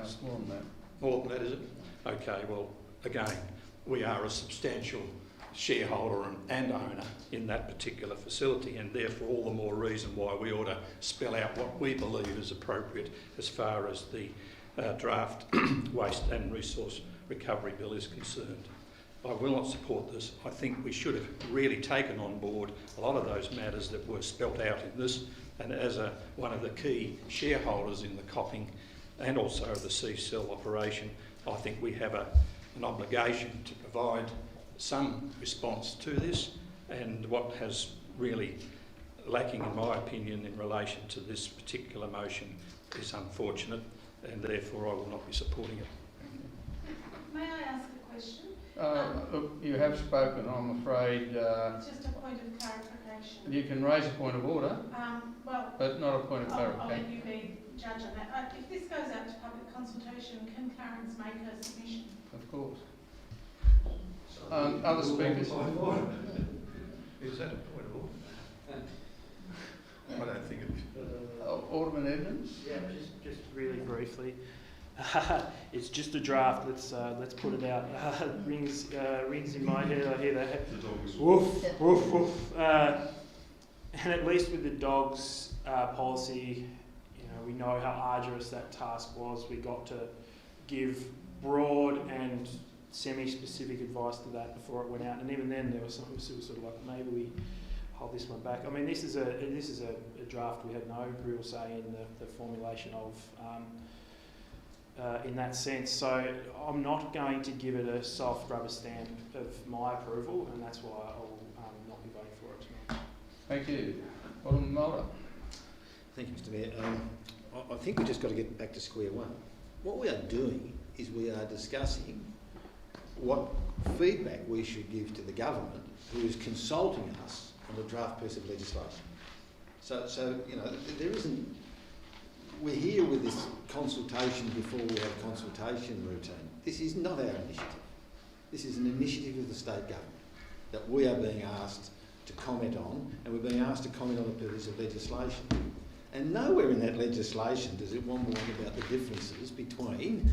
It's more than that. More than that, is it? Okay, well, again, we are a substantial shareholder and owner in that particular facility, and therefore all the more reason why we ought to spell out what we believe is appropriate as far as the draft waste and resource recovery bill is concerned. I will not support this. I think we should have really taken on board a lot of those matters that were spelt out in this, and as one of the key shareholders in the COPPing and also the C-Cell operation, I think we have an obligation to provide some response to this, and what has really lacking, in my opinion, in relation to this particular motion is unfortunate, and therefore I will not be supporting it. May I ask a question? Look, you have spoken, I'm afraid. It's just a point of clarification. You can raise a point of order, Well, but not a point of I'll let clarification. you be judge on that. If this goes out to public consultation, can Clarence make a submission? Of course. Other speakers? Is that a point of order? I don't think it. Alderman Edmonds? Yeah, just really briefly. It's just a draft. Let's put it out. Rings in my head. I hear that. Woof, woof, woof. And at least with the dogs policy, we know how arduous that task was. We got to give broad and semi-specific advice to that before it went out, and even then there was some sort of like, maybe we hold this one back. I mean, this is a draft. We had no real say in the formulation of. In that sense, so I'm not going to give it a soft rubber stamp of my approval, and that's why I will not be voting for it tonight. Thank you. Alderman Mulder? Thank you, Mr Mayor. I think we've just got to get back to square one. What we are doing is we are discussing what feedback we should give to the government who is consulting us on the draft piece of legislation. So there isn't... We're here with this consultation before we have consultation routine. This is not our initiative. This is an initiative of the state government that we are being asked to comment on, and we're being asked to comment on a piece of legislation. And nowhere in that legislation does it want about the differences between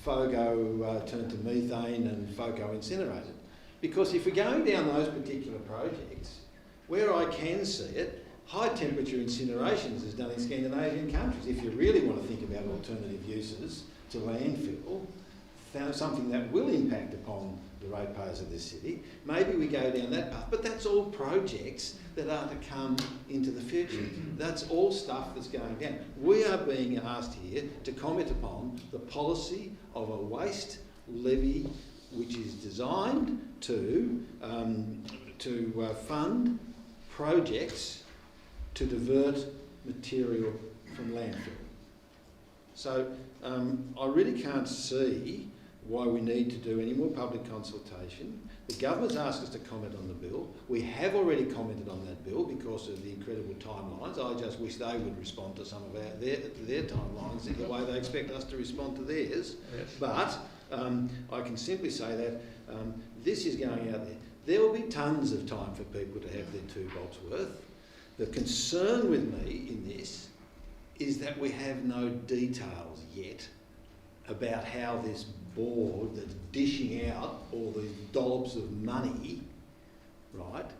FOGO turned to methane and FOGO incinerated. Because if we're going down those particular projects, where I can see it, high temperature incinerations is done in Scandinavian countries. If you really want to think about alternative uses to landfill, something that will impact upon the ratepayers of this city, maybe we go down that path. But that's all projects that are to come into the future. That's all stuff that's going down. We are being asked here to comment upon the policy of a waste levy which is designed to fund projects to divert material from landfill. So I really can't see why we need to do any more public consultation. The government's asked us to comment on the bill. We have already commented on that bill because of the incredible timelines. I just wish they would respond to some of their timelines in the way they expect us to respond to theirs. Yes. But I can simply say that this is going out there. There will be tons of time for people to have their 2 bolts worth. The concern with me in this is that we have no details yet about how this board that's dishing out all these dollops of money, right,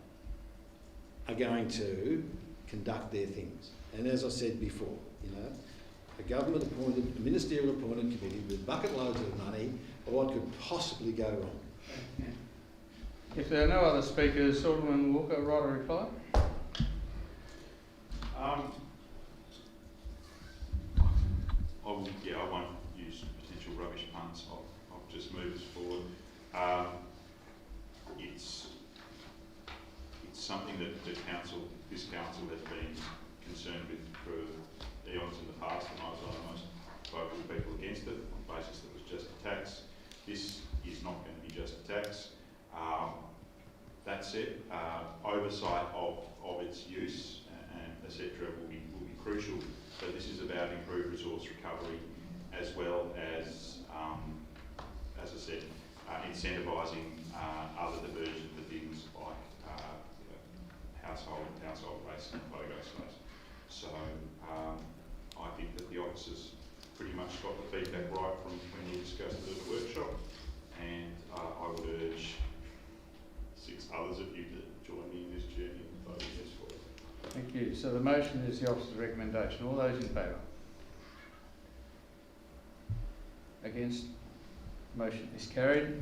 are going to conduct their things. And as I said before, a government-appointed, a ministerial-appointed committee with bucket loads of money, what could possibly go wrong? If there are no other speakers, Alderman Walker, right a reply? I won't use potential rubbish puns. I'll just move us forward. It's something that this council has been concerned with for eons in the past, and I was one of the most vocal people against it on the basis that it was just a tax. This is not going to be just a tax. That said, oversight of its use and etc. will be crucial. So this is about improved resource recovery, as well as I said, incentivising other diversion for things like household waste and FOGO space. So I think that the officers pretty much got the feedback right from when we discussed it at the workshop, and I would urge 6 others of you to join me in this journey and vote yes for it. Thank you. So the motion is the officer's recommendation. All those in favour? Against? Motion is carried.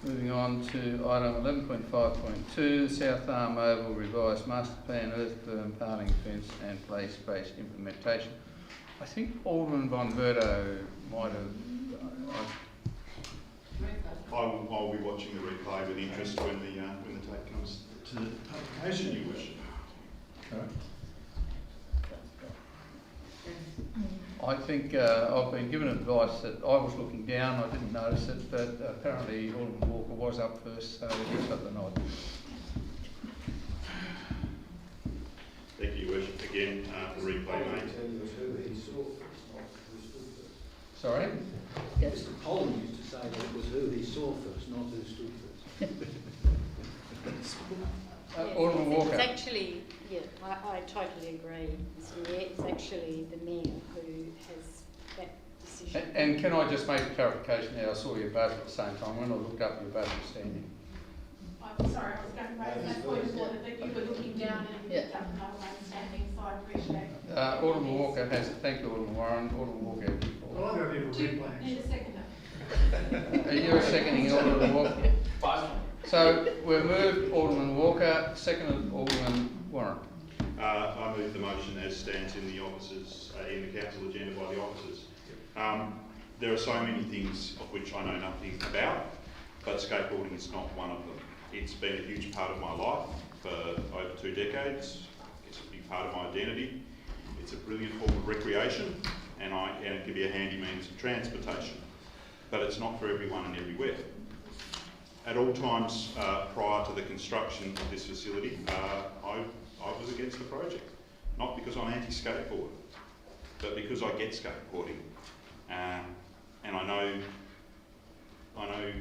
Moving on to item 11.5.2, South Arm Oval Revised Master Plan, Earth Berm, Parling Fence and Play Space Implementation. I think Alderman Von Verdo might have... I'll be watching the replay with interest when the tape comes to publication, Your Worship. I think I've been given advice that I was looking down, I didn't notice it, but apparently Alderman Walker was up first, so he's got the nod. Thank you, Your Worship. Again, the replay made. Sorry? Mr. Pollen used to say that it was who he saw first, not who stood first. Alderman Walker. It's actually, yeah, I totally agree, Mr. Mayor. It's actually the Mayor who has that decision. And can I just make a clarification now? I saw you both at the same time. When I looked up, you both were standing. I'm sorry, I was going to raise that point of order that you were looking down and you picked up another one standing, so I appreciate it. Alderman Walker has it. Thank you, Alderman Warren. Alderman Walker. Well, I'm going to give a replay. Need a seconder. Are you seconding Alderman Walker? So we've moved Alderman Walker, seconded Alderman Warren. I move the motion as stands in the officers, in the council agenda by the officers. There are so many things of which I know nothing about, but skateboarding is not one of them. It's been a huge part of my life for over 2 decades. It's a big part of my identity. It's a brilliant form of recreation, and it can be a handy means of transportation. But it's not for everyone and everywhere. At all times prior to the construction of this facility, I was against the project. Not because I'm anti-skateboard, but because I get skateboarding. And I know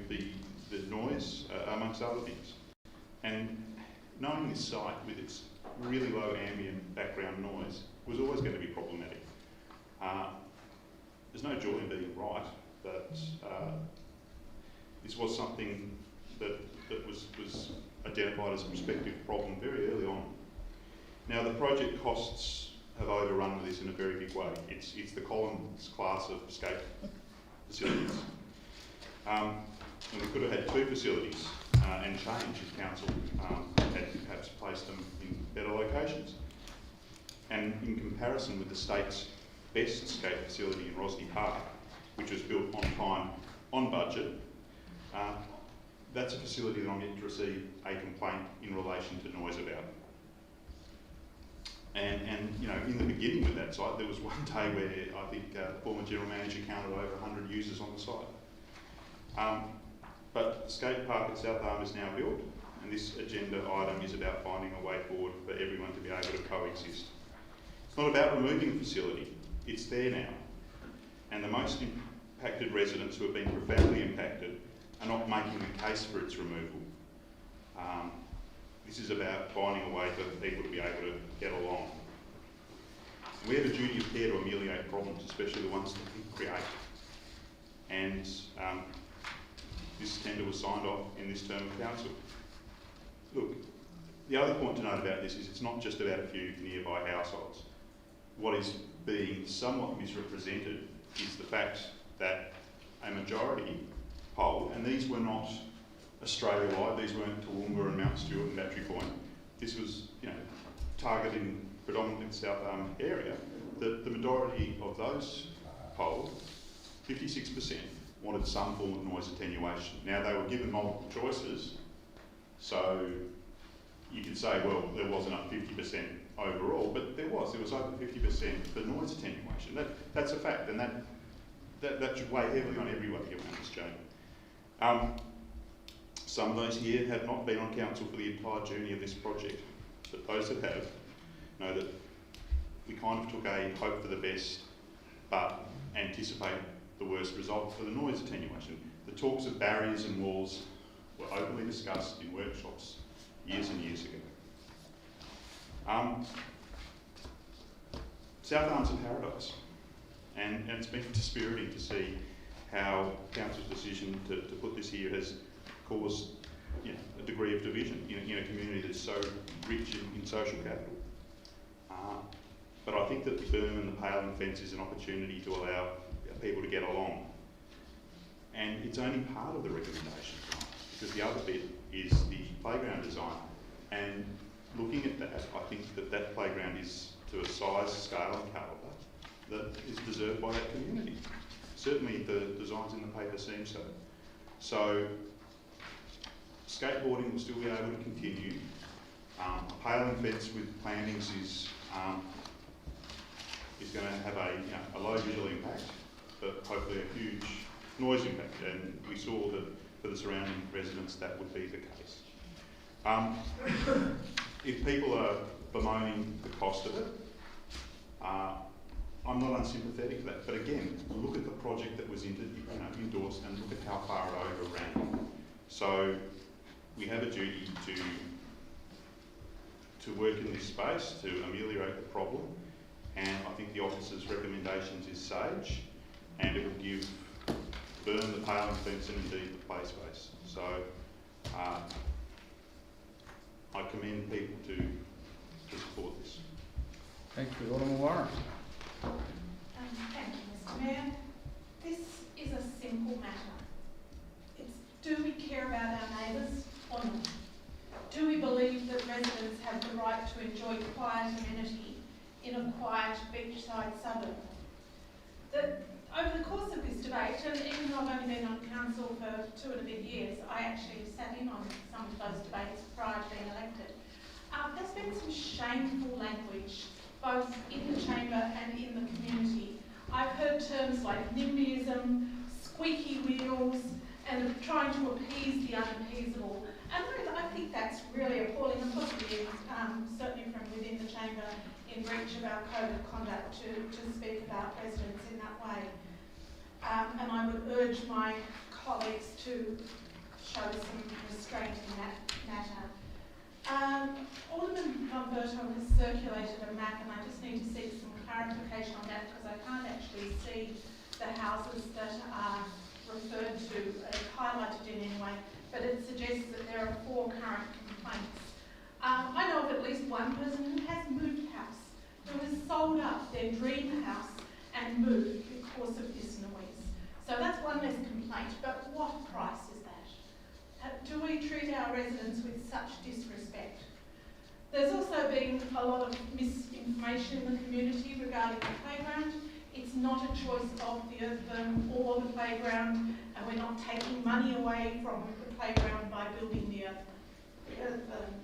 the noise, amongst other things. And knowing this site with its really low ambient background noise was always going to be problematic. There's no joy in being right, but this was something that was identified as a prospective problem very early on. Now the project costs have overrun with this in a very big way. It's the Collins class of skate facilities. And we could have had 2 facilities and change if council had perhaps placed them in better locations. And in comparison with the state's best skate facility in Rosny Park, which was built on time, on budget, that's a facility that I'm yet to receive a complaint in relation to noise about. And you know, in the beginning with that site, there was one day where I think the former general manager counted over 100 users on the site. But the skate park at South Arm is now built, and this agenda item is about finding a way forward for everyone to be able to coexist. It's not about removing the facility, it's there now. And the most impacted residents who have been profoundly impacted are not making a case for its removal. This is about finding a way for people to be able to get along. We have a duty of care to ameliorate problems, especially the ones that we create. And this tender was signed off in this term of council. Look, the other point to note about this is it's not just about a few nearby households. What is being somewhat misrepresented is the fact that a majority poll, and these were not Australia-wide, these weren't Toowoomba and Mount Stewart and Battery Point, this was, you know, targeting predominantly the South Arm area. The majority of those polled, 56%, wanted some form of noise attenuation. Now they were given multiple choices, so you could say, well, there wasn't up 50% overall, but there was over 50% for noise attenuation. That's a fact, and that should weigh heavily on everyone around this chamber. Some of those here have not been on council for the entire journey of this project, but those that have know that we kind of took a hope for the best, but anticipate the worst result for the noise attenuation. The talks of barriers and walls were openly discussed in workshops years and years ago. South Arm's a paradise, and it's been dispiriting to see how council's decision to put this here has caused, you know, a degree of division in a community that's so rich in social capital. But I think that the berm and the paling fence is an opportunity to allow people to it's only part of the recommendation tonight, because the other bit is the playground design. And looking at that, I think that that playground is to a size, scale and calibre that is deserved by that community. Certainly the designs in the paper seem so. So skateboarding will still be able to continue. A paling fence with plantings is going to have a low visual impact, but hopefully a huge noise impact. And we saw that for the surrounding residents that would be the case. If people are bemoaning the cost of it, I'm not unsympathetic to that. But again, look at the project that was endorsed and look at how far it overran. So we have a duty to work in this space to ameliorate the problem, and I think the officer's recommendations is sage, and it will give Burn the paling fence and indeed the play space. So I commend people to support this. Thank you. Alderman Warren. Thank you, Mr. Mayor. This is a simple matter. It's, do we care about our neighbours or not? Do we believe that residents have the right to enjoy quiet amenity in a quiet beachside suburb? Over the course of this debate, and even though I've only been on council for 2 and a bit years, I actually sat in on some of those debates prior to being elected. There's been some shameful language, both in the chamber and in the community. I've heard terms like NIMBYism, squeaky wheels, and trying to appease the unappeasable. And I think that's really appalling, and possibly certainly from within the chamber, in breach of our code of conduct to speak about residents in that way. And I would urge my colleagues to show some restraint in that matter. Alderman Umberto has circulated a map, and I just need to seek some clarification on that because I can't actually see the houses that are referred to, highlighted in any way, but it suggests that there are 4 current complaints. I know of at least one person who has moved house, who has sold up their dream house and moved because of this noise. So that's one less complaint, but what price is that? Do we treat our residents with such disrespect? There's also been a lot of misinformation in the community regarding the playground. It's not a choice of the earth firm or the playground, and we're not taking money away from the playground by building the earth firm.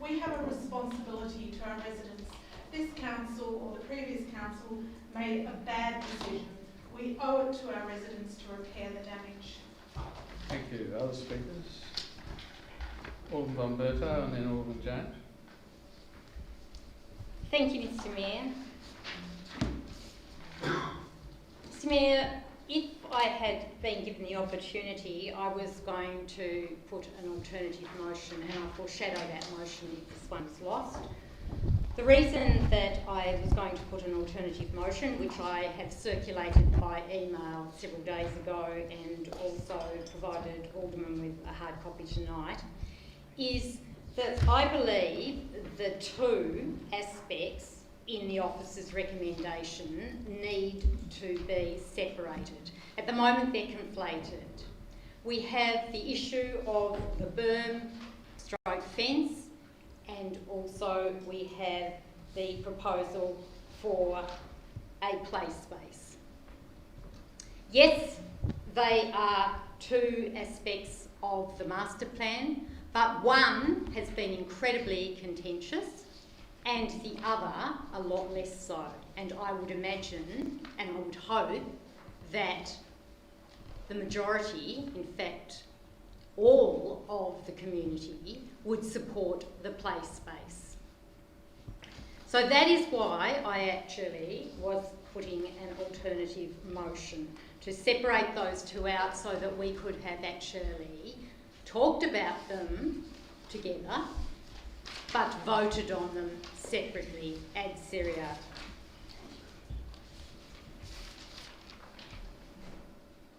We have a responsibility to our residents. This council or the previous council made a bad decision. We owe it to our residents to repair the damage. Thank you. Other speakers? Alderman Umberto and then Alderman James. Thank you, Mr. Mayor. Mr. Mayor, if I had been given the opportunity, I was going to put an alternative motion, and I foreshadow that motion if this one is lost. The reason that I was going to put an alternative motion, which I have circulated by email several days ago and also provided Alderman with a hard copy tonight, is that I believe the 2 aspects in the officer's recommendation need to be separated. At the moment they're conflated. We have the issue of the berm stroke fence, and also we have the proposal for a play space. Yes, they are 2 aspects of the master plan, but one has been incredibly contentious and the other a lot less so. And I would imagine, and I would hope, that the majority, in fact all of the community, would support the play space. So that is why I actually was putting an alternative motion to separate those 2 out so that we could have actually talked about them together but voted on them separately ad seriatim.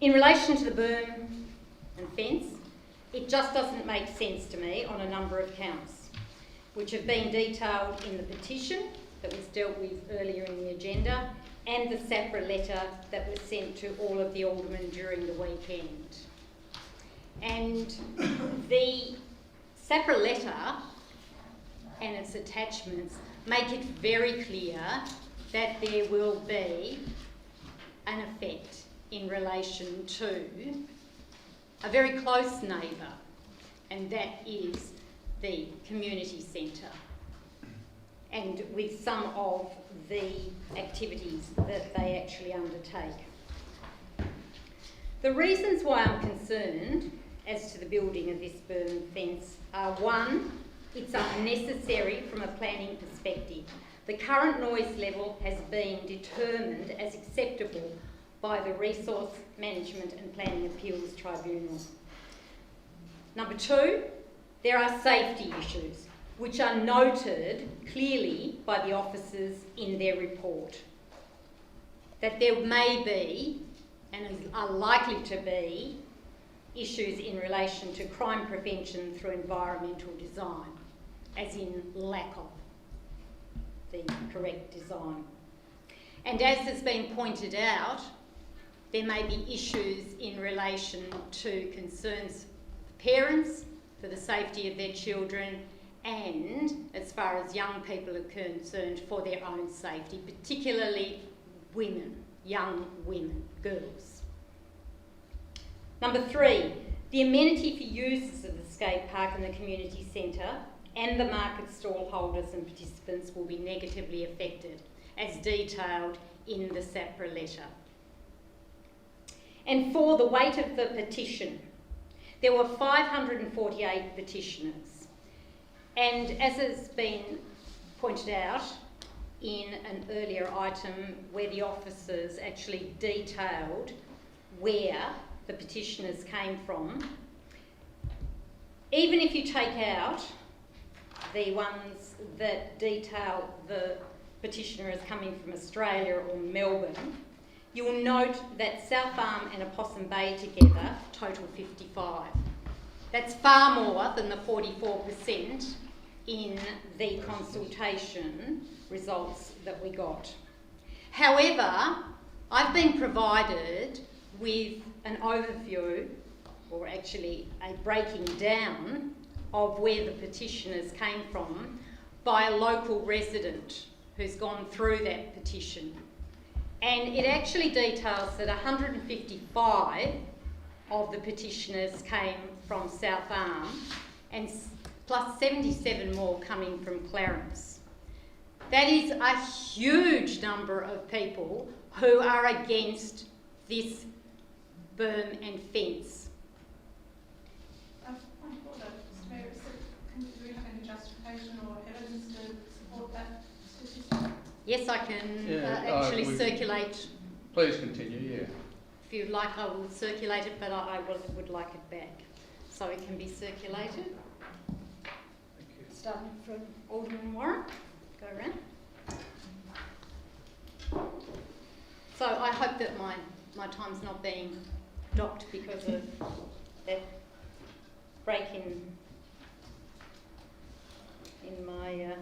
In relation to the berm and fence, it just doesn't make sense to me on a number of counts, which have been detailed in the petition that was dealt with earlier in the agenda and the SAPRA letter that was sent to all of the aldermen during the weekend. And the SAPRA letter and its attachments make it very clear that there will be an effect in relation to a very close neighbour, and that is the community centre, and with some of the activities that they actually undertake. The reasons why I'm concerned as to the building of this berm fence are: one, it's unnecessary from a planning perspective. The current noise level has been determined as acceptable by the Resource Management and Planning Appeals Tribunal. Number two, there are safety issues which are noted clearly by the officers in their report. That there may be, and are likely to be, issues in relation to crime prevention through environmental design, as in lack of the correct design. And as has been pointed out, there may be issues in relation to concerns for parents, for the safety of their children, and as far as young people are concerned, for their own safety, particularly women, young women, girls. Number three, the amenity for users of the skate park and the community centre and the market stall holders and participants will be negatively affected, as detailed in the SAPRA letter. And for the weight of the petition, there were 548 petitioners. And as has been pointed out in an earlier item where the officers actually detailed where the petitioners came from, even if you take out the ones that detail the petitioner as coming from Australia or Melbourne, you will note that South Arm and Opossum Bay together total 55. That's far more than the 44% in the consultation results that we got. However, I've been provided with an overview, or actually a breaking down, of where the petitioners came from by a local resident who's gone through that petition. And it actually details that 155 of the petitioners came from South Arm, and plus 77 more coming from Clarence. That is a huge number of people who are against this berm and fence. Do we have any justification or evidence to support that statistic? Yes, I can actually circulate. Please continue, yeah. If you'd like, I will circulate it, but I would like it back. So it can be circulated. Thank you. Starting from Alderman Warren, go around. So I hope that my time's not being docked because of that break in my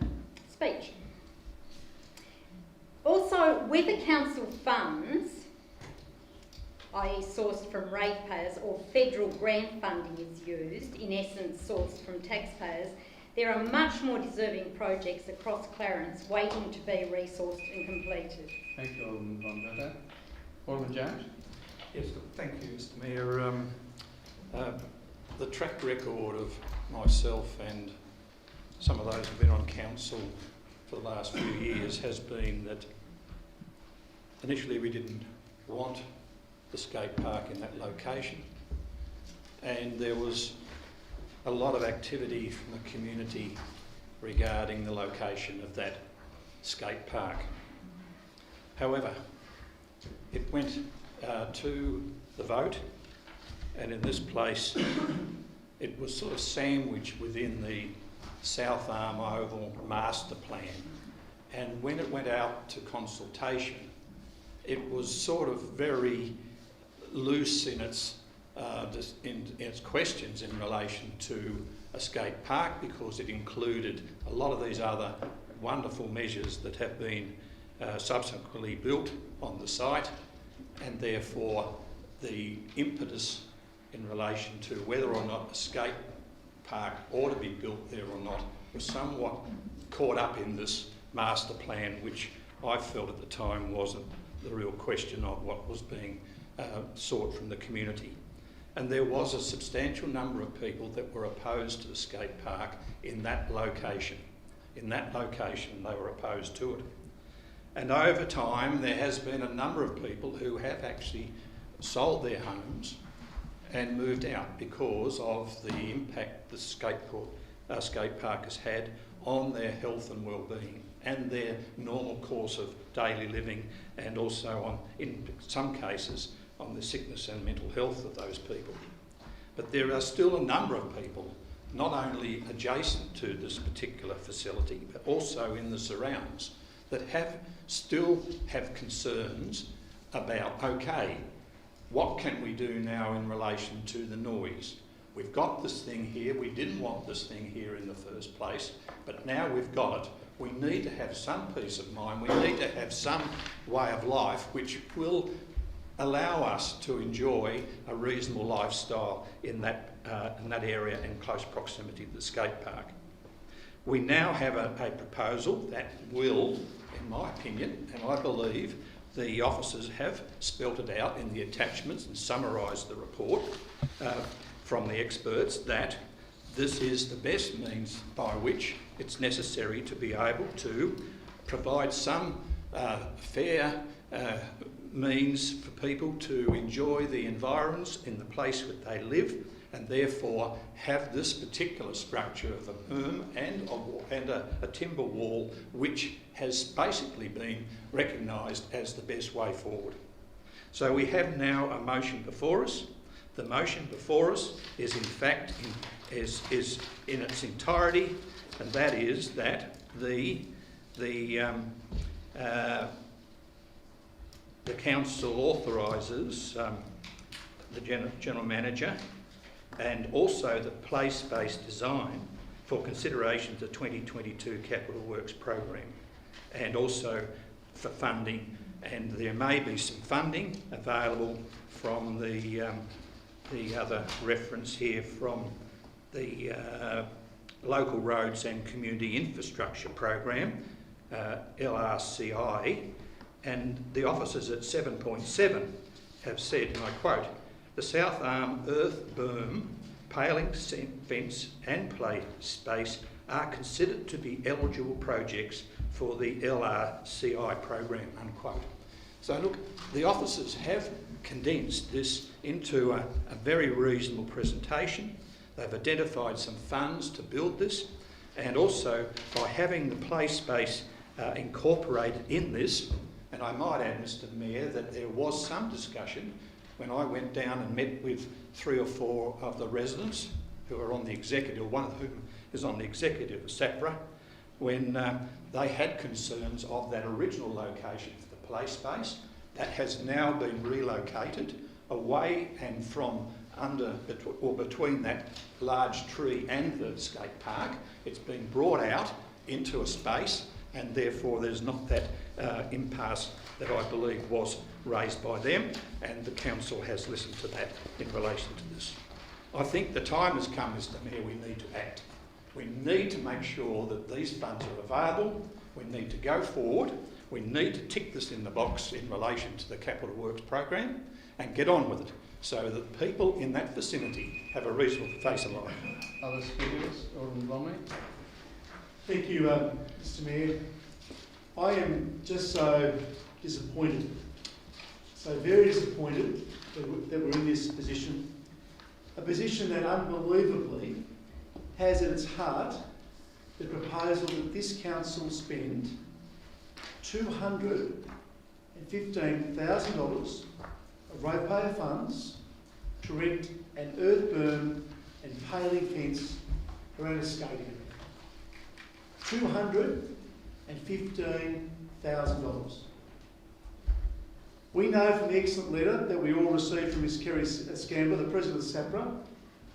speech. Also, whether council funds, i.e. sourced from ratepayers, or federal grant funding is used, in essence sourced from taxpayers, there are much more deserving projects across Clarence waiting to be resourced and completed. Thank you, Alderman Von Better. Alderman Jones? Yes, thank you, Mr Mayor. The track record of myself and some of those who've been on council for the last few years has been that initially we didn't want the skate park in that location, and there was a lot of activity from the community regarding the location of that skate park. However, it went to the vote, and in this place it was sort of sandwiched within the South Arm Oval master plan, and when it went out to consultation it was sort of very loose in its questions in relation to a skate park, because it included a lot of these other wonderful measures that have been subsequently built on the site, and therefore the impetus in relation to whether or not a skate park ought to be built there or not was somewhat caught up in this master plan, which I felt at the time wasn't the real question of what was being sought from the community. And there was a substantial number of people that were opposed to the skate park in that location. In that location, they were opposed to it. And over time, there has been a number of people who have actually sold their homes and moved out because of the impact the skate park has had on their health and well-being and their normal course of daily living, and also on, in some cases, on the sickness and mental health of those people. But there are still a number of people, not only adjacent to this particular facility, but also in the surrounds, that still have concerns about, okay, what can we do now in relation to the noise? We've got this thing here, we didn't want this thing here in the first place, but now we've got it. We need to have some peace of mind, we need to have some way of life which will allow us to enjoy a reasonable lifestyle in that area in close proximity to the skate park. We now have a proposal that will, in my opinion, and I believe the officers have spelt it out in the attachments and summarised the report from the experts, that this is the best means by which it's necessary to be able to provide some fair means for people to enjoy the environs in the place where they live, and therefore have this particular structure of a berm and a timber wall, which has basically been recognised as the best way forward. So we have now a motion before us. The motion before us is in fact is in its entirety, and that is that the council authorises the general manager and also the place-based design for consideration of the 2022 Capital Works program, and also for funding. And there may be some funding available from the other reference here from the Local Roads and Community Infrastructure Program, LRCI, and the officers at 7.7 have said, and I quote, "The South Arm earth berm, paling fence and play space are considered to be eligible projects for the LRCI program," unquote. So look, the officers have condensed this into a very reasonable presentation. They've identified some funds to build this, and also by having the play space incorporated in this. And I might add, Mr. Mayor, that there was some discussion when I went down and met with 3 or 4 of the residents who are on the executive, one of whom is on the executive of SAPRA, when they had concerns of that original location for the play space that has now been relocated away and from under or between that large tree and the skate park. It's been brought out into a space, and therefore there's not that impasse that I believe was raised by them, and the council has listened to that in relation to this. I think the time has come, Mr. Mayor, we need to act. We need to make sure that these funds are available. We need to go forward. We need to tick this in the box in relation to the Capital Works program and get on with it, so that people in that vicinity have a reasonable face of life. Other speakers? Alderman Bromley. Thank you, Mr. Mayor. I am just so disappointed, so very disappointed that we're in this position, a position that unbelievably has at its heart the proposal that this council spend $215,000 of ratepayer funds to rent an earth berm and paling fence around a skating area. $215,000. We know from the excellent letter that we all received from Ms Kerry Scamber, the President of SAPRA,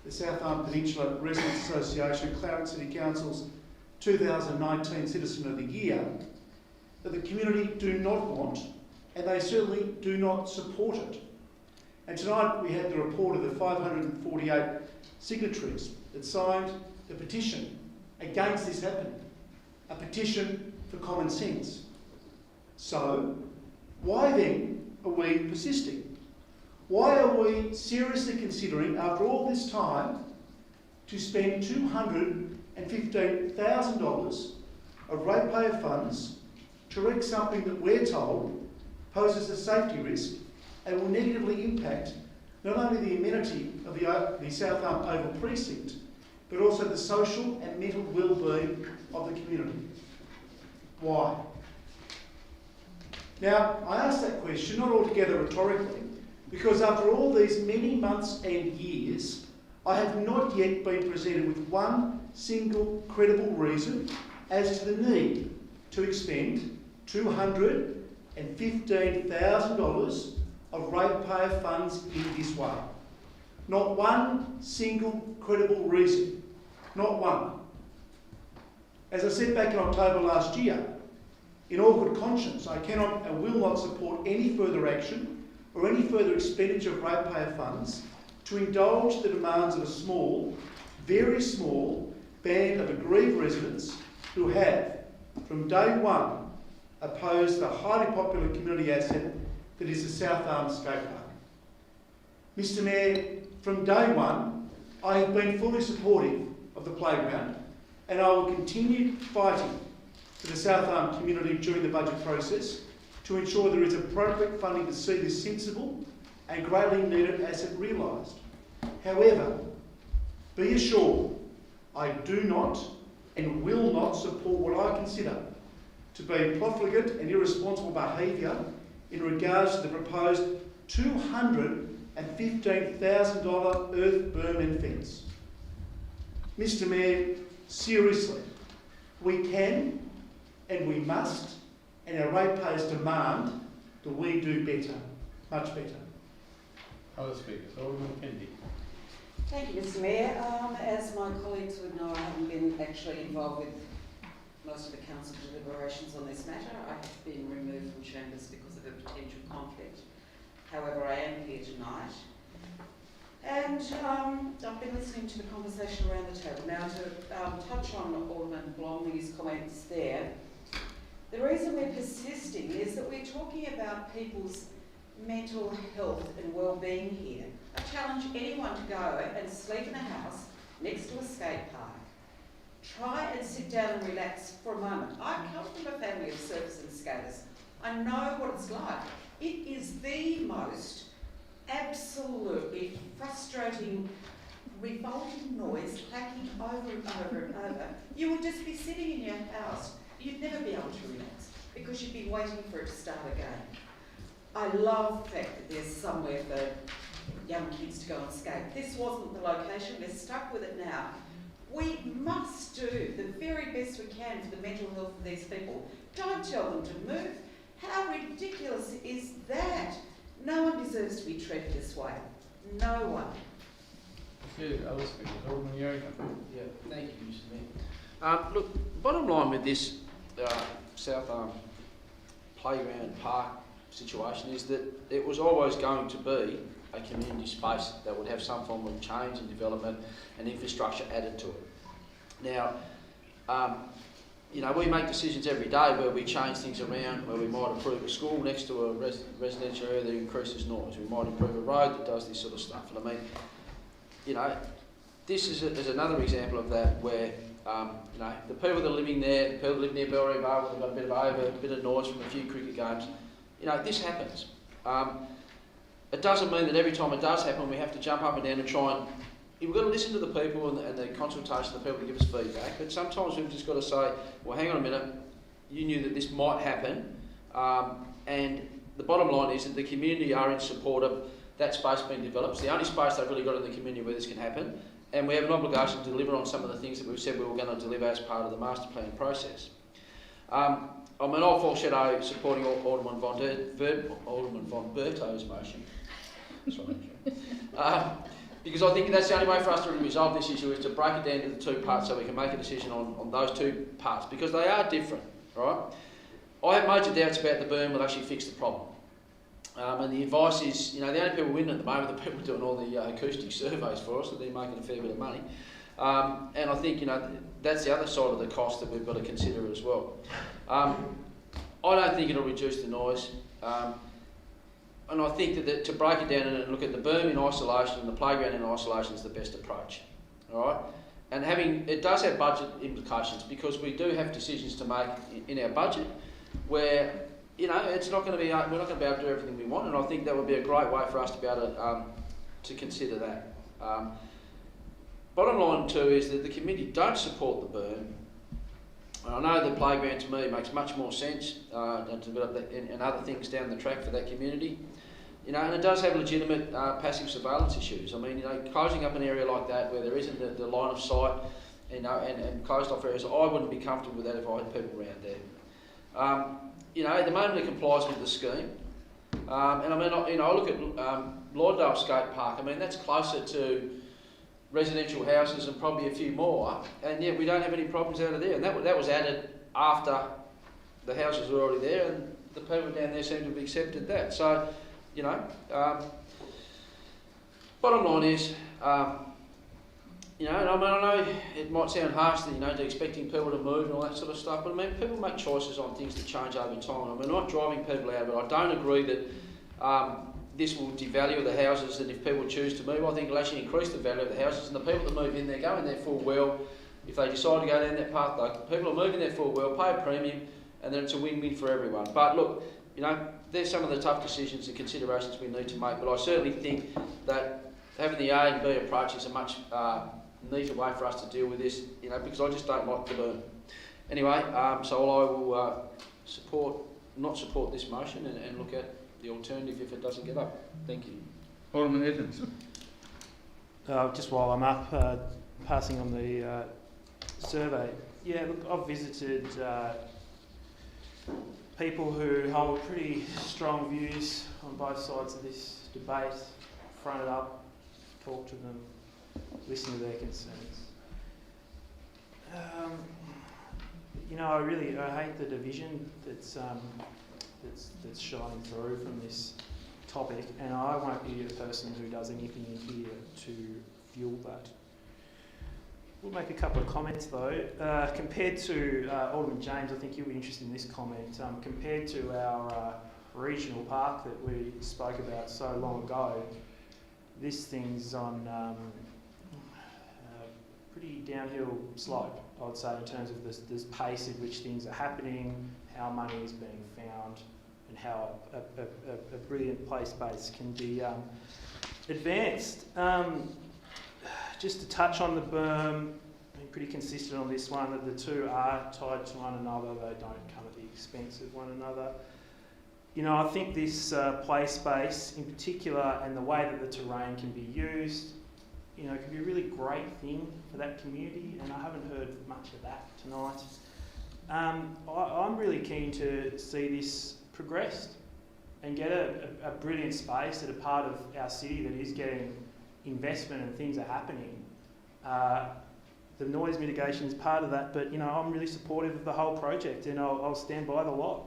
the South Arm Peninsula Residents Association, Clarence City Council's 2019 Citizen of the Year, that the community do not want, and they certainly do not support it. And tonight we had the report of the 548 signatories that signed the petition against this happening, a petition for common sense. So, why then are we persisting? Why are we seriously considering, after all this time, to spend $215,000 of ratepayer funds to wreck something that we're told poses a safety risk and will negatively impact not only the amenity of the South Arm Oval Precinct, but also the social and mental well-being of the community? Why? Now, I ask that question not altogether rhetorically, because after all these many months and years, I have not yet been presented with one single credible reason as to the need to expend $215,000 of ratepayer funds in this way. Not one single credible reason. Not one. As I said back in October last year, in all good conscience, I cannot and will not support any further action or any further expenditure of ratepayer funds to indulge the demands of a small, very small, band of aggrieved residents who have, from day one, opposed the highly popular community asset that is the South Arm Skate Park. Mr Mayor, from day one, I have been fully supportive of the playground, and I will continue fighting for the South Arm community during the budget process to ensure there is appropriate funding to see this sensible and greatly needed asset realised. However, be assured, I do not and will not support what I consider to be profligate and irresponsible behaviour in regards to the proposed $215,000 earth berm and fence. Mr Mayor, seriously, we can and we must, and our ratepayers demand that we do better, much better. Other speakers, Alderman Kennedy. Thank you, Mr Mayor. As my colleagues would know, I haven't been actually involved with most of the council deliberations on this matter. I have been removed from chambers because of a potential conflict. However, I am here tonight. And I've been listening to the conversation around the table. Now, to touch on Alderman Blomley's comments there, the reason we're persisting is that we're talking about people's mental health and well-being here. I challenge anyone to go and sleep in a house next to a skate park. Try and sit down and relax for a moment. I come from a family of surfers and skaters. I know what it's like. It is the most absolutely frustrating, revolting noise clacking over and over and over. You would just be sitting in your house. You'd never be able to relax because you'd be waiting for it to start again. I love the fact that there's somewhere for young kids to go and skate. This wasn't the location. We're stuck with it now. We must do the very best we can for the mental health of these people. Don't tell them to move. How ridiculous is that? No one deserves to be treated this way. No one. Thank you. Other speakers, Alderman Yerrigan. Yeah, thank you, Mr Mayor. Look, bottom line with this South Arm playground park situation is that it was always going to be a community space that would have some form of change and development and infrastructure added to it. Now, you know, we make decisions every day where we change things around, where we might improve a school next to a residential area that increases noise. We might improve a road that does this sort of stuff. And I mean, you know, this is another example of that where, you know, the people that are living there, the people that live near Bellery Bar, they've got a bit of noise from a few cricket games. You know, this happens. It doesn't mean that every time it does happen we have to jump up and down and try and... We've got to listen to the people and the consultation of the people to give us feedback, but sometimes we've just got to say, well, hang on a minute, you knew that this might happen, and the bottom line is that the community are in support of that space being developed. It's the only space they've really got in the community where this can happen, and we have an obligation to deliver on some of the things that we've said we were going to deliver as part of the master plan process. I'm an all foreshadow supporting Alderman von Berto's motion. Sorry, because I think that's the only way for us to resolve this issue is to break it down into the two parts so we can make a decision on those two parts, because they are different, right? I have major doubts about the berm will actually fix the problem. And the advice is, the only people winning at the moment are the people doing all the acoustic surveys for us, so they're making a fair bit of money. And I think, that's the other side of the cost that we've got to consider as well. I don't think it'll reduce the noise. And I think that to break it down and look at the berm in isolation and the playground in isolation is the best approach. All right? And it does have budget implications, because we do have decisions to make in our budget where, it's not going to be, we're not going to be able to do everything we want, and I think that would be a great way for us to be able to consider that. Bottom line too is that the committee don't support the berm. I know the playground to me makes much more sense to develop that and other things down the track for that community. And it does have legitimate passive surveillance issues. I mean, closing up an area like that where there isn't the line of sight, and closed off areas, I wouldn't be comfortable with that if I had people around there. At the moment it complies with the scheme. And I mean, I look at Lawndale Skate Park. I mean, that's closer to residential houses and probably a few more, and yet we don't have any problems out of there. And that was added after the houses were already there, and the people down there seem to have accepted that. So, bottom line is, and I know it might sound harsh that, they're expecting people to move and all that sort of stuff, but I mean, people make choices on things that change over time. I mean, I'm not driving people out, but I don't agree that this will devalue the houses, and if people choose to move, I think it'll actually increase the value of the houses, and the people that move in there go in there full well. If they decide to go down that path, though, people are moving there full well, pay a premium, and then it's a win-win for everyone. But look, there's some of the tough decisions and considerations we need to make, but I certainly think that having the A and B approach is a much neater way for us to deal with this, because I just don't like the burn. Anyway, so I will not support this motion and look at the alternative if it doesn't get up. Thank you. Alderman Edmonds. Just while I'm up, passing on the survey. Yeah, look, I've visited people who hold pretty strong views on both sides of this debate, fronted up, talk to them, listen to their concerns. I hate the division that's shining through from this topic, and I won't be the person who does anything in here to fuel that. We'll make a couple of comments though. Compared to Alderman James, I think you'll be interested in this comment. Compared to our regional park that we spoke about so long ago, this thing's on a pretty downhill slope, I would say, in terms of this pace at which things are happening, how money is being found, and how a brilliant play space can be advanced. Just to touch on the berm, I'm pretty consistent on this one, that the two are tied to one another, they don't come at the expense of one another. I think this play space in particular, and the way that the terrain can be used, can be a really great thing for that community, and I haven't heard much of that tonight. I'm really keen to see this progressed and get a brilliant space at a part of our city that is getting investment and things are happening. The noise mitigation is part of that, but I'm really supportive of the whole project, and I'll stand by the lot.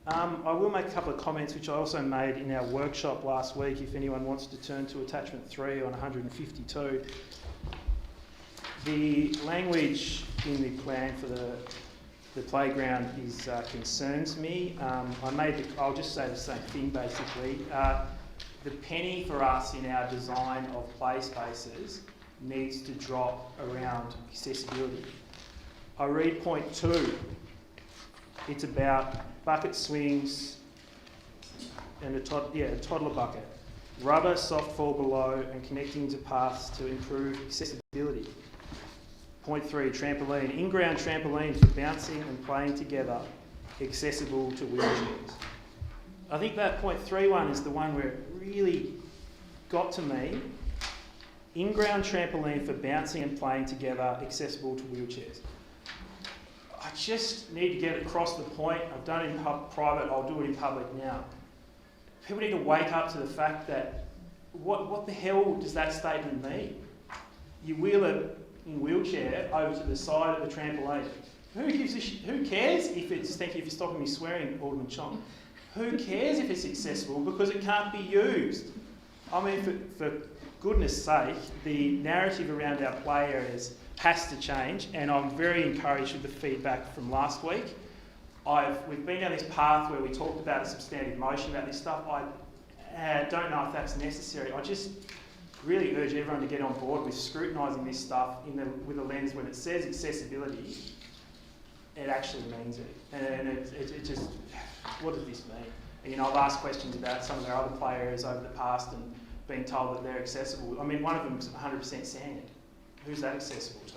I will make a couple of comments which I also made in our workshop last week, if anyone wants to turn to attachment 3 on 152. The language in the plan for the playground concerns me. I'll just say the same thing basically. The penny for us in our design of play spaces needs to drop around accessibility. I read point 2. It's about bucket swings and a toddler bucket. Rubber soft fall below and connecting to paths to improve accessibility. Point 3, trampoline. In-ground trampoline for bouncing and playing together, accessible to wheelchairs. I think that point 3 one is the one where it really got to me. In-ground trampoline for bouncing and playing together, accessible to wheelchairs. I just need to get across the point. I've done it in private, I'll do it in public now. People need to wake up to the fact that what the hell does that statement mean? You wheel it in wheelchair over to the side of the trampoline. Who cares if it's, thank you for stopping me swearing, Alderman Chong. who cares if it's accessible because it can't be used? I mean, for goodness sake, the narrative around our play areas has to change, and I'm very encouraged with the feedback from last week. We've been down this path where we talked about a substantive motion about this stuff. I don't know if that's necessary. I just really urge everyone to get on board with scrutinising this stuff with a lens when it says accessibility, it actually means it. And it just, what does this mean? And, you know, I've asked questions about some of our other play areas over the past and been told that they're accessible. I mean, one of them's 100% sand. Who's that accessible to?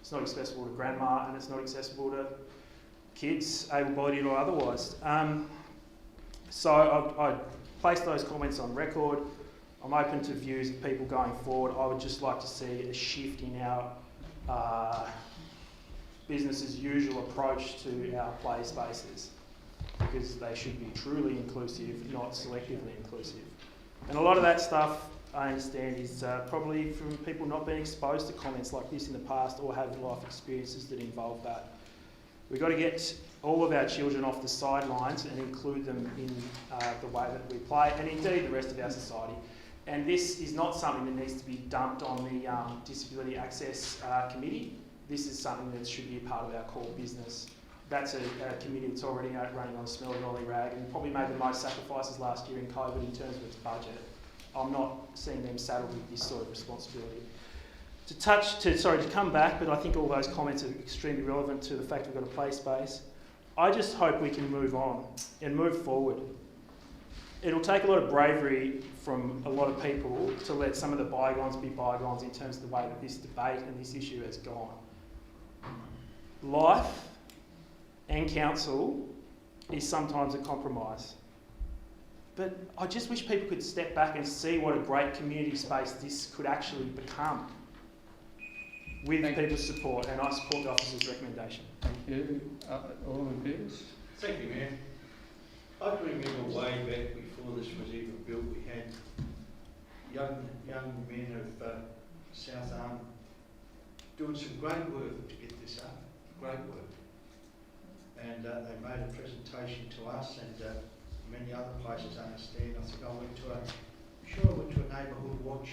It's not accessible to grandma, and it's not accessible to kids, able-bodied or otherwise. So I placed those comments on record. I'm open to views of people going forward. I would just like to see a shift in our business as usual approach to our play spaces, because they should be truly inclusive, not selectively inclusive. And a lot of that stuff, I understand, is probably from people not being exposed to comments like this in the past or have life experiences that involve that. We've got to get all of our children off the sidelines and include them in the way that we play, and indeed the rest of our society. And this is not something that needs to be dumped on the Disability Access Committee. This is something that should be a part of our core business. That's a committee that's already running on a smelly ollie rag and probably made the most sacrifices last year in COVID in terms of its budget. I'm not seeing them saddled with this sort of responsibility. To come back, but I think all those comments are extremely relevant to the fact we've got a play space. I just hope we can move on and move forward. It'll take a lot of bravery from a lot of people to let some of the bygones be bygones in terms of the way that this debate and this issue has gone. Life and council is sometimes a compromise. But I just wish people could step back and see what a great community space this could actually become with people's support, and I support the officer's recommendation. Thank you. Alderman Peters. Thank you, Mayor. I can remember way back before this was even built, we had young men of South Arm doing some great work to get this up, great work. And they made a presentation to us, and many other places understand. I think I went to a neighbourhood watch,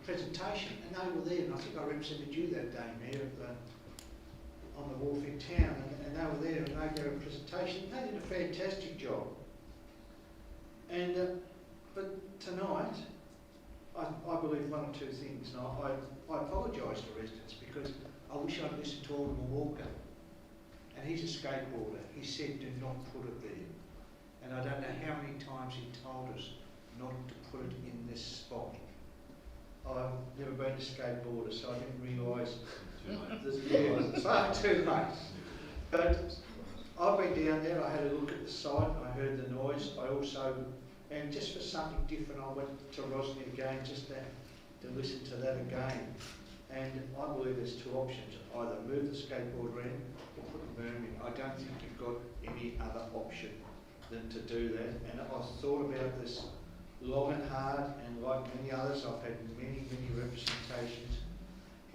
presentation, and they were there, and I think I represented you that day, Mayor, on the wharf in town, and they were there, and they gave a presentation. They did a fantastic job. And but tonight, I believe one or two things, and I apologise to residents because I wish I'd listened to Alderman Walker. And he's a skateboarder. He said, do not put it there. And I don't know how many times he told us not to put it in this spot. I've never been a skateboarder, so I didn't realise. It's far too late. But I've been down there, I had a look at the site, I heard the noise, I also, and just for something different, I went to Rosny again just to listen to that again. And I believe there's two options, either move the skateboard ramp or put a berm in. I don't think you've got any other option than to do that. And I've thought about this long and hard, and like many others, I've had many representations,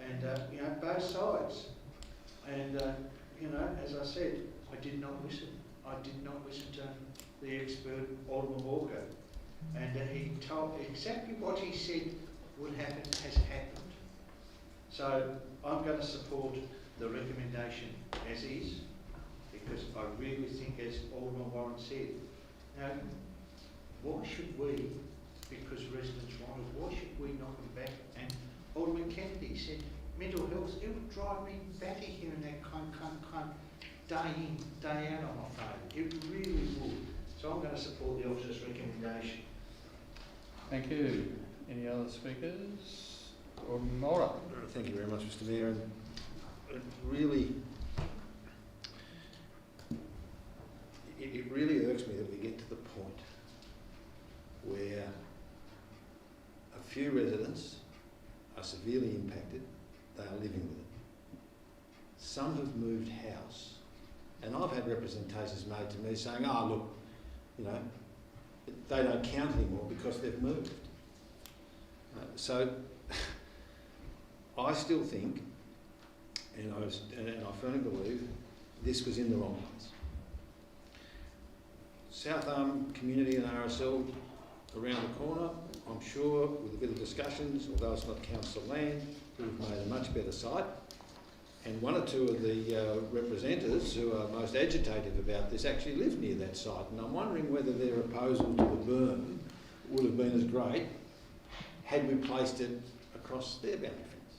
and you know, both sides. And you know, as I said, I did not listen. I did not listen to the expert Alderman Walker, and he told exactly what he said would happen has happened. So I'm going to support the recommendation as is, because I really think, as Alderman Warren said, now, why should we, because residents want it, why should we knock them back? And Alderman Kennedy said, mental health, it would drive me batty hearing that day in, day out, I'm afraid. It really would. So I'm going to support the officer's recommendation. Thank you. Any other speakers? Alderman Mulder. Thank you very much, Mr Mayor. And it really irks me that we get to the point where a few residents are severely impacted, they are living with it. Some have moved house, and I've had representations made to me saying, oh look, you know, they don't count anymore because they've moved. So I still think, and I firmly believe, this was in the wrong place. South Arm community and RSL around the corner, I'm sure, with a bit of discussions, although it's not council land, we've made a much better site. And one or two of the representatives who are most agitated about this actually live near that site. And I'm wondering whether their opposal to the berm would have been as great had we placed it across their boundary fence.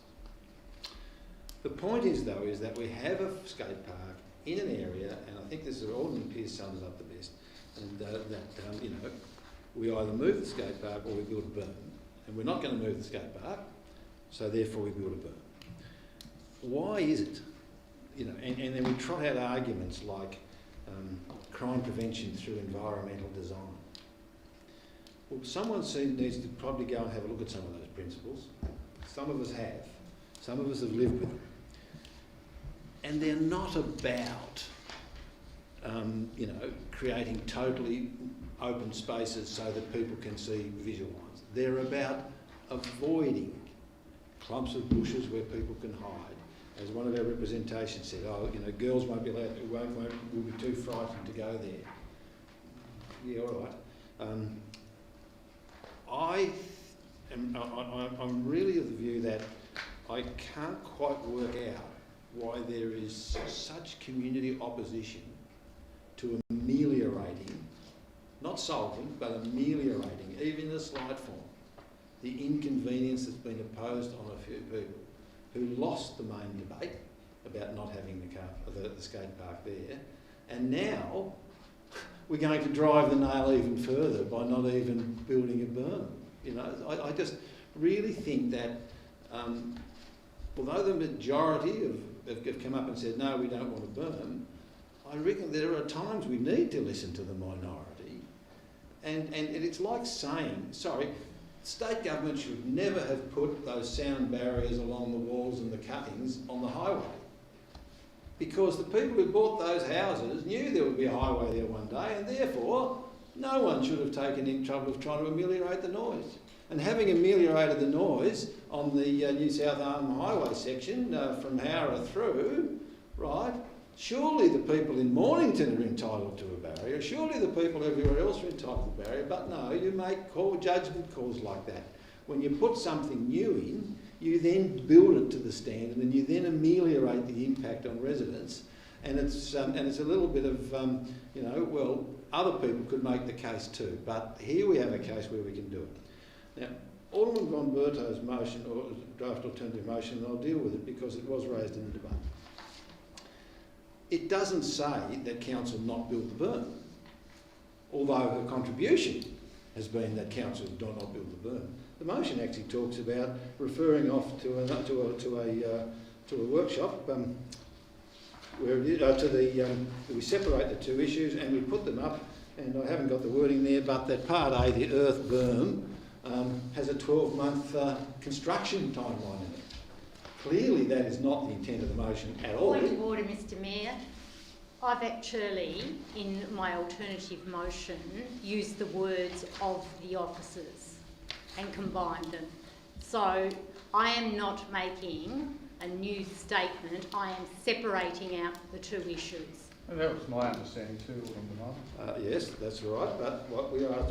The point is, though, is that we have a skate park in an area, and I think this is Alderman Pearce sums up the best, and you know, we either move the skate park or we build a berm. And we're not going to move the skate park, so therefore we build a berm. Why is it? You know, and then we trot out arguments like crime prevention through environmental design. Well, someone needs to probably go and have a look at some of those principles. Some of us have. Some of us have lived with them. And they're not about, you know, creating totally open spaces so that people can see visual lines. They're about avoiding clumps of bushes where people can hide. As one of our representations said, oh, you know, girls won't be allowed, will be too frightened to go there. Yeah, all right. I'm really of the view that I can't quite work out why there is such community opposition to ameliorating, not solving, but ameliorating, even in a slight form, the inconvenience that's been imposed on a few people who lost the main debate about not having the skate park there, and now we're going to drive the nail even further by not even building a berm. You know, I just really think that although the majority have come up and said, no, we don't want a berm, I reckon there are times we need to listen to the minority. And it's like saying, sorry, state government should never have put those sound barriers along the walls and the cuttings on the highway. Because the people who bought those houses knew there would be a highway there one day, and therefore no one should have taken any trouble of trying to ameliorate the noise. And having ameliorated the noise on the New South Arm Highway section from Howrah through, right, surely the people in Mornington are entitled to a barrier, surely the people everywhere else are entitled to a barrier, but no, you make judgment calls like that. When you put something new in, you then build it to the standard and you then ameliorate the impact on residents, and it's a little bit of, you know, well, other people could make the case too, but here we have a case where we can do it. Now, Alderman von Berto's motion, or draft alternative motion, and I'll deal with it because it was raised in the debate. It doesn't say that council not build the berm, although her contribution has been that council do not build the berm. The motion actually talks about referring off to a workshop where it is, we separate the two issues and we put them up, and I haven't got the wording there, but that Part A, the earth berm, has a 12-month construction timeline in it. Clearly that is not the intent of the motion at all. Point of order, Mr Mayor. I've actually, in my alternative motion, used the words of the officers and combined them. So I am not making a new statement, I am separating out the two issues. And that was my understanding too, Alderman. Yes, that's right, but what we asked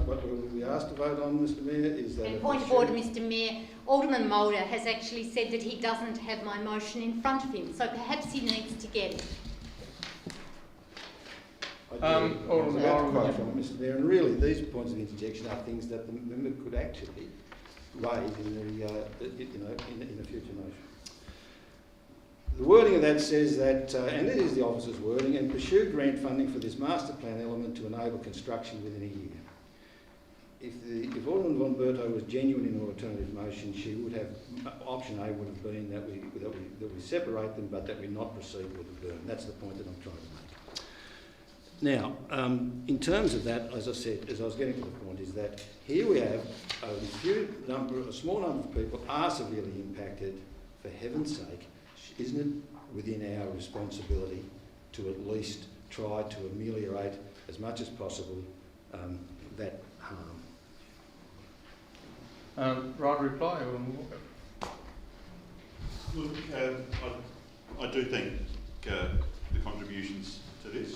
to vote on, Mr Mayor, is that... And point of order, Mr Mayor, Alderman Mulder has actually said that he doesn't have my motion in front of him, so perhaps he needs to get it. Mr Mayor, and really these points of interjection are things that the member could actually raise in a future motion. The wording of that says that, and it is the officer's wording, and pursue grant funding for this master plan element to enable construction within a year. If Alderman von Berto was genuine in her alternative motion, she would have, option A would have been that we separate them, but that we not proceed with the berm. That's the point that I'm trying to make. Now, in terms of that, as I said, as I was getting to the point, is that here we have a small number of people are severely impacted. For heaven's sake, isn't it within our responsibility to at least try to ameliorate as much as possible that harm? Right reply. Look, I do think the the contributions to this.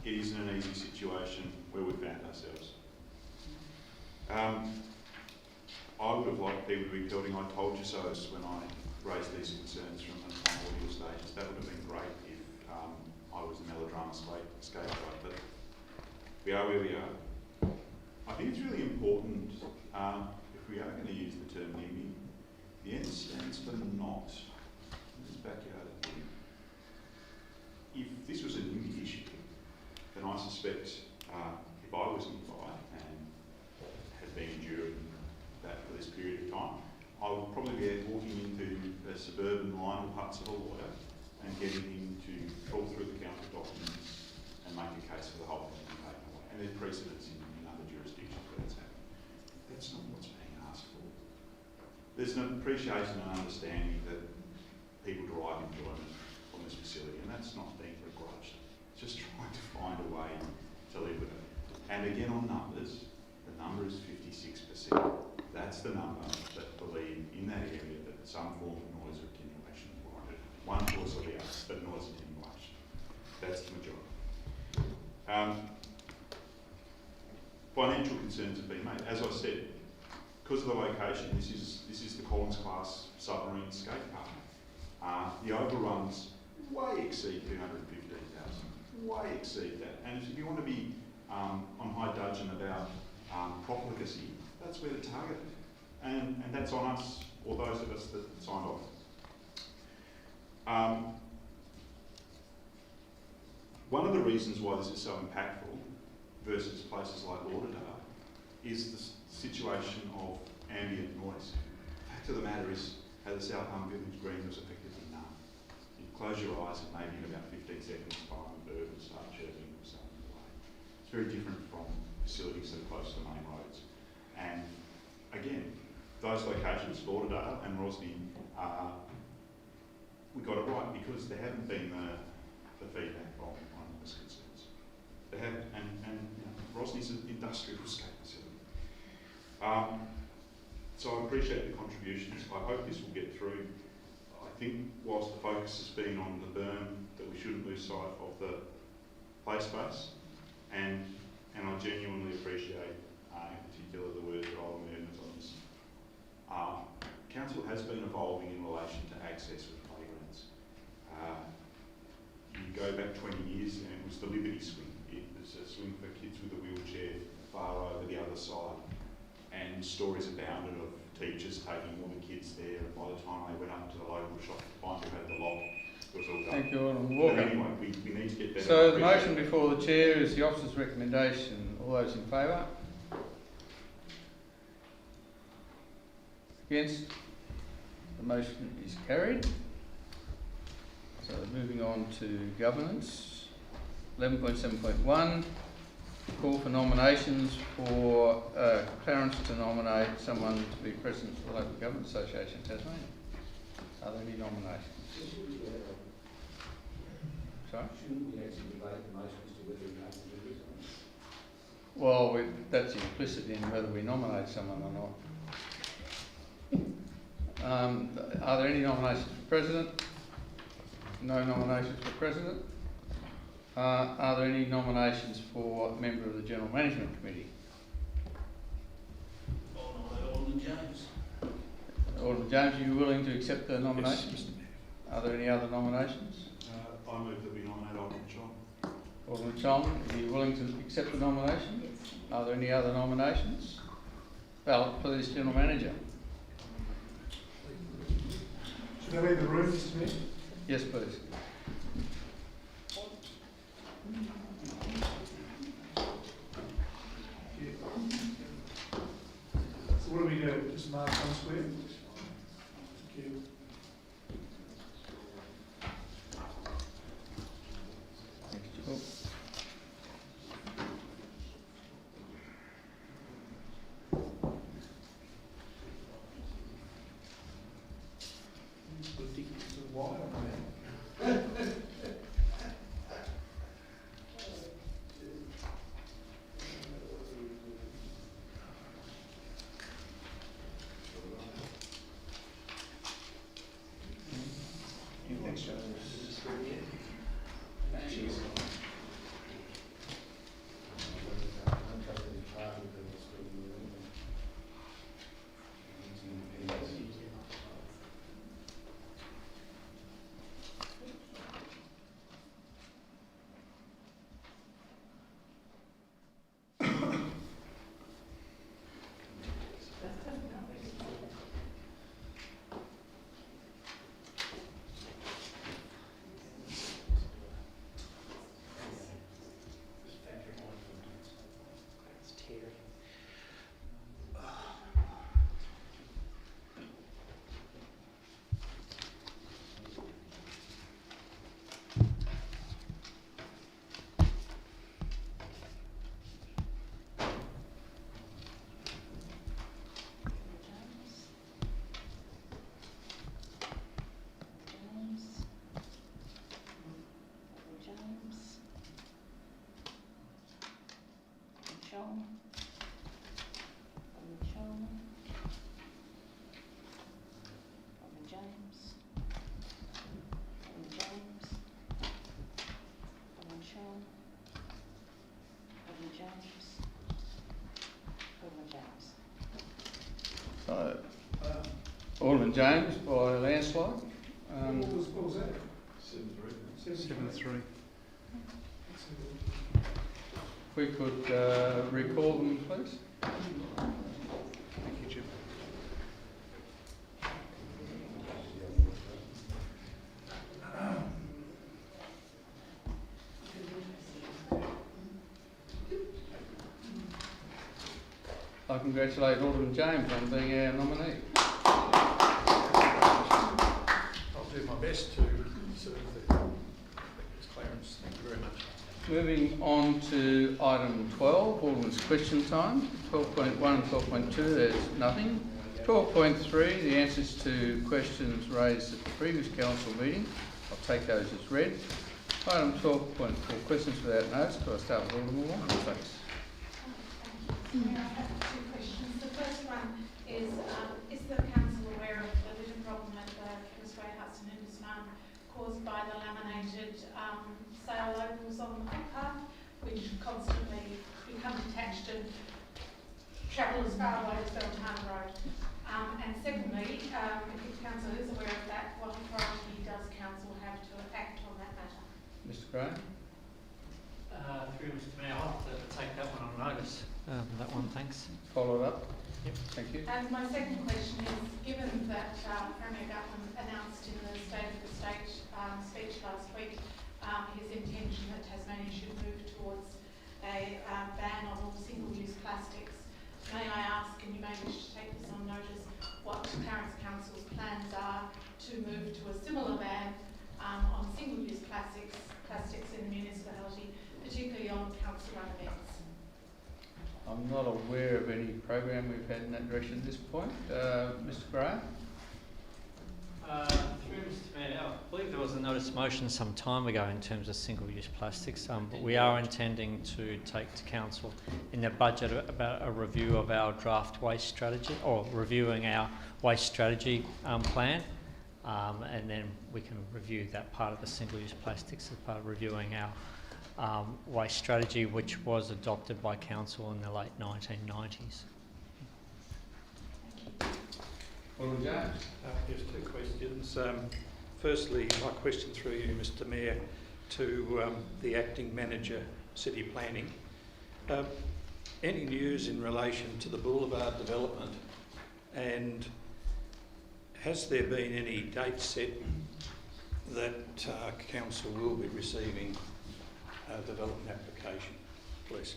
It isn't an easy situation where we found ourselves. I would have liked people to be building "I told you so" when I raised these concerns from the audio stages. That would have been great if I was the melodrama scapegoat, but we are where we are. I think it's really important, if we are going to use the term NIMBY, the N stands for not. Let's back out of here. If this was a NIMBY issue, then I suspect if I was NIMBY and had been enduring that for this period of time, I would probably be walking into a suburban Lionel Hutz of a lawyer and getting him to trawl through the council documents and make a case for the whole thing to be taken away. And there's precedents in other jurisdictions where that's happened. That's not what's being asked for. There's an appreciation and understanding that people derive enjoyment from this facility, and that's not being begrudged. It's just trying to find a way to live with it. And again, on numbers, the number is 56%. That's the number that believe in that area that some form of noise or attenuation is warranted. One choice or the other, but noise attenuation. That's the majority. Financial concerns have been made. As I said, because of the location, this is the Collins class submarine skate park. The overruns way exceed 215,000. Way exceed that. And if you want to be on high dudgeon about profligacy, that's where to target it. And that's on us, or those of us that signed off. One of the reasons why this is so impactful versus places like Lauderdale is the situation of ambient noise. The fact of the matter is, how the South Hum Village Green was effectively none. You close your eyes and maybe in about 15 seconds time a bird will start chirping or something away. It's very different from facilities that are close to main roads. And again, those locations, Lauderdale and Rosny, we got it right because there haven't been the feedback on those concerns. They have, and you know, Rosny's an industrial skate facility. So I appreciate the contributions. I hope this will get through. I think whilst the focus has been on the berm, that we shouldn't lose sight of the play space, and I genuinely appreciate, in particular, the words that I'll movement on this. Council has been evolving in relation to access with playgrounds. You go back 20 years and it was the Liberty Swing. It was a swing for kids with a wheelchair far over the other side. And stories abounded of teachers taking all the kids there, and by the time they went up to the local shop to find who had the lock, it was all done. Thank you, Alderman Walker. But anyway, we need to get better. So the motion before the Chair is the officer's recommendation. All those in favour? Against? The motion is carried. So moving on to governance. 11.7.1. Call for nominations for Clarence to nominate someone to be President of the Local Government Association Tasmania. Are there any nominations? Sorry? Shouldn't we actually debate the motion as to whether we make the nomination? Well, that's implicit in whether we nominate someone or not. Are there any nominations for President? No nominations for President. Are there any nominations for a member of the General Management Committee? I'll nominate Alderman James. Alderman James, are you willing to accept the nomination? Yes, Mr. Mayor. Are there any other nominations? I move that we nominate Alderman Chong. Alderman Chong, are you willing to accept the nomination? Yes. Are there any other nominations? Ballot for this General Manager. Should I leave the room, Mr. Mayor? Yes, please. So what do we do? Just mark one square? Thank you. Thanks, Joel. Chong. Alderman Chong. Alderman James. Alderman James. Alderman Chong. Alderman James. Alderman James. So, Alderman James by a landslide. What was that? 7-3. If we could recall them, please. Thank you, Jim. I congratulate Alderman James on being our nominee. I'll do my best to serve the Clarence. Thank you very much. Moving on to item 12, Alderman's question time. 12.1 and 12.2, there's nothing. 12.3, the answers to questions raised at the previous council meeting. I'll take those as read. Item 12.4, questions without notice. Could I start with Alderman Warren, please? I have two questions. The first one is the council aware of the litter problem at the Chemist Warehouse in Lindisfarne caused by the laminated sale labels on the footpath, which constantly become detached and travel as far away as Beltane Road? And secondly, if council is aware of that, what authority does council have to act on that matter? Mr. Graham? Through Mr. Mayor, I'll have to take that one on notice. That one, thanks. Follow it up. Yep. Thank you. And my second question is, given that Premier Gutman announced in the State of the State speech last week his intention that Tasmania should move towards a ban on all single-use plastics, may I ask, and you may wish to take this on notice, what Clarence Council's plans are to move to a similar ban on single-use plastics in the municipality, particularly on council-run events? I'm not aware of any program we've had in that direction at this point. Mr. Graham? Through Mr. Mayor, I believe there was a notice motion some time ago in terms of single-use plastics, but we are intending to take to council in the budget about a review of our draft waste strategy, or reviewing our waste strategy plan, and then we can review that part of the single-use plastics as part of reviewing our waste strategy, which was adopted by council in the late 1990s. Alderman James? Yes, two questions. Firstly, my question through you, Mr. Mayor, to the acting manager, City Planning. Any news in relation to the Boulevard development, and has there been any date set that council will be receiving a development application, please?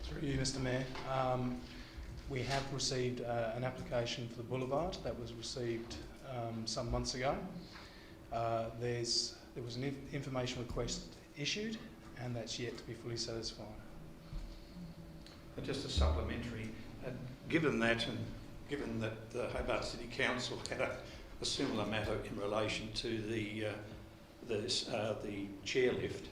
Through you, Mr. Mayor. We have received an application for the Boulevard that was received some months ago. There was an information request issued, and that's yet to be fully satisfied. And just a supplementary, given that the Hobart City Council had a similar matter in relation to the chairlift,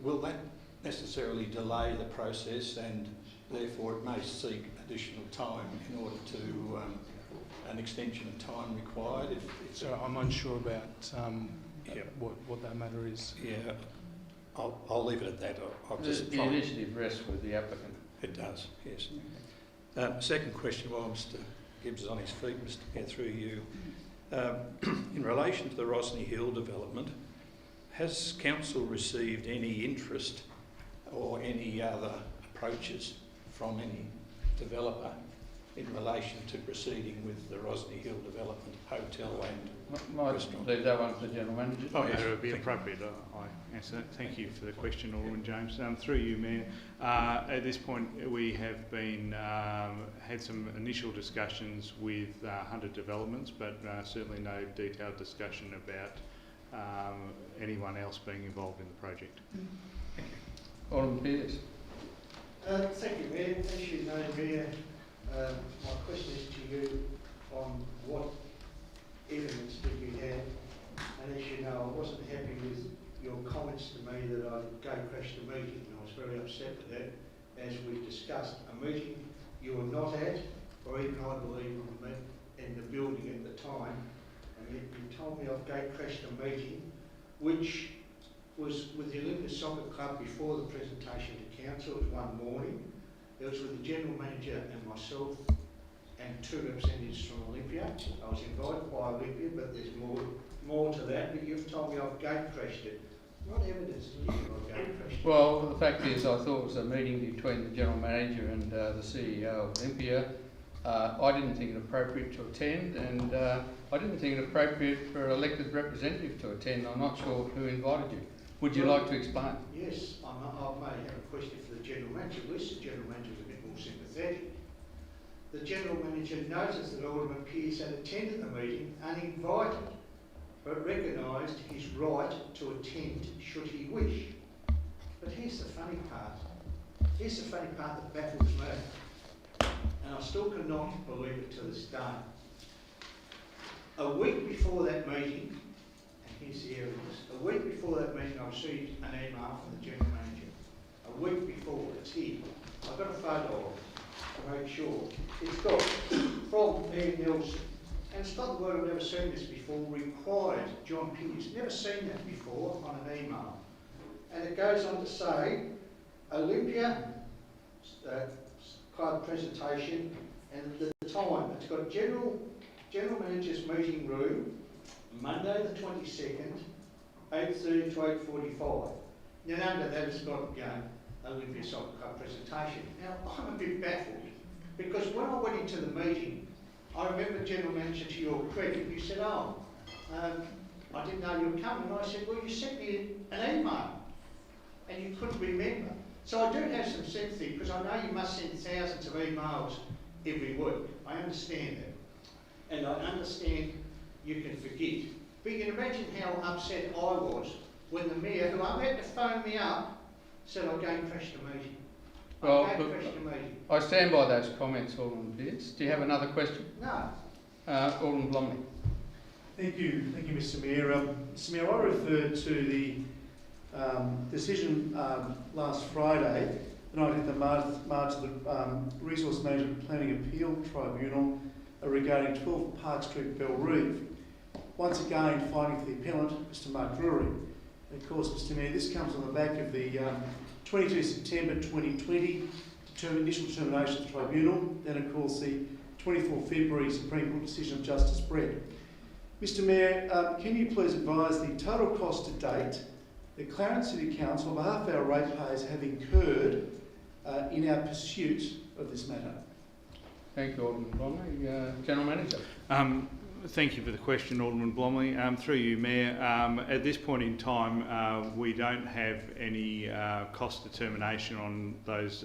will that necessarily delay the process, and therefore it may seek additional time in order to an extension of time required? So I'm unsure about what that matter is. Yeah, I'll leave it at that. The initiative rests with the applicant. It does, yes. Second question, while Mr. Gibbs is on his feet, Mr. Mayor, through you. In relation to the Rosny Hill development, has council received any interest or any other approaches from any developer in relation to proceeding with the Rosny Hill development, hotel and Might restaurant? leave that one to the General Manager. Oh, yes. It would be appropriate I answer that. Thank you for the question, Alderman James. Through you, Mayor. At this point, we have been had some initial discussions with Hunter Developments, but certainly no detailed discussion about anyone else being involved in the project. Thank you. Alderman Pearce? Thank you, Mayor. As you know, Mayor, my question is to you on what evidence did you have, and as you know, I wasn't happy with your comments to me that I gate-crashed a meeting, and I was very upset with that, as we discussed. A meeting you were not at, or even I believe in the building at the time, and yet you told me I've gate-crashed a meeting, which was with the Olympia Soccer Club before the presentation to council. It was one morning. It was with the general manager and myself and 2 representatives from Olympia. I was invited by Olympia, but there's more to that. But you've told me I've gate-crashed it. What evidence do you have I've gate-crashed it? Well, the fact is, I thought it was a meeting between the general manager and the CEO of Olympia. I didn't think it appropriate to attend, and I didn't think it appropriate for an elected representative to attend. I'm not sure who invited you. Would you like to explain? Yes, I may have a question for the general manager. At least the general manager was a bit more sympathetic. The general manager noticed that Alderman Pearce had attended the meeting uninvited, but recognised his right to attend should he wish. But here's the funny part. Here's the funny part that baffles me, and I still cannot believe it to this day. A week before that meeting, and here's the evidence, a week before that meeting I received an email from the general manager. A week before, it's here. I've got a photo of it to make sure. It's got from Ian Nelson. And it's not the word I've never seen this before, required John Pearce. Never seen that before on an email. And it goes on to say, Olympia club presentation and the time. It's got general manager's meeting room, Monday the 22nd, 8:30 to 8:45. Then under that it's got Olympia Soccer Club presentation. Now I'm a bit baffled because when I went into the meeting, I remember, General Manager, to your credit, you said, I didn't know you were coming. And I said, well, you sent me an email and you couldn't remember. So I do have some sympathy because I know you must send thousands of emails every week. I understand that. And I understand you can forget. But you can imagine how upset I was when the Mayor, who I had to phone me up, said I gate-crashed the meeting. Well, I stand by those comments, Alderman Pearce. Do you have another question? No. Alderman Blomley. Thank you, Mr Mayor. Mr Mayor, I referred to the decision last Friday, the 19th of March of the Resource Management Planning Appeal Tribunal regarding 12 Park Street, Belrive. Once again, finding for the appellant, Mr Mark Drury. Of course, Mr Mayor, this comes on the back of the 22 September 2020 initial determination of the Tribunal, then of course the 24 February Supreme Court decision of Justice Brett. Mr Mayor, can you please advise the total cost to date that Clarence City Council, on behalf of our ratepayers, have incurred in our pursuit of this matter? Thank you, Alderman Blomley. General Manager. Thank you for the question, Alderman Blomley. Through you, Mayor, at this point in time, we don't have any cost determination on those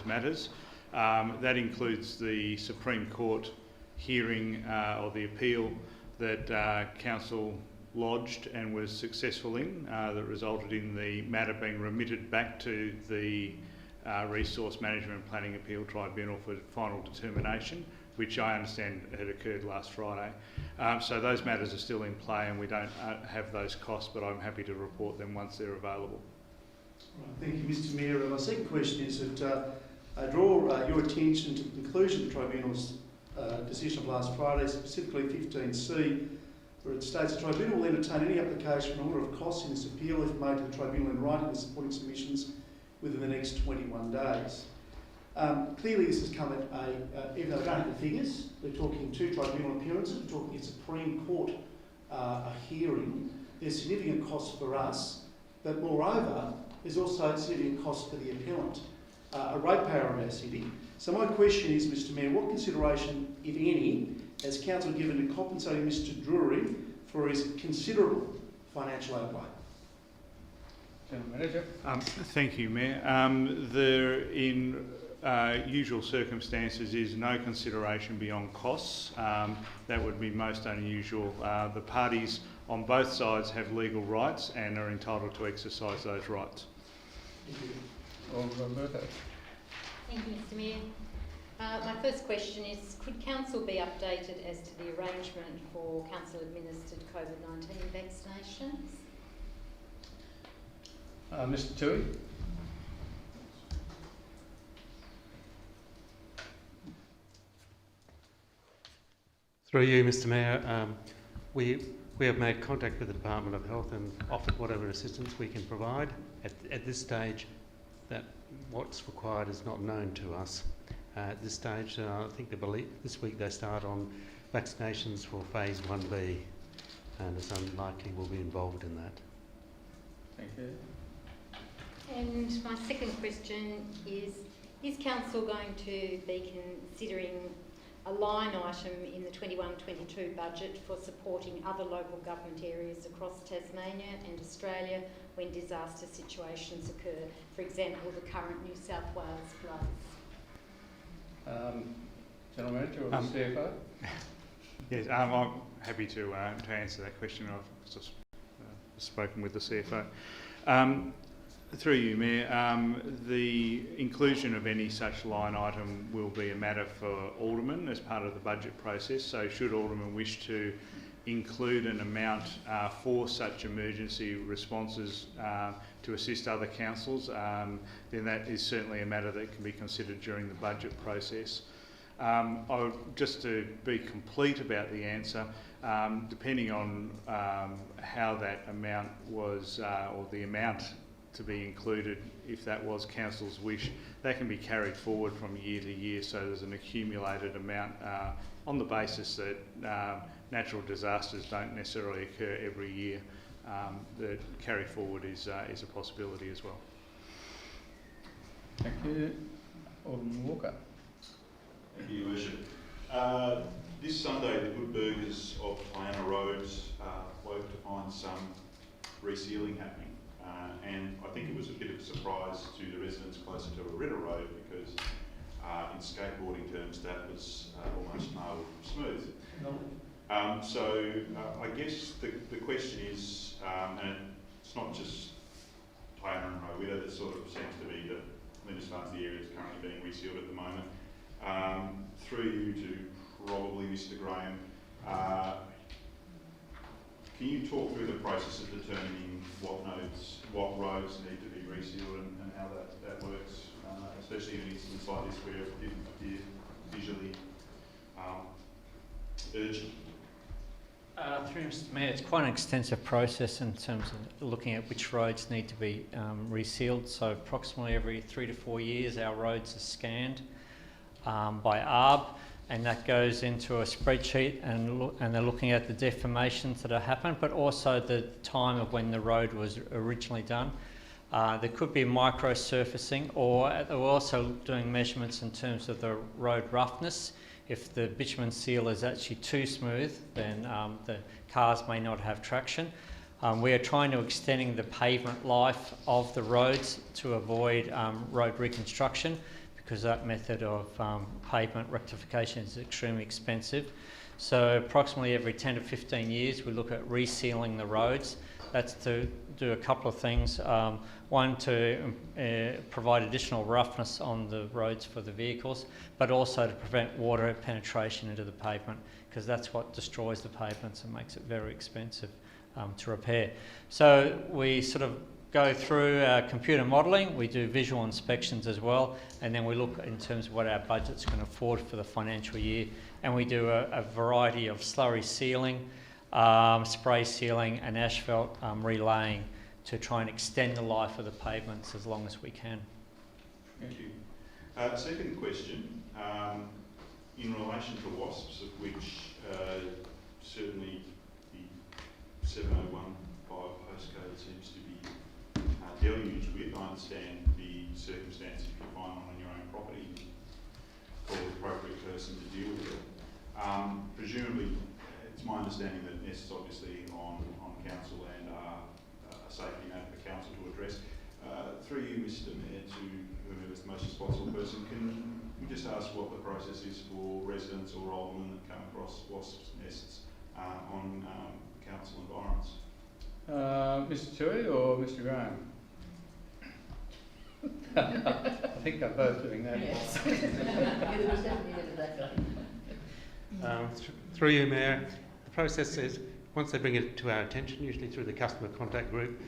matters. That includes the Supreme Court hearing or the appeal that Council lodged and was successful in, that resulted in the matter being remitted back to the Resource Management Planning Appeal Tribunal for final determination, which I understand had occurred last Friday. So those matters are still in play and we don't have those costs, but I'm happy to report them once they're available. Right, thank you, Mr Mayor. My second question is that I draw your attention to the conclusion of the Tribunal's decision of last Friday, specifically 15C, where it states the Tribunal will entertain any application for an order of costs in this appeal if made to the Tribunal in writing with supporting submissions within the next 21 days. Clearly this has come at even though we don't have the figures, we're talking 2 tribunal appearances, we're talking a Supreme Court a hearing. There's significant costs for us, but moreover, there's also significant costs for the appellant, a ratepayer of our city. So my question is, Mr Mayor, what consideration, if any, has Council given to compensating Mr Drury for his considerable financial outlay? General Manager. Thank you, Mayor. In usual circumstances is no consideration beyond costs. That would be most unusual. The parties on both sides have legal rights and are entitled to exercise those rights. Thank you. Alderman Thank you, Mr Mayor. My first question is, could Council be updated as to the arrangement for Council-administered COVID-19 vaccinations? Mr. Tui? Through you, Mr. Mayor, we have made contact with the Department of Health and offered whatever assistance we can provide. At this stage, that what's required is not known to us. At this stage, I think this week they start on vaccinations for phase 1B, and it's unlikely we'll be involved in that. Thank you. And my second question is Council going to be considering a line item in the 21-22 budget for supporting other local government areas across Tasmania and Australia when disaster situations occur? For example, the current New South Wales floods. General Manager or the CFO? Yes, I'm happy to answer that question. I've just spoken with the CFO. Through you, Mayor, the inclusion of any such line item will be a matter for Aldermen as part of the budget process. So should Aldermen wish to include an amount for such emergency responses to assist other councils, then that is certainly a matter that can be considered during the budget process. Just to be complete about the answer, depending on how that amount was, or the amount to be included, if that was Council's wish, that can be carried forward from year to year, so there's an accumulated amount on the basis that natural disasters don't necessarily occur every year. The carry forward is a possibility as well. Thank you. Alderman Walker. Thank you, Your Worship. This Sunday, the Good Burgers of Diana Roads woke to find some resealing happening. And I think it was a bit of a surprise to the residents closer to Arita Road because in skateboarding terms that was almost nailed smooth. So I guess the question is, and it's not just Diana and Rowita that sort of seems to be the Flinders Farms, the area that's currently being resealed at the moment. Through you to probably Mr. Graham, can you talk through the process of determining what roads need to be resealed and how that works, especially in an instance like this where it didn't appear visually urgent? Through Mr. Mayor, it's quite an extensive process in terms of looking at which roads need to be resealed. So approximately every 3 to 4 years our roads are scanned by ARB, and that goes into a spreadsheet and they're looking at the deformations that have happened, but also the time of when the road was originally done. There could be micro surfacing, or they're also doing measurements in terms of the road roughness. If the bitumen seal is actually too smooth, then the cars may not have traction. We are trying to extending the pavement life of the roads to avoid road reconstruction, because that method of pavement rectification is extremely expensive. So approximately every 10 to 15 years we look at resealing the roads. That's to do a couple of things. One, to provide additional roughness on the roads for the vehicles, but also to prevent water penetration into the pavement, because that's what destroys the pavements and makes it very expensive to repair. So we sort of go through computer modelling, we do visual inspections as well, and then we look in terms of what our budgets can afford for the financial year, and we do a variety of slurry sealing, spray sealing and asphalt relaying to try and extend the life of the pavements as long as we can. Thank you. Second question, in relation to wasps, of which certainly the 7015 postcode seems to be deluged with. I understand the circumstances you find on your own property, call the appropriate person to deal with it. Presumably, it's my understanding that nests obviously on council and are a safety matter for council to address. Through you, Mr. Mayor, to whoever's the most responsible person, can we just ask what the process is for residents or aldermen that come across wasp nests on council environments? Mr. Tui or Mr. Graham? I think they're both doing that. Yes. Through you, Mayor, the process is once they bring it to our attention, usually through the customer contact group,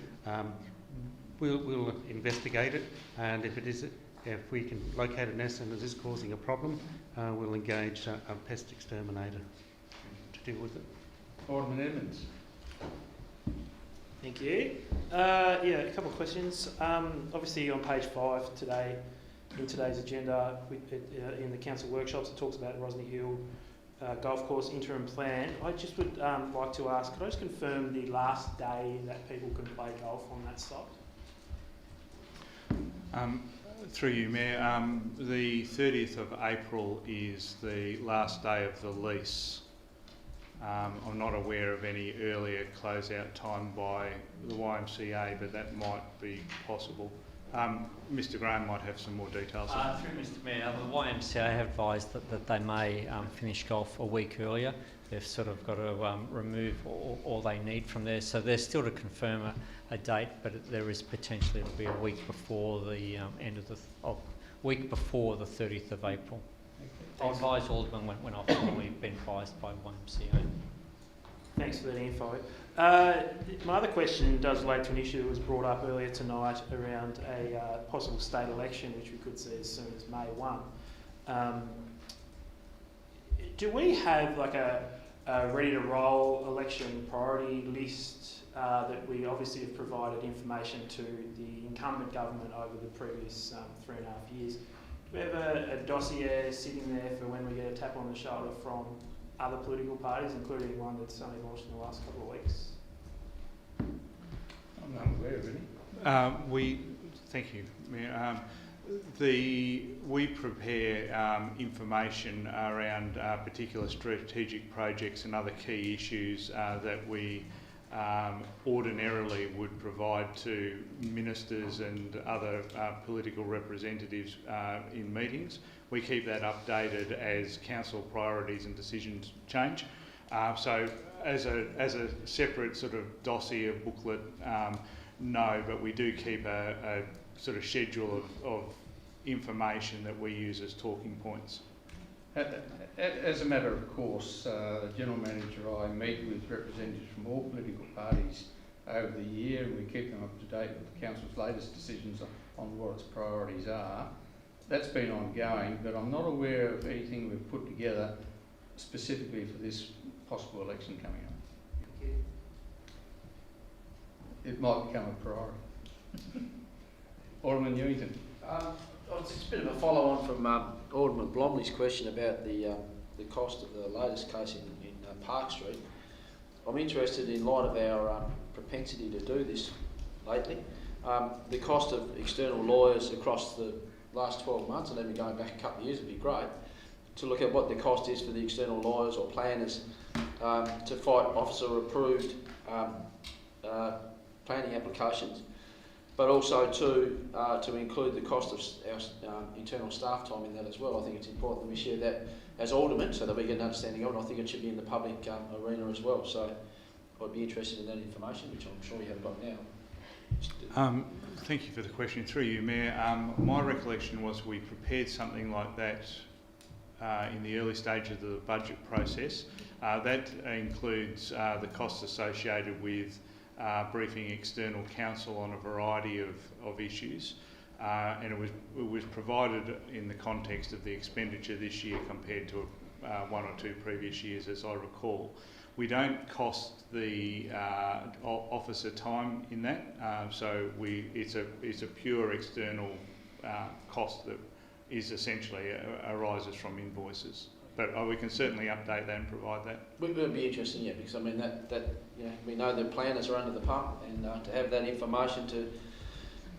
we'll investigate it, and if we can locate a nest and it is causing a problem, we'll engage a pest exterminator to deal with it. Alderman Edmonds. Thank you. A couple of questions. Obviously on page 5 today, in today's agenda, in the council workshops, it talks about Rosny Hill Golf Course interim plan. I just would like to ask, could I just confirm the last day that people can play golf on that site? Through you, Mayor, the 30th of April is the last day of the lease. I'm not aware of any earlier closeout time by the YMCA, but that might be possible. Mr Graham might have some more details. Through Mr Mayor, the YMCA have advised that they may finish golf a week earlier. They've sort of got to remove all they need from there, so they're still to confirm a date, but there is potentially it'll be a week before the end of the week before the 30th of April. I'll advise Alderman when I've formally been advised by YMCA. Thanks for that info. My other question does relate to an issue that was brought up earlier tonight around a possible state election, which we could see as soon as May 1. Do we have like a ready-to-roll election priority list that we obviously have provided information to the incumbent government over the previous 3.5 years? Do we have a dossier sitting there for when we get a tap on the shoulder from other political parties, including one that's only launched in the last couple of weeks? I'm not aware of any. Thank you, Mayor. We prepare information around particular strategic projects and other key issues that we ordinarily would provide to ministers and other political representatives in meetings. We keep that updated as council priorities and decisions change. So as a separate sort of dossier booklet, no, but we do keep a sort of schedule of information that we use as talking points. As a matter of course, the General Manager and I meet with representatives from all political parties over the year, and we keep them up to date with the Council's latest decisions on what its priorities are. That's been ongoing, but I'm not aware of anything we've put together specifically for this possible election coming up. Thank you. It might become a priority. Alderman Newington. It's a bit of a follow-on from Alderman Blomley's question about the cost of the latest case in Park Street. I'm interested, in light of our propensity to do this lately, the cost of external lawyers across the last 12 months, and even going back a couple of years would be great, to look at what the cost is for the external lawyers or planners to fight officer-approved planning applications, but also to include the cost of our internal staff time in that as well. I think it's important that we share that as aldermen so that we get an understanding of it. I think it should be in the public arena as well. So I'd be interested in that information, which I'm sure you have got now. Thank you for the question. Through you, Mayor. My recollection was we prepared something like that in the early stages of the budget process. That includes the costs associated with briefing external counsel on a variety of issues, and it was provided in the context of the expenditure this year compared to one or two previous years, as I recall. We don't cost the officer time in that, so it's a pure external cost that is essentially arises from invoices. But we can certainly update that and provide that. It would be interesting, yeah, because I mean we know the planners are under the pump, and to have that information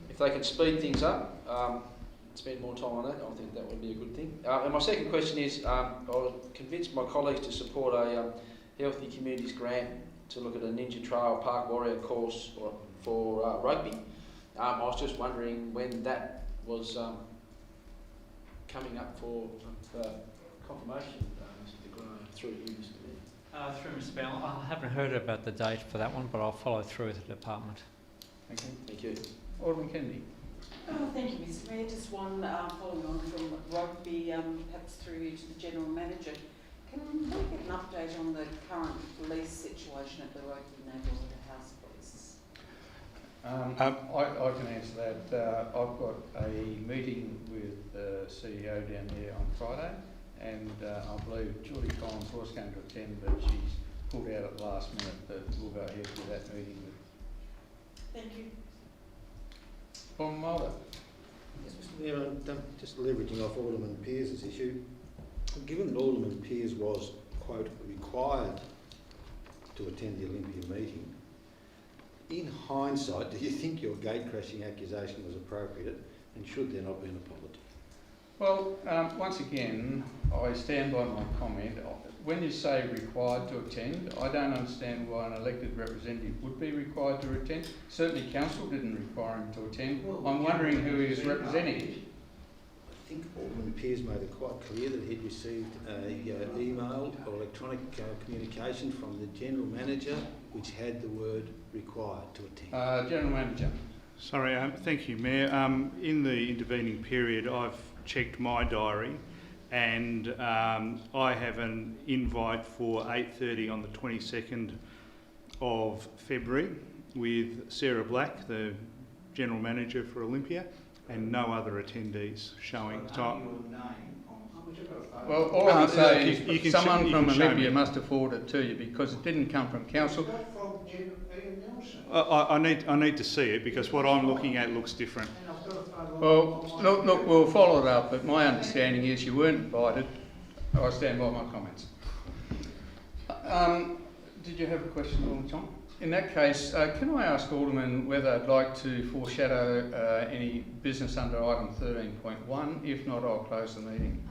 if they can speed things up, spend more time on that, I think that would be a good thing. And my second question is, I was convinced my colleagues to support a Healthy Communities grant to look at a Ninja Trail Park Warrior course for rugby. I was just wondering when that was coming up for confirmation, Mr. Graham, through you, Mr. Mayor. Through Mr. Bell, I haven't heard about the date for that one, but I'll follow through with the department. Thank you. Thank you. Alderman Kennedy. Thank you, Mr. Mayor. Just one following on from rugby, perhaps through you to the General Manager. Can we get an update on the current police situation at the Rugby Neighbourhood House, please? I can answer that. I've got a meeting with the CEO down there on Friday, and I believe Julie Collins was going to attend, but she's pulled out at the last minute, but we'll go ahead with that meeting. Thank you. Alderman Mulder. Yes, Mr Mayor, just leveraging off Alderman Pearce's issue, given that Alderman Pearce was, quote, required to attend the Olympia meeting, in hindsight, do you think your gate crashing accusation was appropriate, and should there not be an apology? Well, once again, I stand by my comment. When you say required to attend, I don't understand why an elected representative would be required to attend. Certainly council didn't require him to attend. I'm wondering who he is representing. I think Alderman Pearce made it quite clear that he'd received an email or electronic communication from the General Manager which had the word required to attend. General Manager. Sorry, thank you, Mayor. In the intervening period, I've checked my diary, and I have an invite for 8:30 on the 22nd of February with Sarah Black, the General Manager for Olympia, and no other attendees showing time. Well, all I'm saying is you can someone from show Olympia me. must have forwarded it to you, because it didn't come from council. I need to see it, because what I'm looking at looks different. Well, look, we'll follow it up, but my understanding is you weren't invited. I stand by my comments. Did you have a question, Alderman John? In that case, can I ask Alderman whether I'd like to foreshadow any business under item 13.1? If not, I'll close the meeting.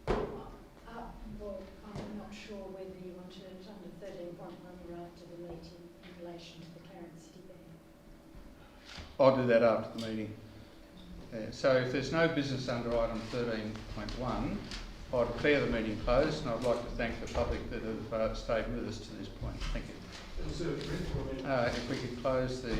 Well, I'm not sure whether you want to under 13.1 or after the meeting in relation to the Clarence City ban. I'll do that after the meeting. So if there's no business under item 13.1, I declare the meeting closed, and I'd like to thank the public that have stayed with us to this point. Thank you. If we could close the